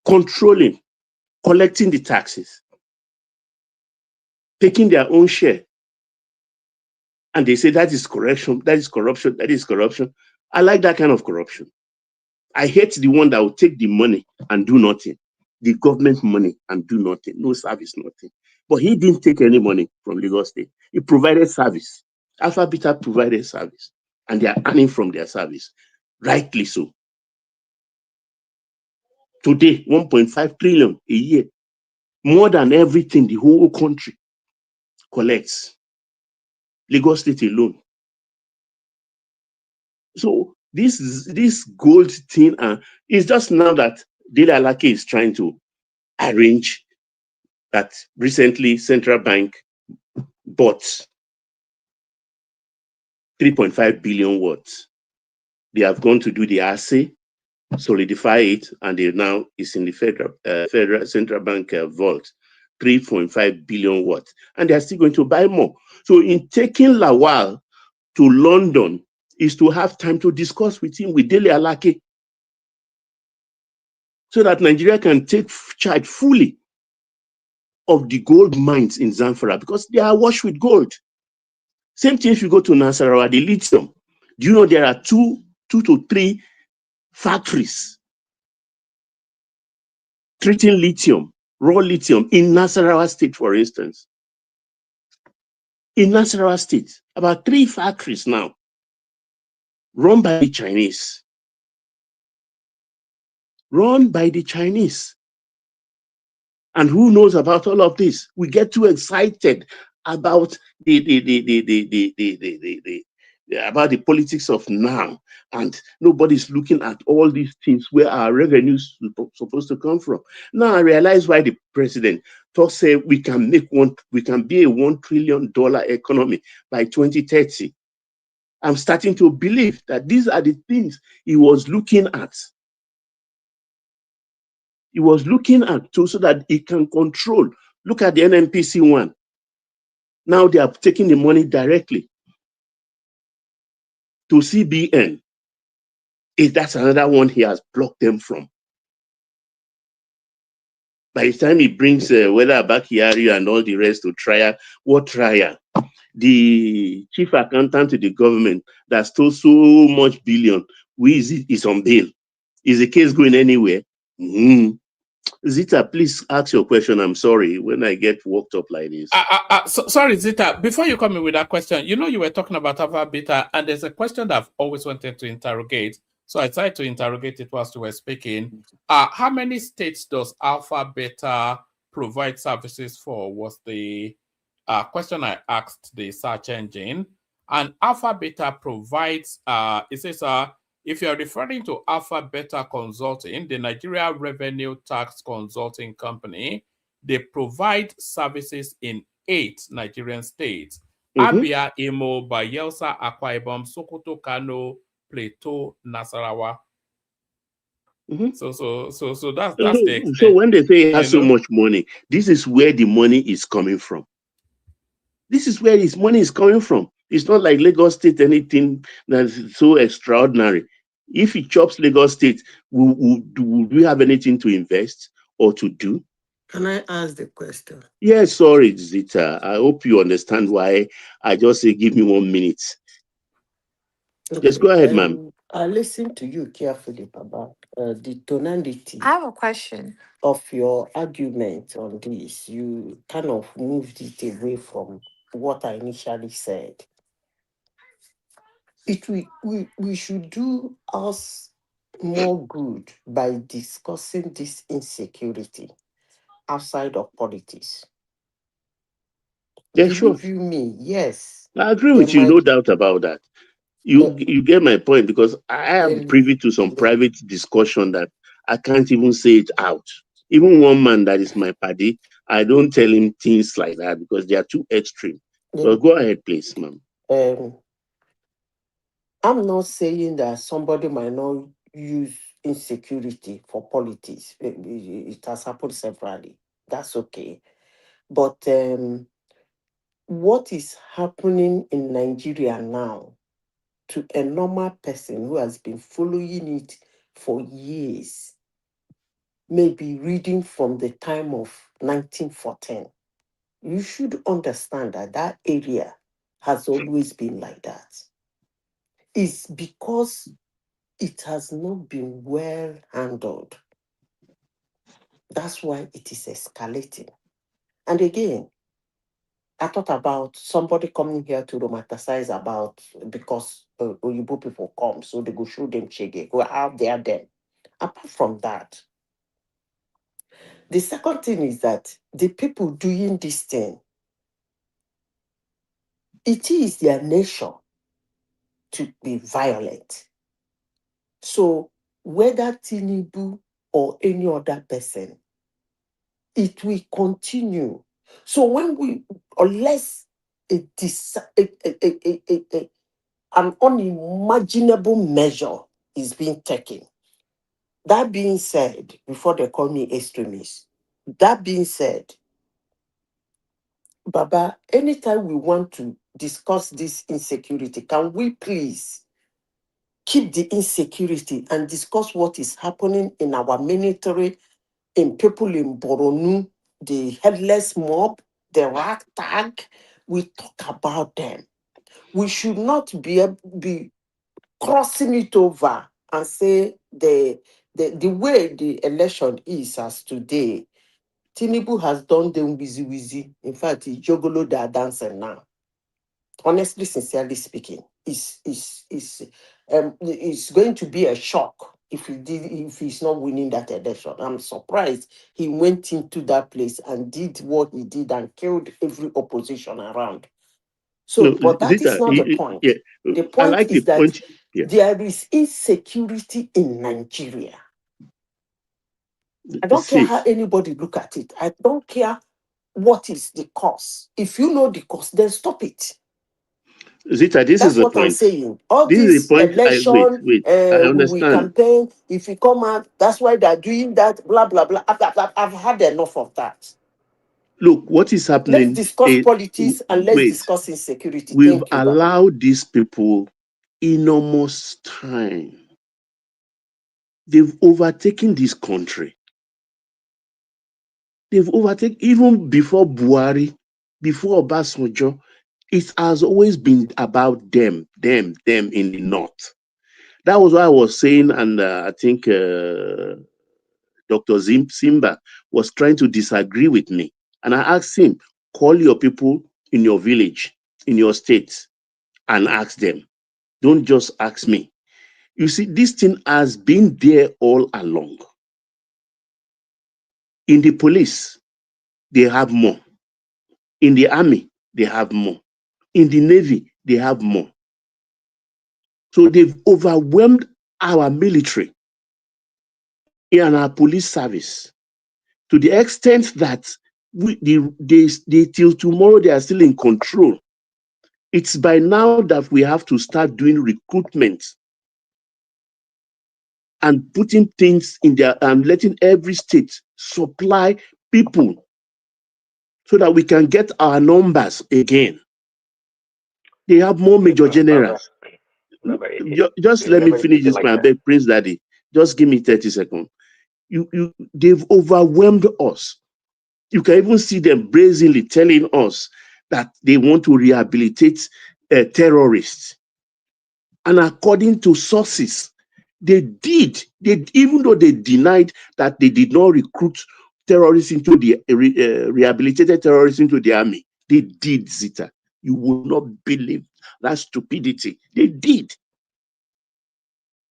controlling, collecting the taxes, taking their own share, and they say that is corruption, that is corruption, that is corruption. I like that kind of corruption. I hate the one that will take the money and do nothing, the government money and do nothing, no service, nothing. But he didn't take any money from Lagos State. He provided service. Alpha Beta provided service, and they are earning from their service, rightly so. Today, 1.5 trillion a year, more than everything the whole country collects. Lagos State alone. So this gold thing, it's just now that Dele Alake is trying to arrange that recently Central Bank bought 3.5 billion worth. They have gone to do the assay, solidify it, and they now is in the federal central bank vault, 3.5 billion worth, and they are still going to buy more. So in taking Lawal to London is to have time to discuss with him, with Dele Alake, so that Nigeria can take charge fully of the gold mines in Zamfara, because they are awash with gold. Same thing if you go to Nasarawa, the lithium. Do you know there are two to three factories treating lithium, raw lithium, in Nasarawa State, for instance? In Nasarawa State, about 3 factories now, run by the Chinese. Run by the Chinese. And who knows about all of this? We get too excited about about the politics of now, and nobody's looking at all these things where our revenues supposed to come from. Now I realize why the president talks say we can be a $1 trillion economy by 2030. I'm starting to believe that these are the things he was looking at. He was looking at too, so that he can control. Look at the NNPC one. Now they are taking the money directly to CBN. That's another one he has blocked them from. By the time he brings whether Abakari and all the rest to trial, what trial? The chief accountant to the government that stole so much billion, is on bail. Is the case going anywhere? Zita, please ask your question. I'm sorry when I get worked up like this. Sorry, Zita, before you come in with that question, you were talking about Alpha Beta, and there's a question that I've always wanted to interrogate. So I tried to interrogate it whilst you were speaking. How many states does Alpha Beta provide services for? Was the question I asked the search engine. And Alpha Beta provides, it says, if you're referring to Alpha Beta Consulting, the Nigeria Revenue Tax Consulting Company, they provide services in 8 Nigerian states: Abia, Imo, Bayelsa, Akwa Ibom, Sokoto, Kano, Plateau, Nasarawa. So that's the extent. So when they say he has so much money, this is where the money is coming from. This is where his money is coming from. It's not like Lagos State, anything that's so extraordinary. If he chops Lagos State, would we have anything to invest or to do? Can I ask the question? Yes, sorry, Zita. I hope you understand why I just say give me 1 minute. Okay. Just go ahead, ma'am. I listened to you carefully about the tonality. I have a question. Of your argument on this. You kind of moved it away from what I initially said. We should do us more good by discussing this insecurity outside of politics. Yeah, sure. You me, yes. I agree with you, no doubt about that. You get my point, because I am privy to some private discussion that I can't even say it out. Even one man that is my buddy, I don't tell him things like that because they are too extreme. So go ahead, please, ma'am. I'm not saying that somebody might not use insecurity for politics. It has happened severally. That's okay. But what is happening in Nigeria now to a normal person who has been following it for years, maybe reading from the time of 1914, you should understand that that area has always been like that. It's because it has not been well handled. That's why it is escalating. And again, I thought about somebody coming here to romanticize about because Oyibo people come, so they go show them Chege, go out there then. Apart from that, the second thing is that the people doing this thing, it is their nature to be violent. So whether Tinubu or any other person, it will continue. So when we, unless an unimaginable measure is being taken. That being said, before they call me extremist, that being said, Baba, anytime we want to discuss this insecurity, can we please keep the insecurity and discuss what is happening in our military, in people in Boronu, the headless mob, the ragtag? We talk about them. We should not be crossing it over and say the way the election is as today, Tinubu has done them wheezy. In fact, Jogolo they are dancing now. Honestly, sincerely speaking, it's going to be a shock if he's not winning that election. I'm surprised he went into that place and did what he did and killed every opposition around. So, No, but that is Zita, not the point. yeah, The I point like the is that point. Yeah, there is insecurity in Nigeria. I don't care see, how anybody look at it. I don't care what is the cause. If you know the cause, then stop it. Zita, this is That's the what I'm point. saying. All This is the this point. election, Wait. I we understand. campaign. If you come out, that's why they're doing that. Blah blah blah. I've had enough of that. Look, what is Let's happening discuss is, politics and let's wait, discuss insecurity. we've Thank you, Baba. allowed these people enormous time. They've overtaken this country. They've overtaken, even before Buhari, before Obasanjo, it has always been about them in the north. That was why I was saying, and I think Dr. Simba was trying to disagree with me. And I asked him, call your people in your village, in your state, and ask them. Don't just ask me. You see, this thing has been there all along. In the police, they have more. In the army, they have more. In the navy, they have more. So they've overwhelmed our military and our police service to the extent that they till tomorrow they are still in control. It's by now that we have to start doing recruitment and putting things in there and letting every state supply people so that we can get our numbers again. They have more major generals. Just let me finish this, my beg, Prince Daddy. Just give me 30 seconds. They've overwhelmed us. You can even see them brazenly telling us that they want to rehabilitate terrorists. And according to sources, they did. Even though they denied that they did not recruit terrorists into the rehabilitated terrorists into the army, they did, Zita. You will not believe that stupidity. They did.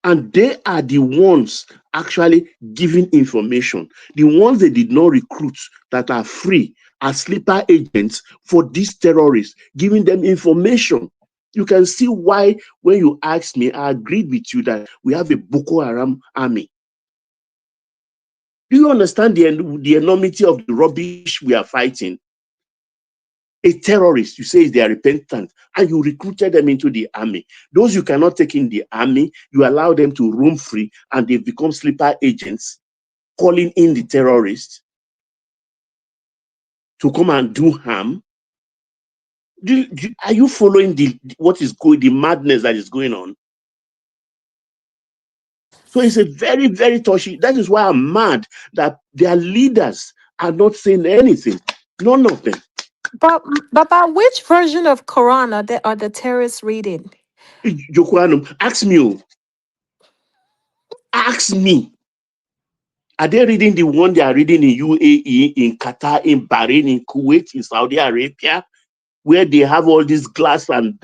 And they are the ones actually giving information. The ones they did not recruit that are free are sleeper agents for these terrorists, giving them information. You can see why, when you asked me, I agreed with you that we have a Boko Haram army. Do you understand the enormity of the rubbish we are fighting? A terrorist, you say they are repentant, and you recruited them into the army. Those you cannot take in the army, you allow them to roam free, and they become sleeper agents, calling in the terrorists to come and do harm. Are you following the madness that is going on? So it's a very, very touchy. That is why I'm mad that their leaders are not saying anything. None of them. But which version of Quran are the terrorists reading? Jokuanum, ask me. Ask me. Are they reading the one they are reading in UAE, in Qatar, in Bahrain, in Kuwait, in Saudi Arabia, where they have all this glass and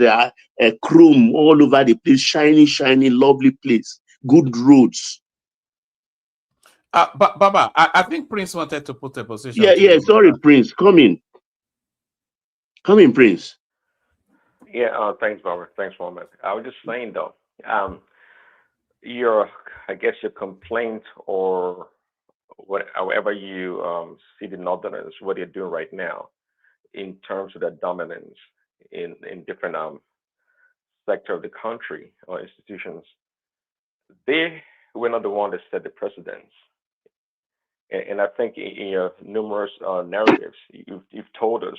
chrome all over the place, shiny, shiny, lovely place, good roads? But Baba, I think Prince wanted to put a position. Yeah. Sorry, Prince. Come in, Prince. Yeah. Thanks, Baba. Thanks, Mohammed. I was just saying though, your complaint or however you see the Northerners, what they're doing right now in terms of their dominance in different sector of the country or institutions, they were not the one that set the precedents. And I think in your numerous narratives, you've told us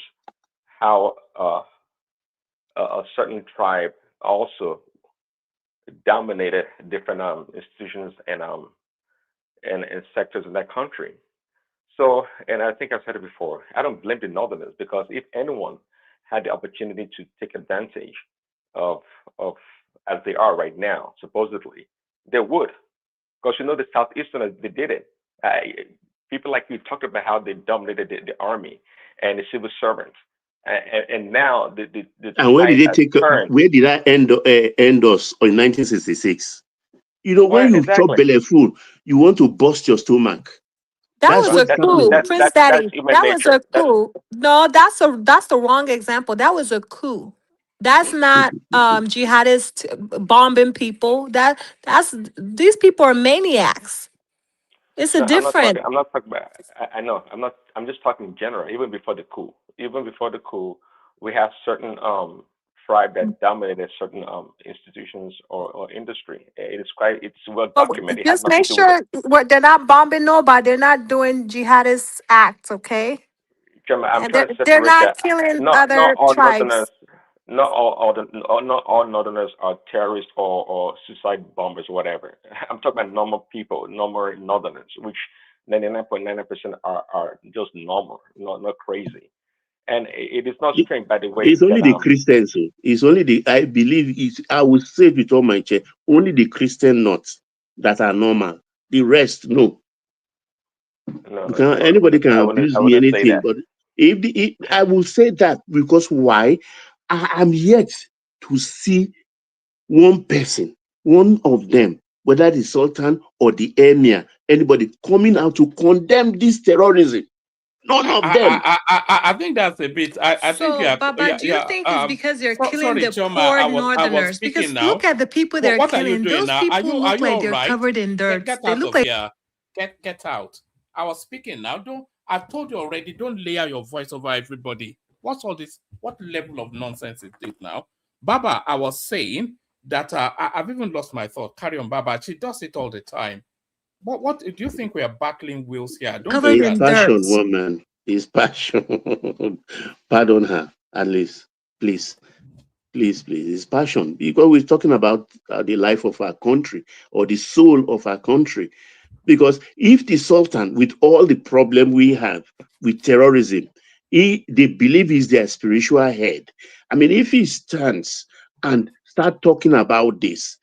how a certain tribe also dominated different institutions and sectors in that country. So, and I think I've said it before, I don't blame the Northerners, because if anyone had the opportunity to take advantage of as they are right now, supposedly, they would. Because the Southeasterners, they did it. People like you talked about how they dominated the army and the civil servants. And now the and where did they take? turned. Where did that end us in 1966? When you chop belly full, you want to bust your stomach. That was a coup, Prince Daddy. That was a coup. No, that's the wrong example. That was a coup. That's not jihadists bombing people. That's these people are maniacs. It's a different. I'm not talking about. I know. I'm not. I'm just talking in general. Even before the coup, we have certain tribe that dominated certain institutions or industry. It's well documented. Just make sure they're not bombing nobody. They're not doing jihadist acts. Okay. I'm trying to separate they're not that. killing Not other all tribes. Northerners. Not all Northerners are terrorists or suicide bombers, whatever. I'm talking about normal people, normal Northerners, which 99.99% are just normal, not crazy. And it is not strange, by the way. It's only the Christians. It's only I believe I will say it with all my chest. Only the Christian nuts that are normal. The rest, no. Anybody can abuse me anything, but if I will say that, because why? I am yet to see one person, one of them, whether the Sultan or the Emir, anybody coming out to condemn this terrorism. None of them. I think that's a bit. I think you are. Baba, do you think it's because they're killing the Choma, poor I was Northerners? speaking Because now. look at the people they're what killing. Are you doing Those now? people look like they're right? covered in dirt. Get they out look of like here. Get out. I was speaking now. I've told you already. Don't layer your voice over everybody. What's all this? What level of nonsense is this now? Baba, I was saying that I've even lost my thought. Carry on, Baba. She does it all the time. What do you think we are battling wheels here? Don't covered in passion, dirt. woman. It's passion. Pardon her, at least. Please. It's passion. Because we're talking about the life of our country or the soul of our country. Because if the Sultan, with all the problem we have with terrorism, they believe he's their spiritual head. I mean, if he stands and start talking about this,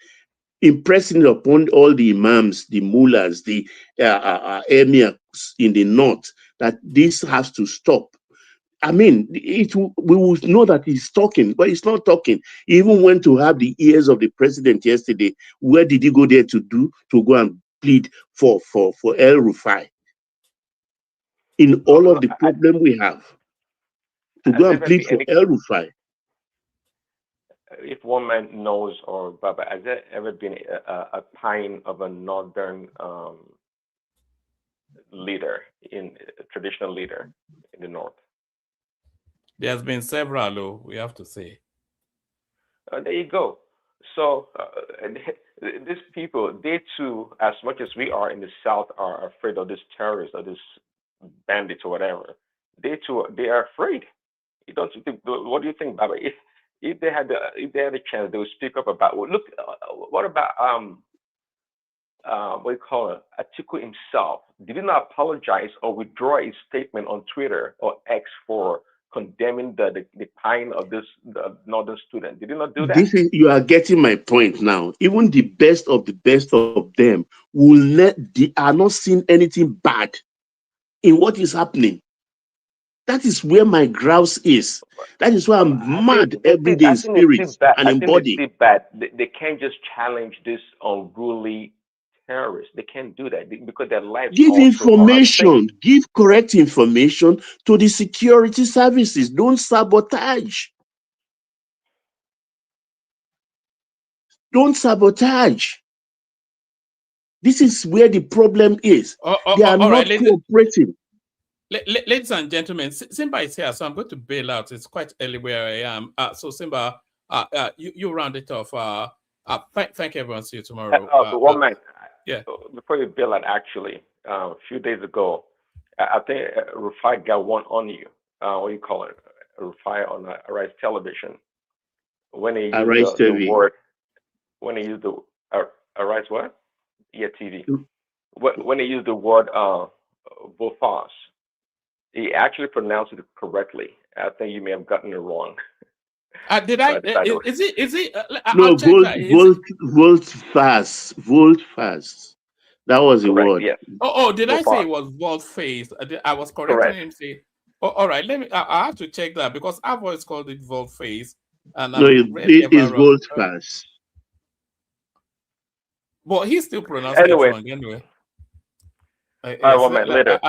impressing upon all the imams, the mullahs, the emirs in the north, that this has to stop. I mean, we will know that he's talking, but he's not talking. He even went to have the ears of the president yesterday. Where did he go there to do? To go and plead for El Rufai. In all of the problem we have, to go and plead for El Rufai. If one man knows, or Baba, has there ever been a time of a northern traditional leader in the north? There's been several, we have to say. There you go. So these people, they too, as much as we are in the south, are afraid of this terrorists or this bandits or whatever. They too, they are afraid. Don't you think? What do you think, Baba? If they had a chance, they would speak up about. Well, look, what about what do you call it? Atiku himself? Did he not apologize or withdraw his statement on Twitter or X for condemning the killing of the northern student? Did he not do that? You are getting my point now. Even the best of them are not seeing anything bad in what is happening. That is where my grouse is. That is why I'm mad every day in spirit and in body. They can't just challenge this unruly terrorists. They can't do that because their lives give also information, give correct information to the security services. Don't sabotage. Don't sabotage. This is where the problem is. They are not cooperating. Ladies and gentlemen, Simba is here, so I'm going to bail out. It's quite early where I am. So Simba, you round it off. Thank everyone. See you tomorrow. 1 minute. Yeah. Before you bail out, actually, a few days ago, I think Rufai got one on you. What do you call it? Rufai on Arise Television. When he used the word, Arise what? Yeah, TV. When he used the word Bofas, he actually pronounced it correctly. I think you may have gotten it wrong. Did I? Is it? No, Voltfast. That was the word. Yes. Did I say it was Voltface? I was correcting him. Say, all right. I have to check that because I've always called it Voltface. And no, it is Voltfast. But he still pronounced it wrong anyway. 1 minute later.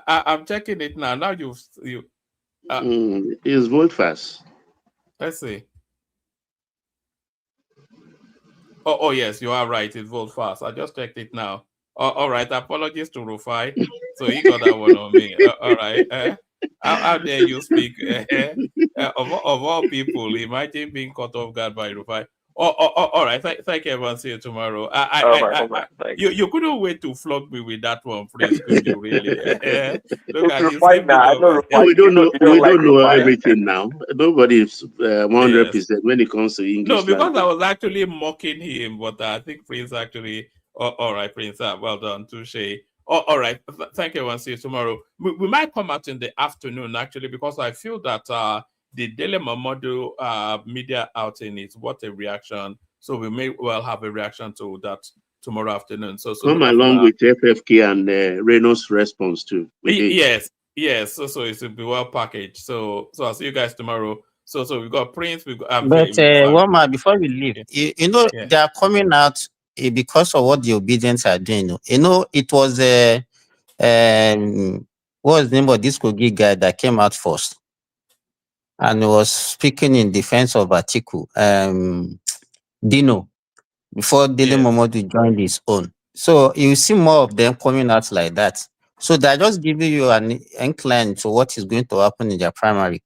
I'm checking it now. Now you. It's Voltfast. Let's see. Oh yes, you are right. It's Voltfast. I just checked it now. All right. Apologies to Rufai. So he got that one on me. All right. How dare you speak of all people? Imagine being caught off guard by Rufai. All right. Thank you, everyone. See you tomorrow. You couldn't wait to flog me with that one, Prince, could you really? Look at this. We don't know everything now. Nobody is 100% when it comes to English. No, because language. I was actually mocking him, but I think Prince actually. All right, Prince. Well done, touche. All right. Thank you, everyone. See you tomorrow. We might come out in the afternoon, actually, because I feel that the Dele Momodu media outing is what a reaction. So we may well have a reaction to that tomorrow afternoon. So come along with FFK and Reynolds' response too. Yes. So it will be well packaged. So I'll see you guys tomorrow. So we've got Prince. We've got. But one more before we leave, you know they are coming out because of what the obedience are doing. You know it was what was the name of this Kogi guy that came out first? And was speaking in defense of Atiku, Dino, before Dele Momodu joined his own. So you see more of them coming out like that. So they're just giving you an incline to what is going to happen in their primary.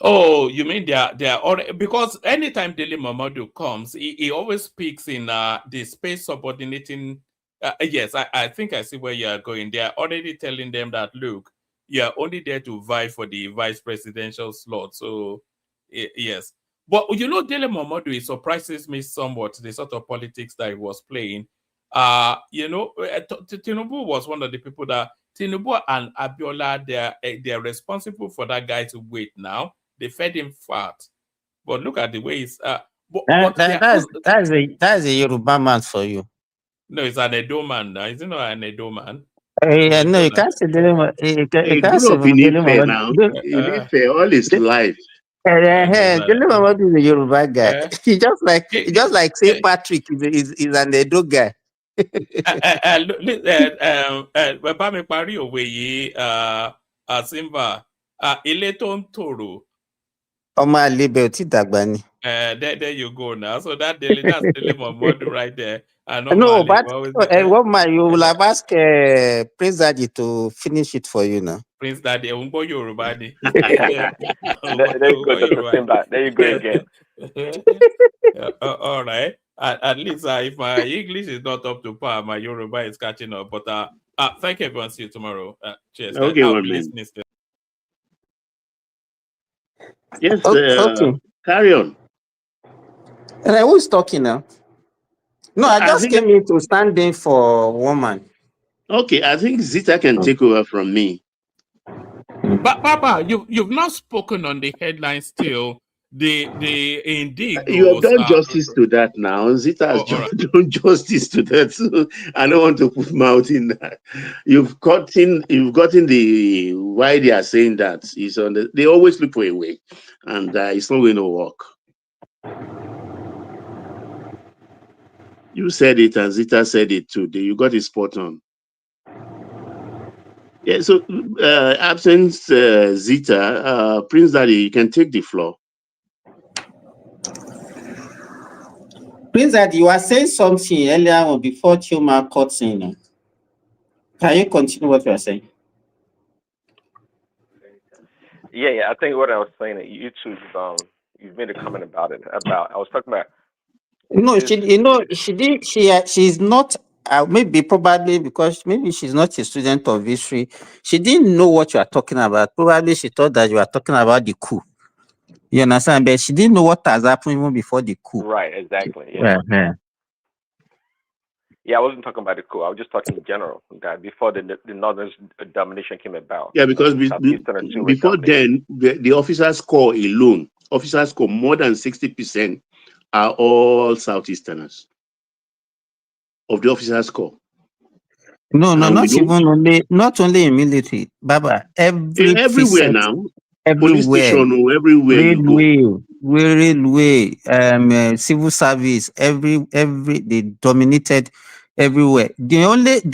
Oh, you mean they are already, because anytime Dele Momodu comes, he always speaks in the space subordinating. Yes, I think I see where you are going. They are already telling them that, look, you are only there to vie for the vice presidential slot. So, yes. But, you know, Dele Momodu, it surprises me somewhat, the sort of politics that he was playing. You know, Tinubu was one of the people that, Tinubu and Abiola, they're responsible for that guy's weight now. They fed him fat. But look at the way he's... That's a Yoruba man for you. No, it's an Edo man now. Is it not an Edo man? No, you can't say Dele. He grew up in Ife now. In Ife all his life. Dele Momodu is a Yoruba guy. He just like St. Patrick is an Edo guy. Bàbá mi parí òwe yìí, Simba, ilé tó ń tòrò. Ọmọ àlebẹ̀ ò tí dàgbà ni. There you go now. So that's Dele Momodu right there. No, but what man, you will have asked Prince Daddy to finish it for you now. Prince Daddy, Yoruba. There you go, Dr. Simba. There you go again. All right. At least if my English is not up to par, my Yoruba is catching up. But thank you, everyone. See you tomorrow. Cheers. Okay, Yes, Okay. carry on. And who is talking now? No, I I just think, came in to stand in for woman. okay, I think Zita can take over from me. But Papa, you've not spoken on the headline still. The You have Indigos done justice to that now. Zita has all right. done justice to that. So I don't want to put mouth in that. You've gotten the why they are saying that is on the. They always look for a way, and it's not going to work. You said it, and Zita said it too. You got it spot on. Yeah. So absence Zita, Prince Daddy, you can take the floor. Prince Daddy, you were saying something earlier on before Chuma cuts in. Can you continue what you are saying? Yeah. I think what I was saying, you two, you've made a comment about it. I was talking about. No, she did. She's not. Maybe probably because maybe she's not a student of history. She didn't know what you are talking about. Probably she thought that you are talking about the coup. You understand? But she didn't know what has happened even before the coup. Right. Exactly. Yeah. Yeah. Yeah, I wasn't talking about the coup. I was just talking in general that before the northern domination came about. Yeah, because Southeastern too were before dominating. then, the officers' corps alone, officers' corps, more than 60% are all Southeasterners of the officers' corps. No, And not only in military, Baba. Everywhere now, everywhere. police station, everywhere you go. Railway, civil service, every they dominated everywhere. The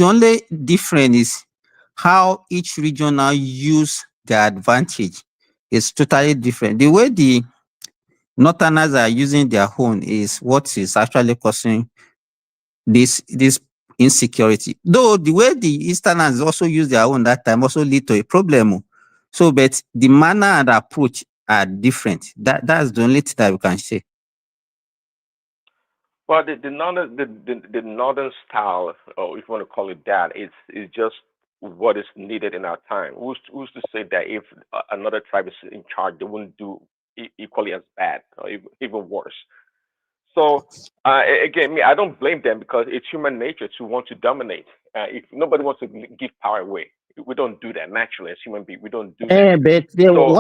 only difference is how each region now use their advantage. Is totally different. The way the Northerners are using their own is what is actually causing this insecurity. Though the way the Easterners also use their own that time also lead to a problem. So, but the manner and approach are different. That's the only thing that we can say. Well, the northern style, or if you want to call it that, is just what is needed in our time. Who's to say that if another tribe is in charge, they wouldn't do equally as bad or even worse? So again, I don't blame them because it's human nature to want to dominate. If nobody wants to give power away, we don't do that naturally as human beings. We don't do that. But So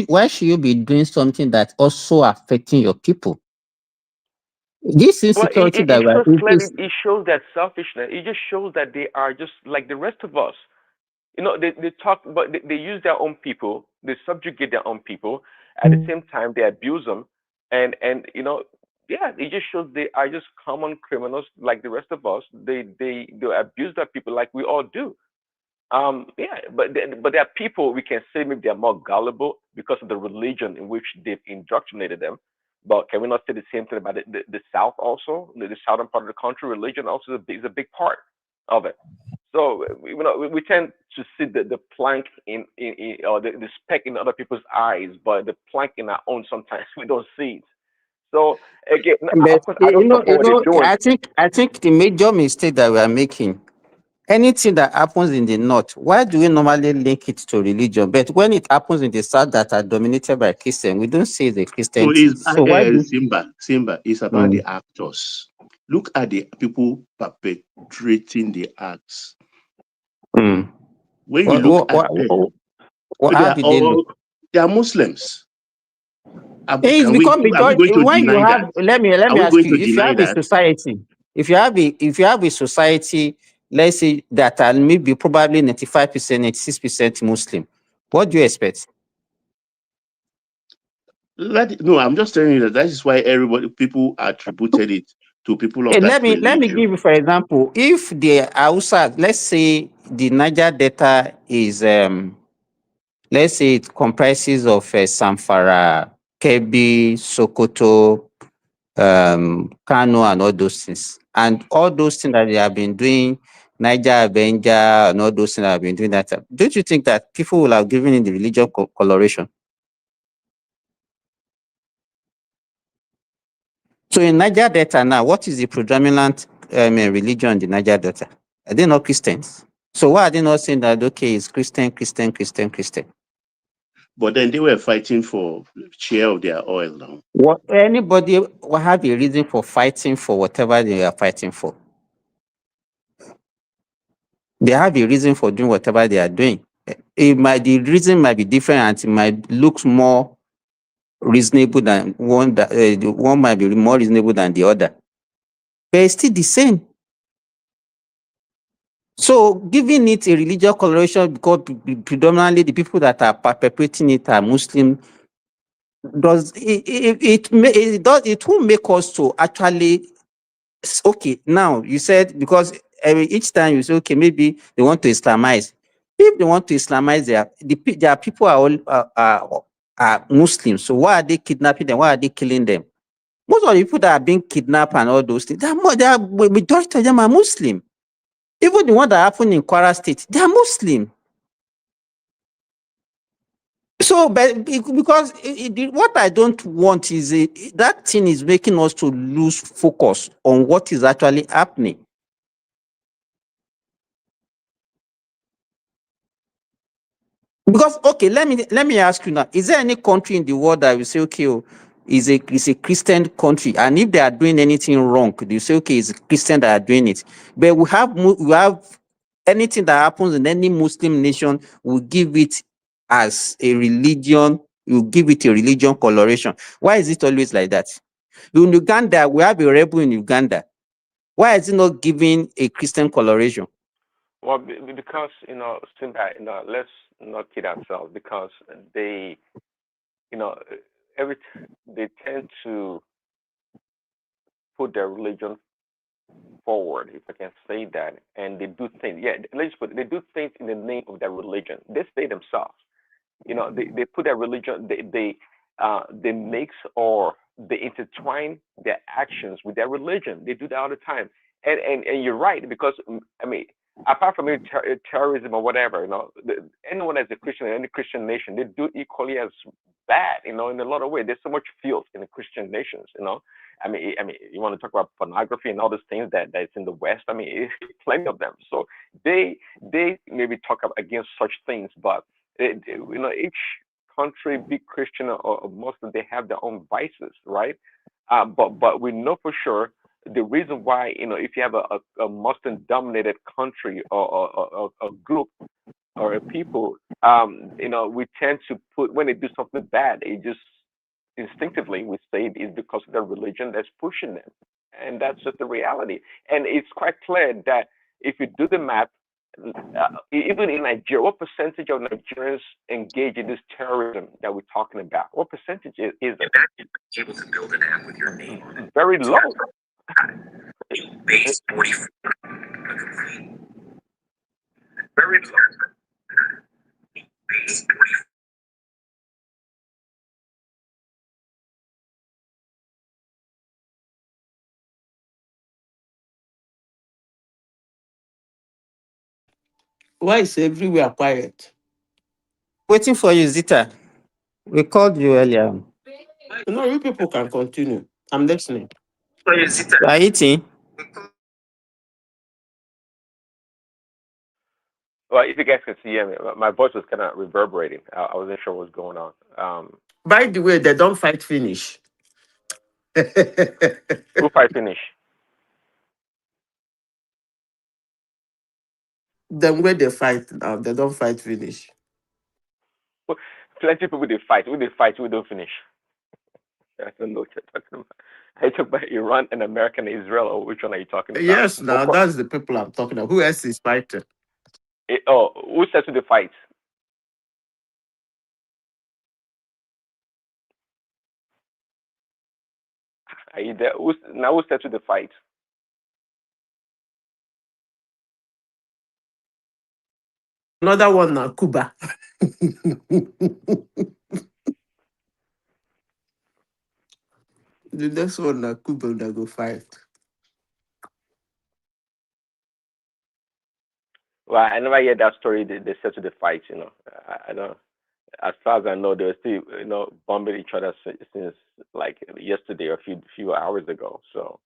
why should you be doing something that also affecting your people? This well, insecurity it that shows we clearly. It shows that selfishness. It just shows that they are just like the rest of us. They talk, but they use their own people. They subjugate their own people. At the same time, they abuse them, and yeah, it just shows they are just common criminals like the rest of us. They abuse their people like we all do. Yeah, but there are people we can say maybe they're more gullible because of the religion in which they've indoctrinated them. But can we not say the same thing about the South also? The southern part of the country, religion also is a big part of it. So we tend to see the plank in or the speck in other people's eyes, but the plank in our own sometimes we don't see it. So again, But of course, I don't support what they're doing. I think the major mistake that we are making, anything that happens in the north, why do we normally link it to religion? But when it happens in the south that are dominated by Christian, we don't say the Christian No, thing. it's So why do Simba. It's about the actors. Look at the people perpetrating the acts. When you look at them, how did they look? They are Muslims. It's become because when you have that? let me ask you, if you have a society, if you have a society, let's say that are maybe probably 95%, 96% Muslim, what do you expect? No, I'm just telling you that is why people attributed it to people of Hey, that religion. let me give you, for example, if the Hausa, let's say the Niger Delta is let's say it comprises of Samfara, Kebbi, Sokoto, Kano, and all those things. And all those things that they have been doing, Niger Avenger, and all those things that have been doing that. Don't you think that people will have given in the religion coloration? So in Niger Delta now, what is the predominant religion in the Niger Delta? Are they not Christians? So why are they not saying that, okay, it's Christian? But then they were fighting for share of their oil now. What anybody will have a reason for fighting for whatever they are fighting for. They have a reason for doing whatever they are doing. The reason might be different and it might look more reasonable than one. The one might be more reasonable than the other, but it's still the same. So giving it a religious coloration because predominantly the people that are perpetrating it are Muslim does it will make us to actually okay. Now you said because each time you say okay maybe they want to Islamize. If they want to Islamize, their people are all are Muslims. So why are they kidnapping them? Why are they killing them? Most of the people that are being kidnapped and all those things, majority of them are Muslim. Even the one that happened in Kwara State, they are Muslim. So, but because what I don't want is that thing is making us to lose focus on what is actually happening. Because okay, let me ask you now: is there any country in the world that will say okay, is a Christian country, and if they are doing anything wrong, you say okay, it's Christian that are doing it? But we have anything that happens in any Muslim nation, we give it as a religion. You give it a religion coloration. Why is it always like that? In Uganda, we have a rebel in Uganda. Why is it not giving a Christian coloration? Well, because let's not kid ourselves. Because they, they tend to put their religion forward, if I can say that, and they do things. Yeah, let's put it, they do things in the name of their religion. They say themselves. They put their religion. They mix or they intertwine their actions with their religion. They do that all the time. And you're right, because I mean, apart from terrorism or whatever, anyone as a Christian in any Christian nation, they do equally as bad, in a lot of ways. There's so much filth in the Christian nations, I mean, you want to talk about pornography and all those things that's in the West. I mean, plenty of them. So they maybe talk against such things, but each country, be Christian or Muslim, they have their own vices, right? But we know for sure the reason why, if you have a Muslim-dominated country or a group or a people, we tend to put, when they do something bad, it just instinctively we say it is because of their religion that's pushing them, and that's just the reality. And it's quite clear that if you do the math, even in Nigeria, what percentage of Nigerians engage in this terrorism that we're talking about? What percentage is it? Able to build an app with your name on it. Very low. Base 44. Very low. Base 44. Why is everywhere quiet? Waiting for you, Zita. We called you earlier. No, you people can continue. I'm listening. You are eating? Well, if you guys can see me, my voice was kind of reverberating. I wasn't sure what was going on. By the way, they don't fight finish. Who fight finish? Then where they fight now, they don't fight finish. Plenty of people they fight. Who they fight, who don't finish. I don't know what you're talking about. Are you talking about Iran and America and Israel, or which one are you talking about? Yes, now that's the people I'm talking about. Who else is fighting? Who says to the fight? Are you there? Who says to the fight? Another one now, Cuba. The next one now, Cuba that go fight. Well, I never hear that story. They said to the fight. I don't. As far as I know, they're still bombing each other since like yesterday or a few hours ago. So,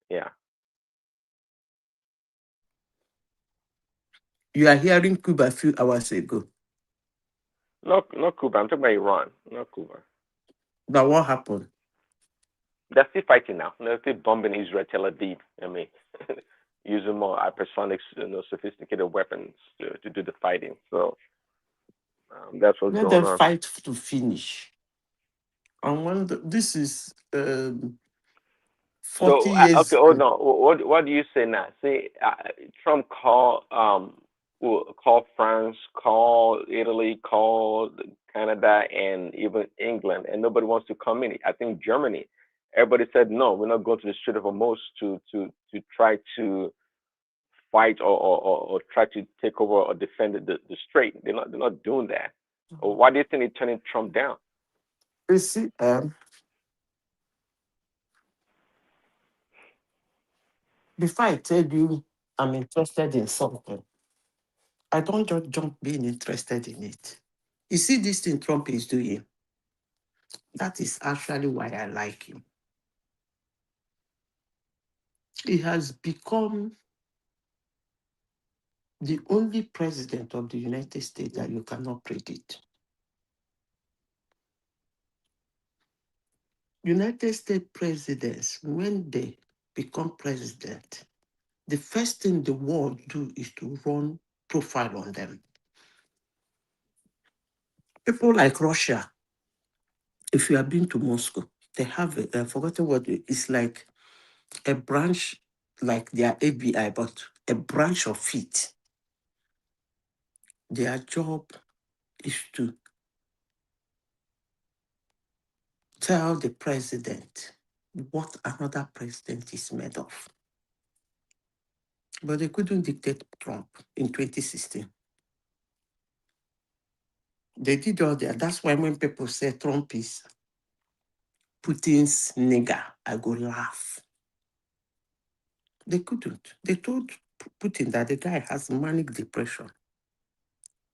yeah. You are hearing Cuba a few hours ago. Not Cuba. I'm talking about Iran, not Cuba. Now what happened? They're still fighting now. They're still bombing Israel, Tel Aviv. I mean, using more hypersonic, sophisticated weapons to do the fighting. So that's what's Let going them on. fight to finish. And when this is 40 So years. okay, hold on. What do you say now? See, Trump called France, called Italy, called Canada, and even England, and nobody wants to come in. I think Germany. Everybody said no. We're not going to the Strait of Hormuz to try to fight or try to take over or defend the strait. They're not doing that. Why do you think they're turning Trump down? You see, before I tell you I'm interested in something, I don't just jump being interested in it. You see this thing Trump is doing? That is actually why I like him. He has become the only president of the United States that you cannot predict. United States presidents, when they become president, the first thing the world do is to run profile on them. People like Russia, if you have been to Moscow, they have I forgotten what it's like, a branch like their ABI, but a branch of it. Their job is to tell the president what another president is made of. But they couldn't dictate Trump in 2016. They did all that. That's why when people say Trump is Putin's nigger, I go laugh. They couldn't. They told Putin that the guy has manic depression.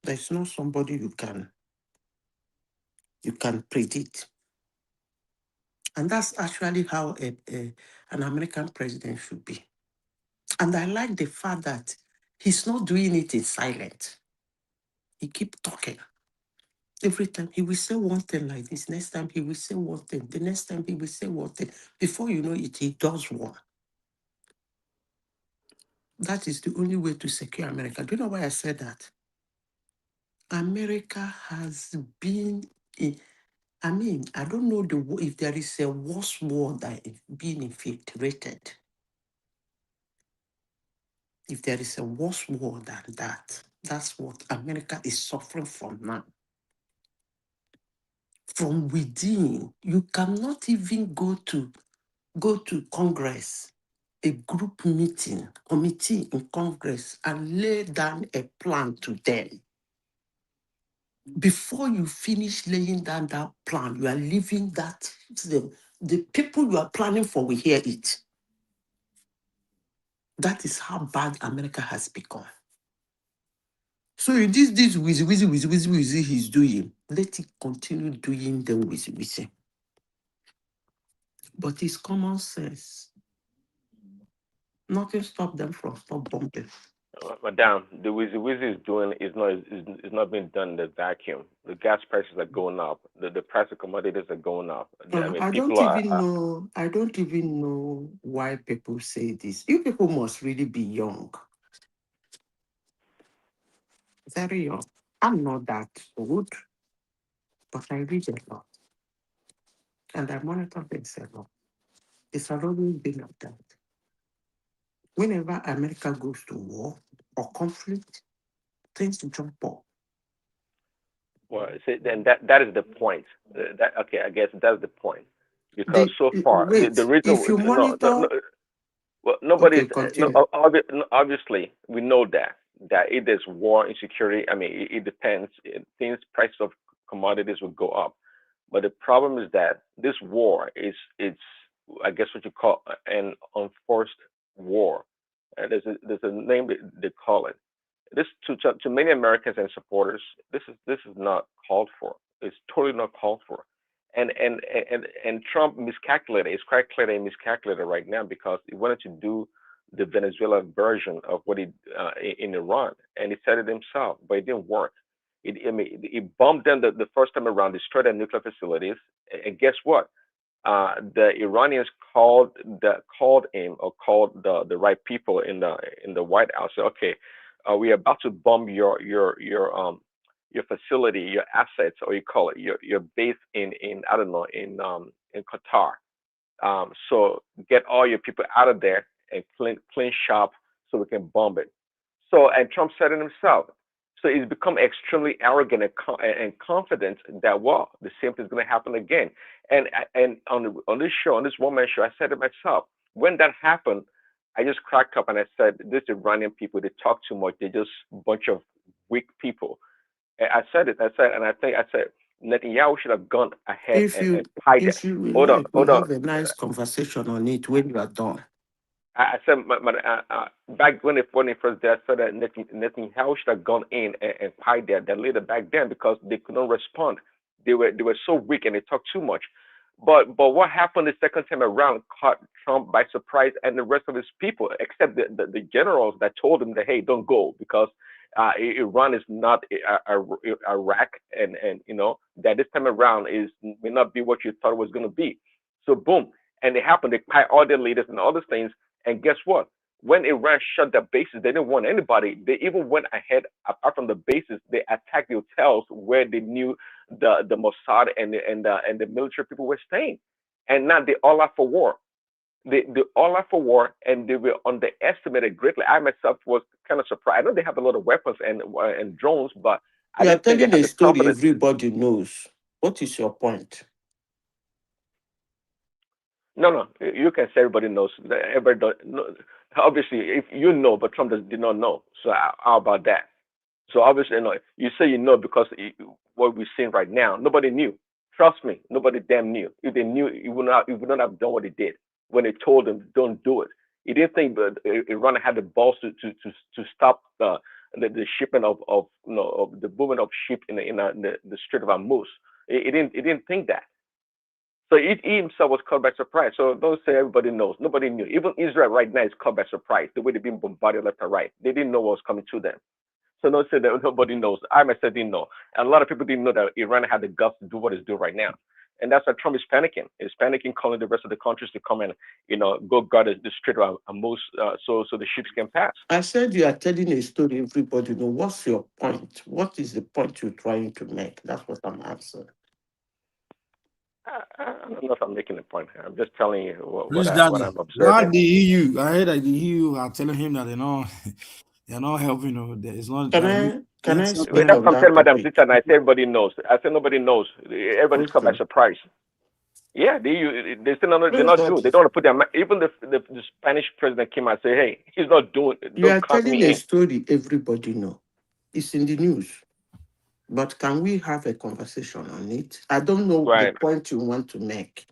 There's not somebody you can predict. And that's actually how an American president should be. And I like the fact that he's not doing it in silence. He keeps talking. Every time he will say one thing like this, next time he will say one thing, the next time he will say one thing. Before you know it, he does one. That is the only way to secure America. Do you know why I said that? America has been I don't know if there is a worse war that is being infiltrated. If there is a worse war than that, that's what America is suffering from now. From within, you cannot even go to Congress, a group meeting, committee in Congress, and lay down a plan to them. Before you finish laying down that plan, you are leaving that the people you are planning for will hear it. That is how bad America has become. So this wheezy he's doing, let it continue doing the wheezy. But it's common sense. Nothing stop them from stop bumping. Madam, the wheezy is doing is not being done in the vacuum. The gas prices are going up. The price of commodities are going up. I don't even know why people say this. You people must really be young. Very young. I'm not that old, but I read a lot. And I monitor things a lot. It's always been like that. Whenever America goes to war or conflict, things jump up. Well, then that is the point. I guess that's the point. Because so far, the reason if you monitor, well, nobody's obviously we know that it is war, insecurity. I mean, it depends. Things, price of commodities will go up, but the problem is that this war it's I guess what you call an unforced war. There's a name they call it. This to many Americans and supporters, this is not called for. It's totally not called for. And Trump miscalculated. It's quite clear that he miscalculated right now because he wanted to do the Venezuela version of what he in Iran, and he said it himself, but it didn't work. It bombed them the first time around, destroyed their nuclear facilities, and guess what? The Iranians called him, or called the right people in the White House. Said, okay, we're about to bomb your facility, your assets, or you call it your base in I don't know in Qatar. So get all your people out of there and clean shop so we can bomb it. So, and Trump said it himself. So he's become extremely arrogant and confident that, well, the same thing is going to happen again. And on this show, on this one man show, I said it myself. When that happened, I just cracked up and I said, "This Iranian people, they talk too much. They're just a bunch of weak people." And I said it. I said Netanyahu should have gone ahead and hide it. If you would Hold on, like, hold we'll on. have a nice conversation on it when you are done. I said, back when they first did, I said that Netanyahu should have gone in and hide that leader back then because they could not respond. They were so weak and they talked too much. But what happened the second time around caught Trump by surprise and the rest of his people, except the generals that told him that, hey, don't go because Iran is not Iraq, and that this time around may not be what you thought it was going to be. So boom, and it happened. They hired all their leaders and all those things. And guess what? When Iran shut their bases, they didn't want anybody. They even went ahead, apart from the bases, they attacked the hotels where they knew the Mossad and the military people were staying. And now they all out for war. They all out for war, and they were underestimated greatly. I myself was kind of surprised. I know they have a lot of weapons and drones, but I You are didn't think they telling had a the story confidence. everybody knows. What is your point? No, you can say everybody knows. Everybody don't, no, obviously, if you know, but Trump did not know. So how about that? So obviously, you say you know because what we're seeing right now, nobody knew. Trust me, nobody damn knew. If they knew, he would not have done what he did when they told him don't do it. He didn't think that Iran had the balls to stop the shipment of the movement of ship in the Strait of Hormuz. He didn't think that. So he himself was caught by surprise. So don't say everybody knows. Nobody knew. Even Israel right now is caught by surprise. The way they've been bombarded left and right, they didn't know what was coming to them. So don't say that nobody knows. I myself didn't know. And a lot of people didn't know that Iran had the guts to do what it's doing right now. And that's why Trump is panicking. He's panicking, calling the rest of the countries to come and, go guard the Strait of Hormuz, so the ships can pass. I said you are telling a story everybody knows. What's your point? What is the point you're trying to make? That's what I'm asking. I don't know if I'm making a point. I'm just telling you what I'm observing. Not the EU. I heard that the EU are telling him that they're not helping. It's not. Can I speak That's on what I'm that telling Madam topic? Zita, and I say everybody knows. I say nobody knows. Everybody's caught by surprise. Yeah, they still not. They're not doing. They don't want to put their. Even the Spanish president came out and say, "Hey, he's not doing. You are Don't count telling me a in." story everybody know. It's in the news. But can we have a conversation on it? I don't know the point you want to make.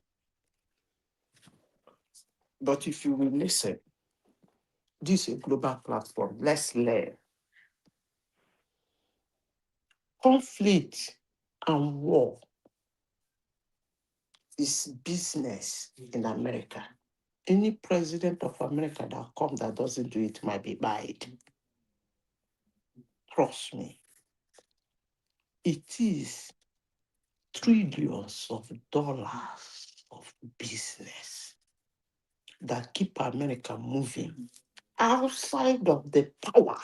But if you will listen, this is a global platform. Let's learn. Conflict and war is business in America. Any president of America that comes that doesn't do it might be bad. Trust me. It is trillions of dollars of business that keep America moving. Outside of the power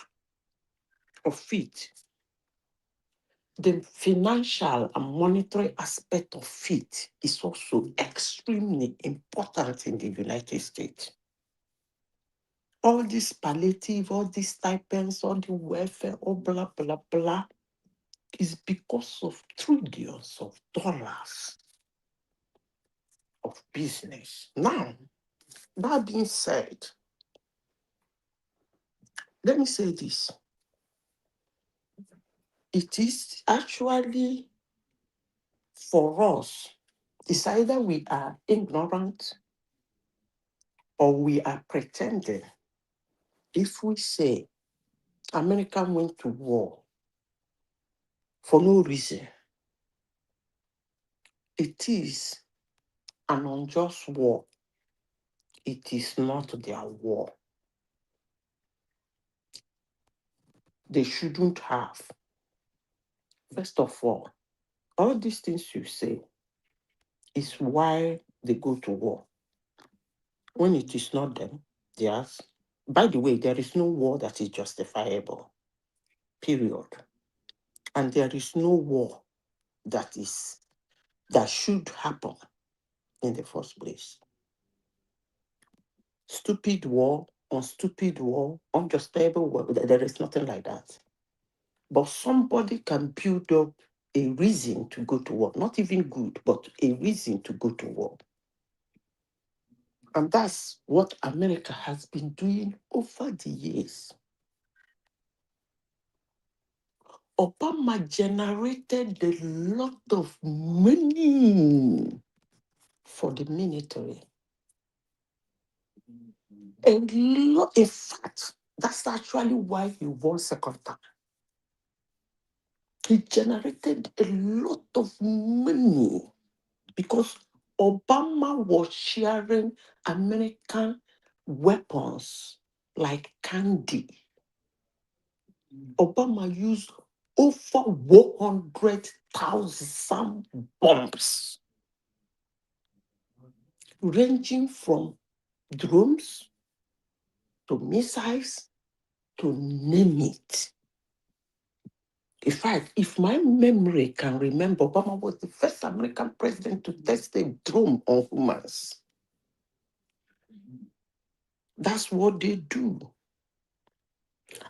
of it, the financial and monetary aspect of it is also extremely important in the United States. All this palliative, all these stipends, all the welfare, all blah, blah, blah, is because of trillions of dollars of business. Now, that being said, let me say this. It is actually for us, it's either we are ignorant or we are pretending. If we say America went to war for no reason, it is an unjust war. It is not their war. They shouldn't have. First of all these things you say is why they go to war. When it is not them, yes. By the way, there is no war that is justifiable, period. And there is no war that should happen in the first place. Stupid war, unjustifiable war, there is nothing like that. But somebody can build up a reason to go to war, not even good, but a reason to go to war. And that's what America has been doing over the years. Obama generated a lot of money for the military. A lot, in fact, that's actually why he won second time. He generated a lot of money because Obama was sharing American weapons like candy. Obama used over 100,000 bombs, ranging from drones to missiles to name it. In fact, if my memory can remember, Obama was the first American president to test a drone on humans. That's what they do.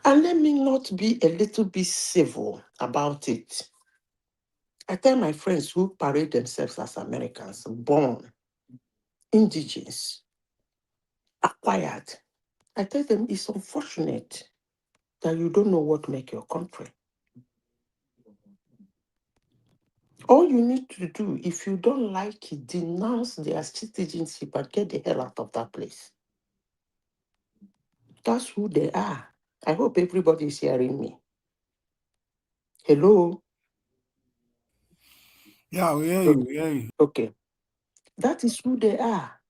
And let me not be a little bit civil about it. I tell my friends who parade themselves as Americans, born, indigenous, acquired, I tell them it's unfortunate that you don't know what makes your country. All you need to do, if you don't like it, denounce their citizenship and get the hell out of that place. That's who they are. I hope everybody is hearing me. Hello? Yeah, we hear you. We hear you. Okay. That is who they are.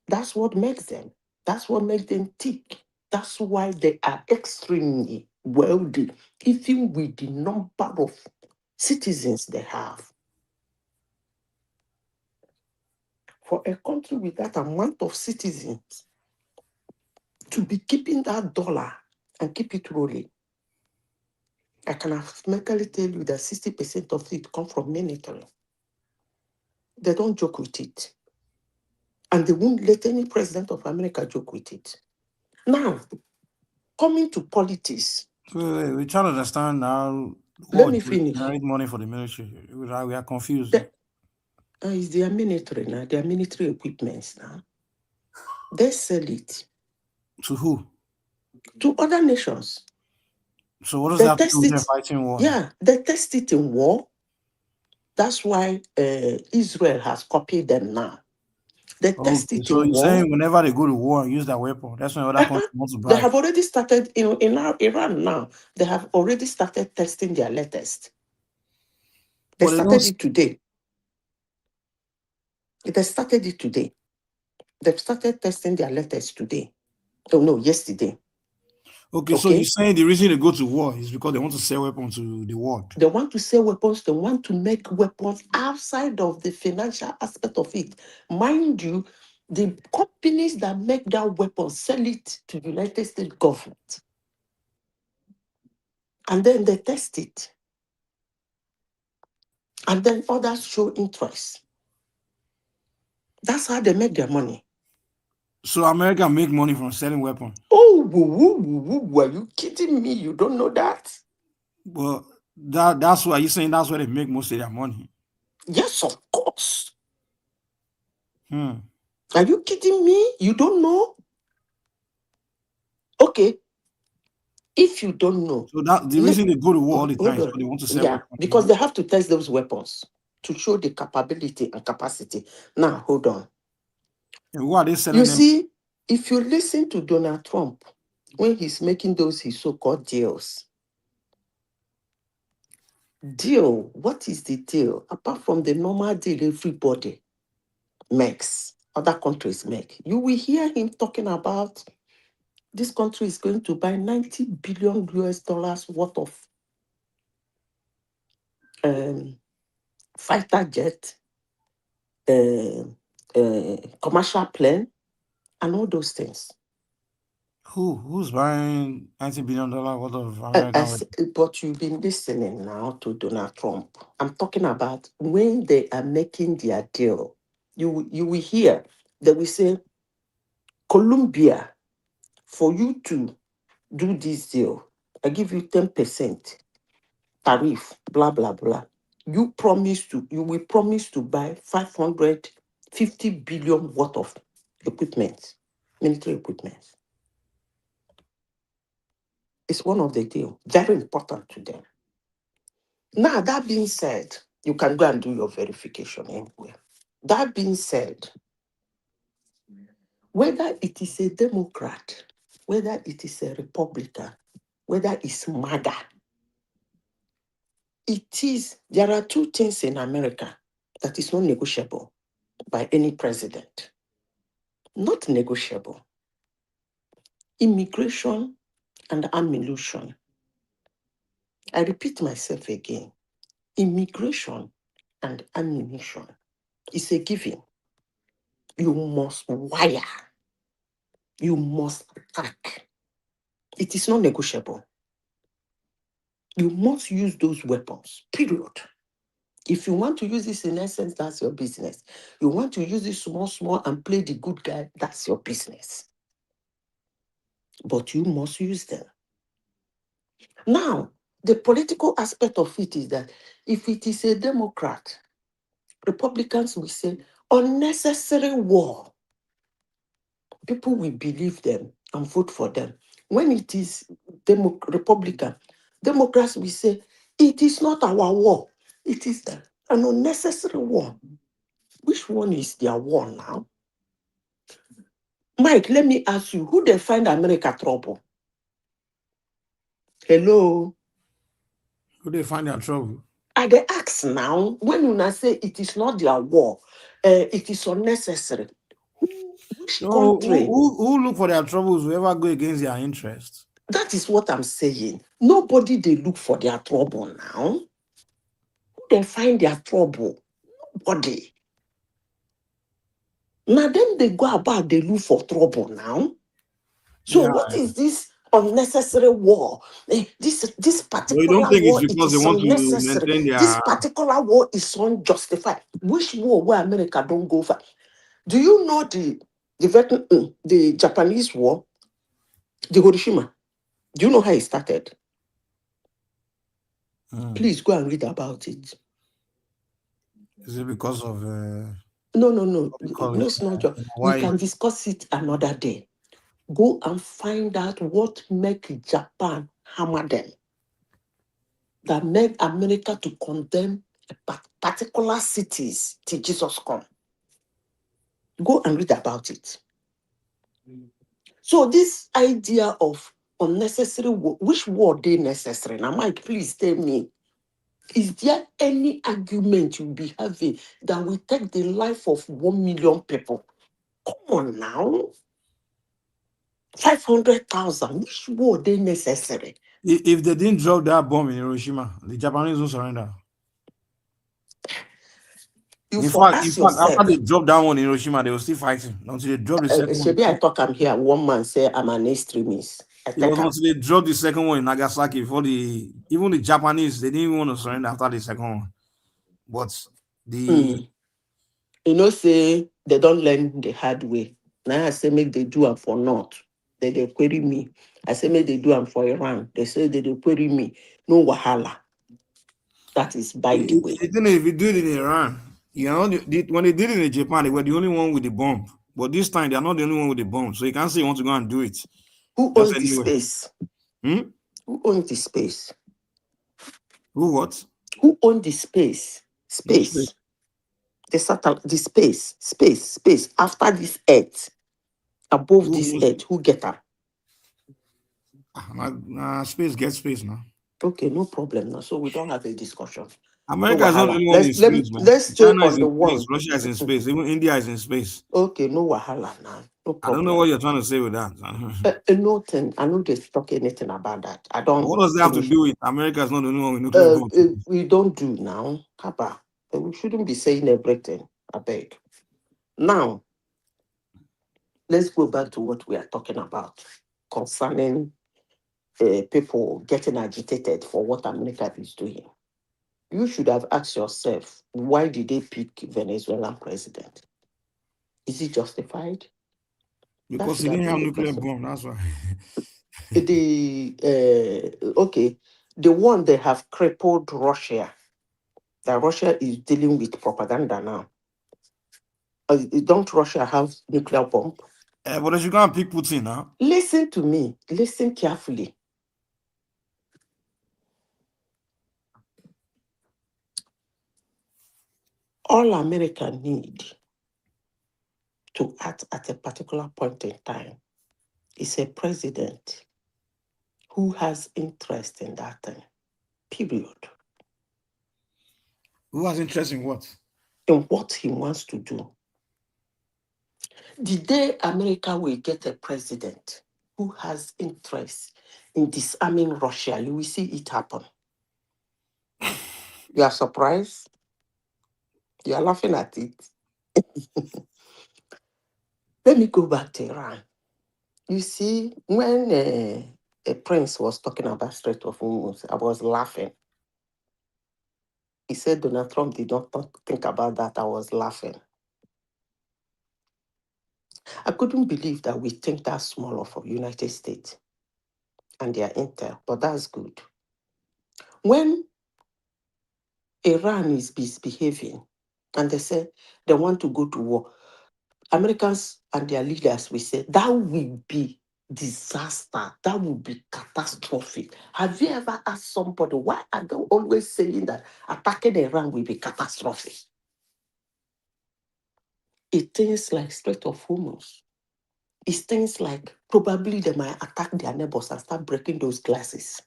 That's what makes them. That's what makes them tick. That's why they are extremely wealthy, even with the number of citizens they have. For a country with that amount of citizens to be keeping that dollar and keep it rolling, I can automatically tell you that 60% of it comes from military. They don't joke with it. And they won't let any president of America joke with it. Now, coming to politics. So we try to understand now. Let me finish. Generate money for the military. We are confused. It's their military now, their military equipments now. They sell it. To who? To other nations. So what does that have to do with fighting war? Yeah, they test it in war. That's why Israel has copied them now. They test it so in you're war. saying whenever they go to war and use that weapon, that's when other countries want to buy. They have already started in Iran now. They have already started testing their latest. They started it today. They started it today. They've started testing their latest today. Oh no, yesterday. Okay, so you're saying the reason they go to war is because they want to sell weapons to the world. They want to sell weapons. They want to make weapons outside of the financial aspect of it. Mind you, the companies that make that weapon sell it to the United States government. And then they test it. And then others show interest. That's how they make their money. So America make money from selling weapons? Oh, are you kidding me? You don't know that? Well, that's why you're saying that's where they make most of their money. Yes, of course. Are you kidding me? You don't know? Okay. If you don't know. So that the reason they go to war all the time is because they want to sell weapons. Because they have to test those weapons to show the capability and capacity. Now, hold on. And who are they selling them? You see, if you listen to Donald Trump, when he's making those his so-called deals, what is the deal? Apart from the normal deal everybody makes, other countries make, you will hear him talking about this country is going to buy $90 billion worth of fighter jet, commercial plane, and all those things. Who's buying $90 billion worth of American? But you've been listening now to Donald Trump. I'm talking about when they are making their deal. You will hear they will say, Colombia, for you to do this deal, I give you 10% tariff, blah, blah, blah. You will promise to buy 550 billion worth of equipment, military equipment. It's one of the deal, very important to them. Now, that being said, you can go and do your verification anywhere. That being said, whether it is a Democrat, whether it is a Republican, whether it's MAGA, there are two things in America that is not negotiable by any president. Not negotiable. Immigration and ammunition. I repeat myself again. Immigration and ammunition is a given. You must wire. You must attack. It is not negotiable. You must use those weapons, period. If you want to use this in essence, that's your business. You want to use it small, and play the good guy, that's your business. But you must use them. Now, the political aspect of it is that if it is a Democrat, Republicans will say, unnecessary war. People will believe them and vote for them. When it is Republican, Democrats will say, it is not our war. It is an unnecessary war. Which one is their war now? Mike, let me ask you, who they find America trouble? Hello? Who they find their trouble? I they ask now, when you say it is not their war, it is unnecessary. Which country? Who look for their troubles, whoever go against their interests? That is what I'm saying. Nobody they look for their trouble now. Who they find their trouble? Nobody. Now then they go about, they look for trouble now. So what is this unnecessary war? This particular war, it is unnecessary. This particular war is unjustified. Which war where America don't go for? Do you know the Japanese war, the Hiroshima? Do you know how it started? Please go and read about it. Is it because of No, it's not just. We can discuss it another day. Go and find out what make Japan hammer them. That made America to condemn particular cities till Jesus come. Go and read about it. So this idea of unnecessary war, which war they necessary? Now, Mike, please tell me, is there any argument you'll be having that will take the life of 1 million people? Come on now. 500,000, which war they necessary? If they didn't drop that bomb in Hiroshima, the Japanese will surrender. In fact, after they dropped that one in Hiroshima, they were still fighting until they dropped the second one. I talk, I'm here. One man say I'm an extremist. It was until they dropped the second one in Nagasaki before even the Japanese, they didn't even want to surrender after the second one. But say they don't learn the hard way. Now I say make they do them for North. They query me. I say make they do them for Iran. They say they query me. No wahala. That is by the way. If you do it in Iran, when they did it in Japan, they were the only one with the bomb. But this time, they are not the only one with the bomb. So you can't say you want to go and do it. Who owns the space? Who owns the space? Who what? Who owns the space? Space. The satellite, the space. After this earth, above this earth, who get her? Space gets space now. Okay, no problem now. So we don't have a discussion. America is not the only one in space, man. China is in space. Russia is in space. Even India is in space. Okay, no wahala now. No problem. I don't know what you're trying to say with that. Nothing. I don't just talk anything about that. I don't. What does that have to do with America is not the only one with nuclear bombs? We don't do now. Kaba. We shouldn't be saying everything. I beg. Now, let's go back to what we are talking about concerning people getting agitated for what America is doing. You should have asked yourself, why did they pick Venezuelan president? Is it justified? Because he didn't have nuclear bomb, that's why. Okay, the one they have crippled Russia, that Russia is dealing with propaganda now. Don't Russia have nuclear bomb? But you can't pick Putin now. Listen to me. Listen carefully. All America need to act at a particular point in time is a president who has interest in that thing. Period. Who has interest in what? In what he wants to do. The day America will get a president who has interest in disarming Russia, you will see it happen. You are surprised? You are laughing at it. Let me go back to Iran. You see, when a prince was talking about Strait of Hormuz, I was laughing. He said Donald Trump did not think about that. I was laughing. I couldn't believe that we think that small of the United States and their intel, but that's good. When Iran is misbehaving and they say they want to go to war, Americans and their leaders will say that will be disaster, that will be catastrophic. Have you ever asked somebody why are they always saying that attacking Iran will be catastrophic? It things like Strait of Hormuz. It's things like probably they might attack their neighbors and start breaking those glasses.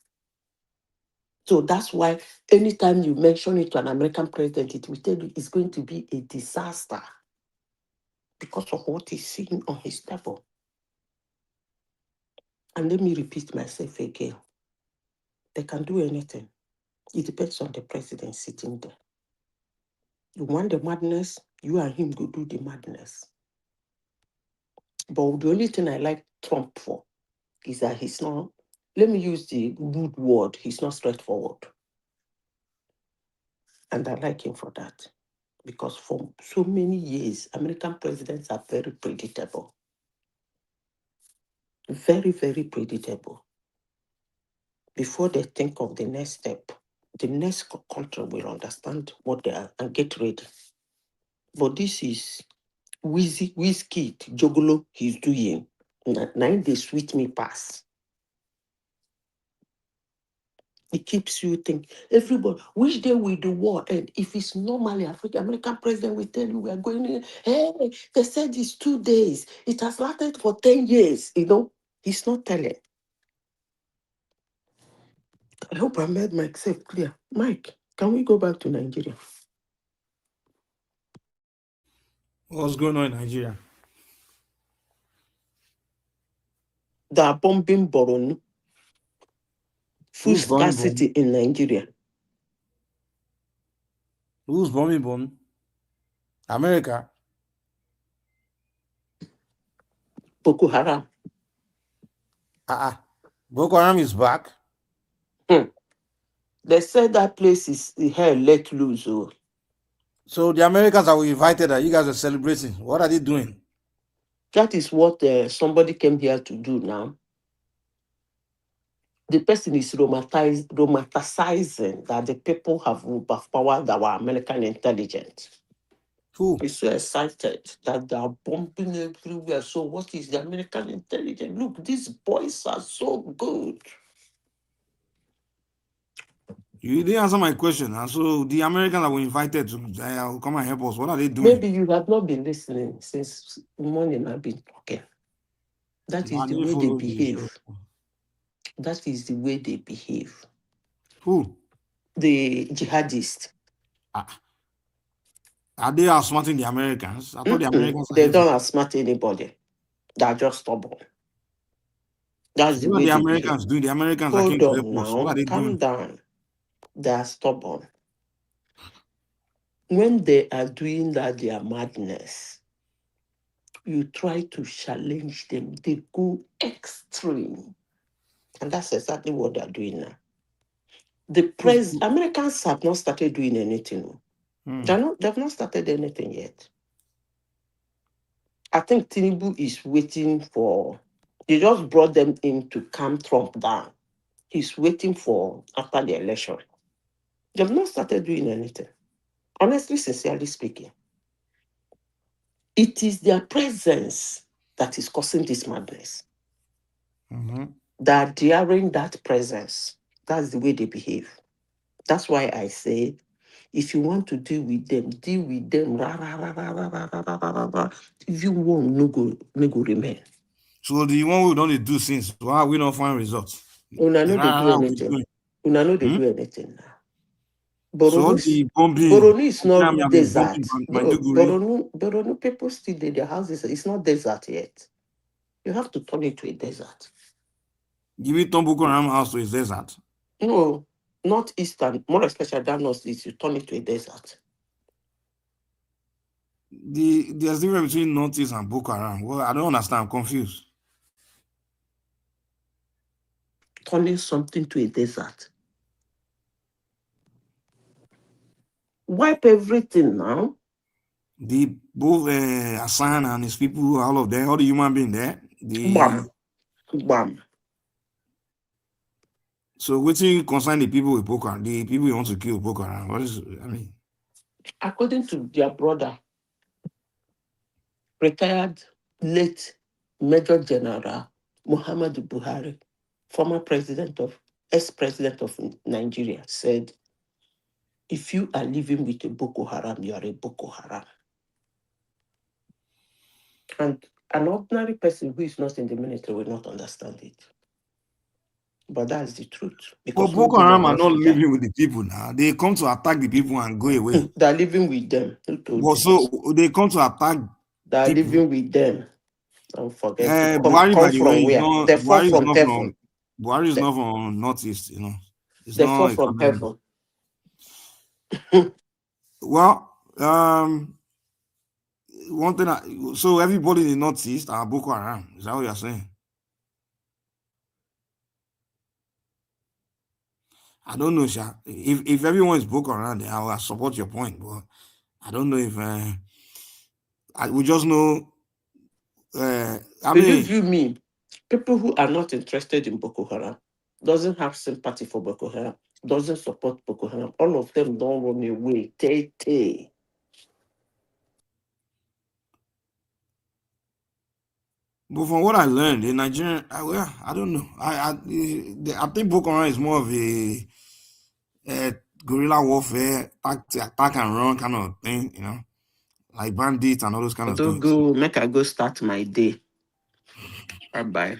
So that's why anytime you mention it to an American president, it will tell you it's going to be a disaster because of what he's seeing on his level. And let me repeat myself again. They can do anything. It depends on the president sitting there. You want the madness, you and him go do the madness. But the only thing I like Trump for is that he's not, let me use the good word, he's not straightforward. And I like him for that. Because for so many years, American presidents are very predictable. Very, very predictable. Before they think of the next step, the next country will understand what they are and get ready. But this is whiskey, Jogolo, he's doing. Now they sweet me pass. It keeps you thinking, everybody, which day will the war end? If it's normally American president will tell you we are going in. Hey, they said it's 2 days. It has lasted for 10 years. You know, he's not telling. I hope I made myself clear. Mike, can we go back to Nigeria? What's going on in Nigeria? They are bombing Borno. Food scarcity in Nigeria. Who's bombing Borno? America. Boko Haram. Boko Haram is back. They said that place is hell let loose. So the Americans that we invited, you guys are celebrating. What are they doing? That is what somebody came here to do now. The person is romanticizing that the people have overpowered our American intelligence. Who? He's so excited that they are bombing everywhere. So what is the American intelligence? Look, these boys are so good. You didn't answer my question. And so the Americans that we invited to come and help us, what are they doing? Maybe you have not been listening since morning I've been talking. That is the way they behave. That is the way they behave. Who? The jihadists. Are they outsmarting the Americans? I thought the Americans They don't outsmart anybody. They're just stubborn. That's the way the they Americans behave. do. The Americans Hold are came to on help us. What now. are they Calm doing? down. They are stubborn. When they are doing that, their madness, you try to challenge them. They go extreme. And that's exactly what they're doing now. Americans have not started doing anything. They've not started anything yet. I think Tinubu is waiting for, they just brought them in to calm Trump down. He's waiting for after the election. They've not started doing anything. Honestly, sincerely speaking, it is their presence that is causing this madness. That during that presence, that's the way they behave. That's why I say, if you want to deal with them, deal with them. If you want, no go remain. So the one we don't do since, why we don't find results? Una no dey do anything. Una no dey do anything now. Boronu is not desert. Boronu people still dey their houses. It's not desert yet. You have to turn it to a desert. Give it Boko Haram house to a desert. No, not eastern, more especially that northeast, you turn it to a desert. There's difference between northeast and Boko Haram. Well, I don't understand. I'm confused. Turning something to a desert. Wipe everything now. Both Hassan and his people, all of them, all the human beings there. Bam. So what you concern the people with Boko Haram, the people who want to kill Boko Haram? What is, I mean? According to their brother, retired late Major General Muhammadu Buhari, former ex-president of Nigeria, said, if you are living with a Boko Haram, you are a Boko Haram. And an ordinary person who is not in the military will not understand it. But that's the truth. But Boko Haram are not living with the people now. They come to attack the people and go away. They're living with them. Well, so they come to attack. They're living with them. Don't forget. Buhari, by the way, they fall from heaven. Buhari is not from northeast, you know. They fall from heaven. Well, one thing. So everybody in the northeast are Boko Haram. Is that what you're saying? I don't know, Sha. If everyone is Boko Haram, then I will support your point. But I don't know if we just know. Believe you me, people who are not interested in Boko Haram, doesn't have sympathy for Boko Haram, doesn't support Boko Haram, all of them don't run away. But from what I learned in Nigeria, I don't know. I think Boko Haram is more of a guerrilla warfare, attack and run kind of thing, you know, like bandits and all those kind of things. Make I go start my day. Bye-bye.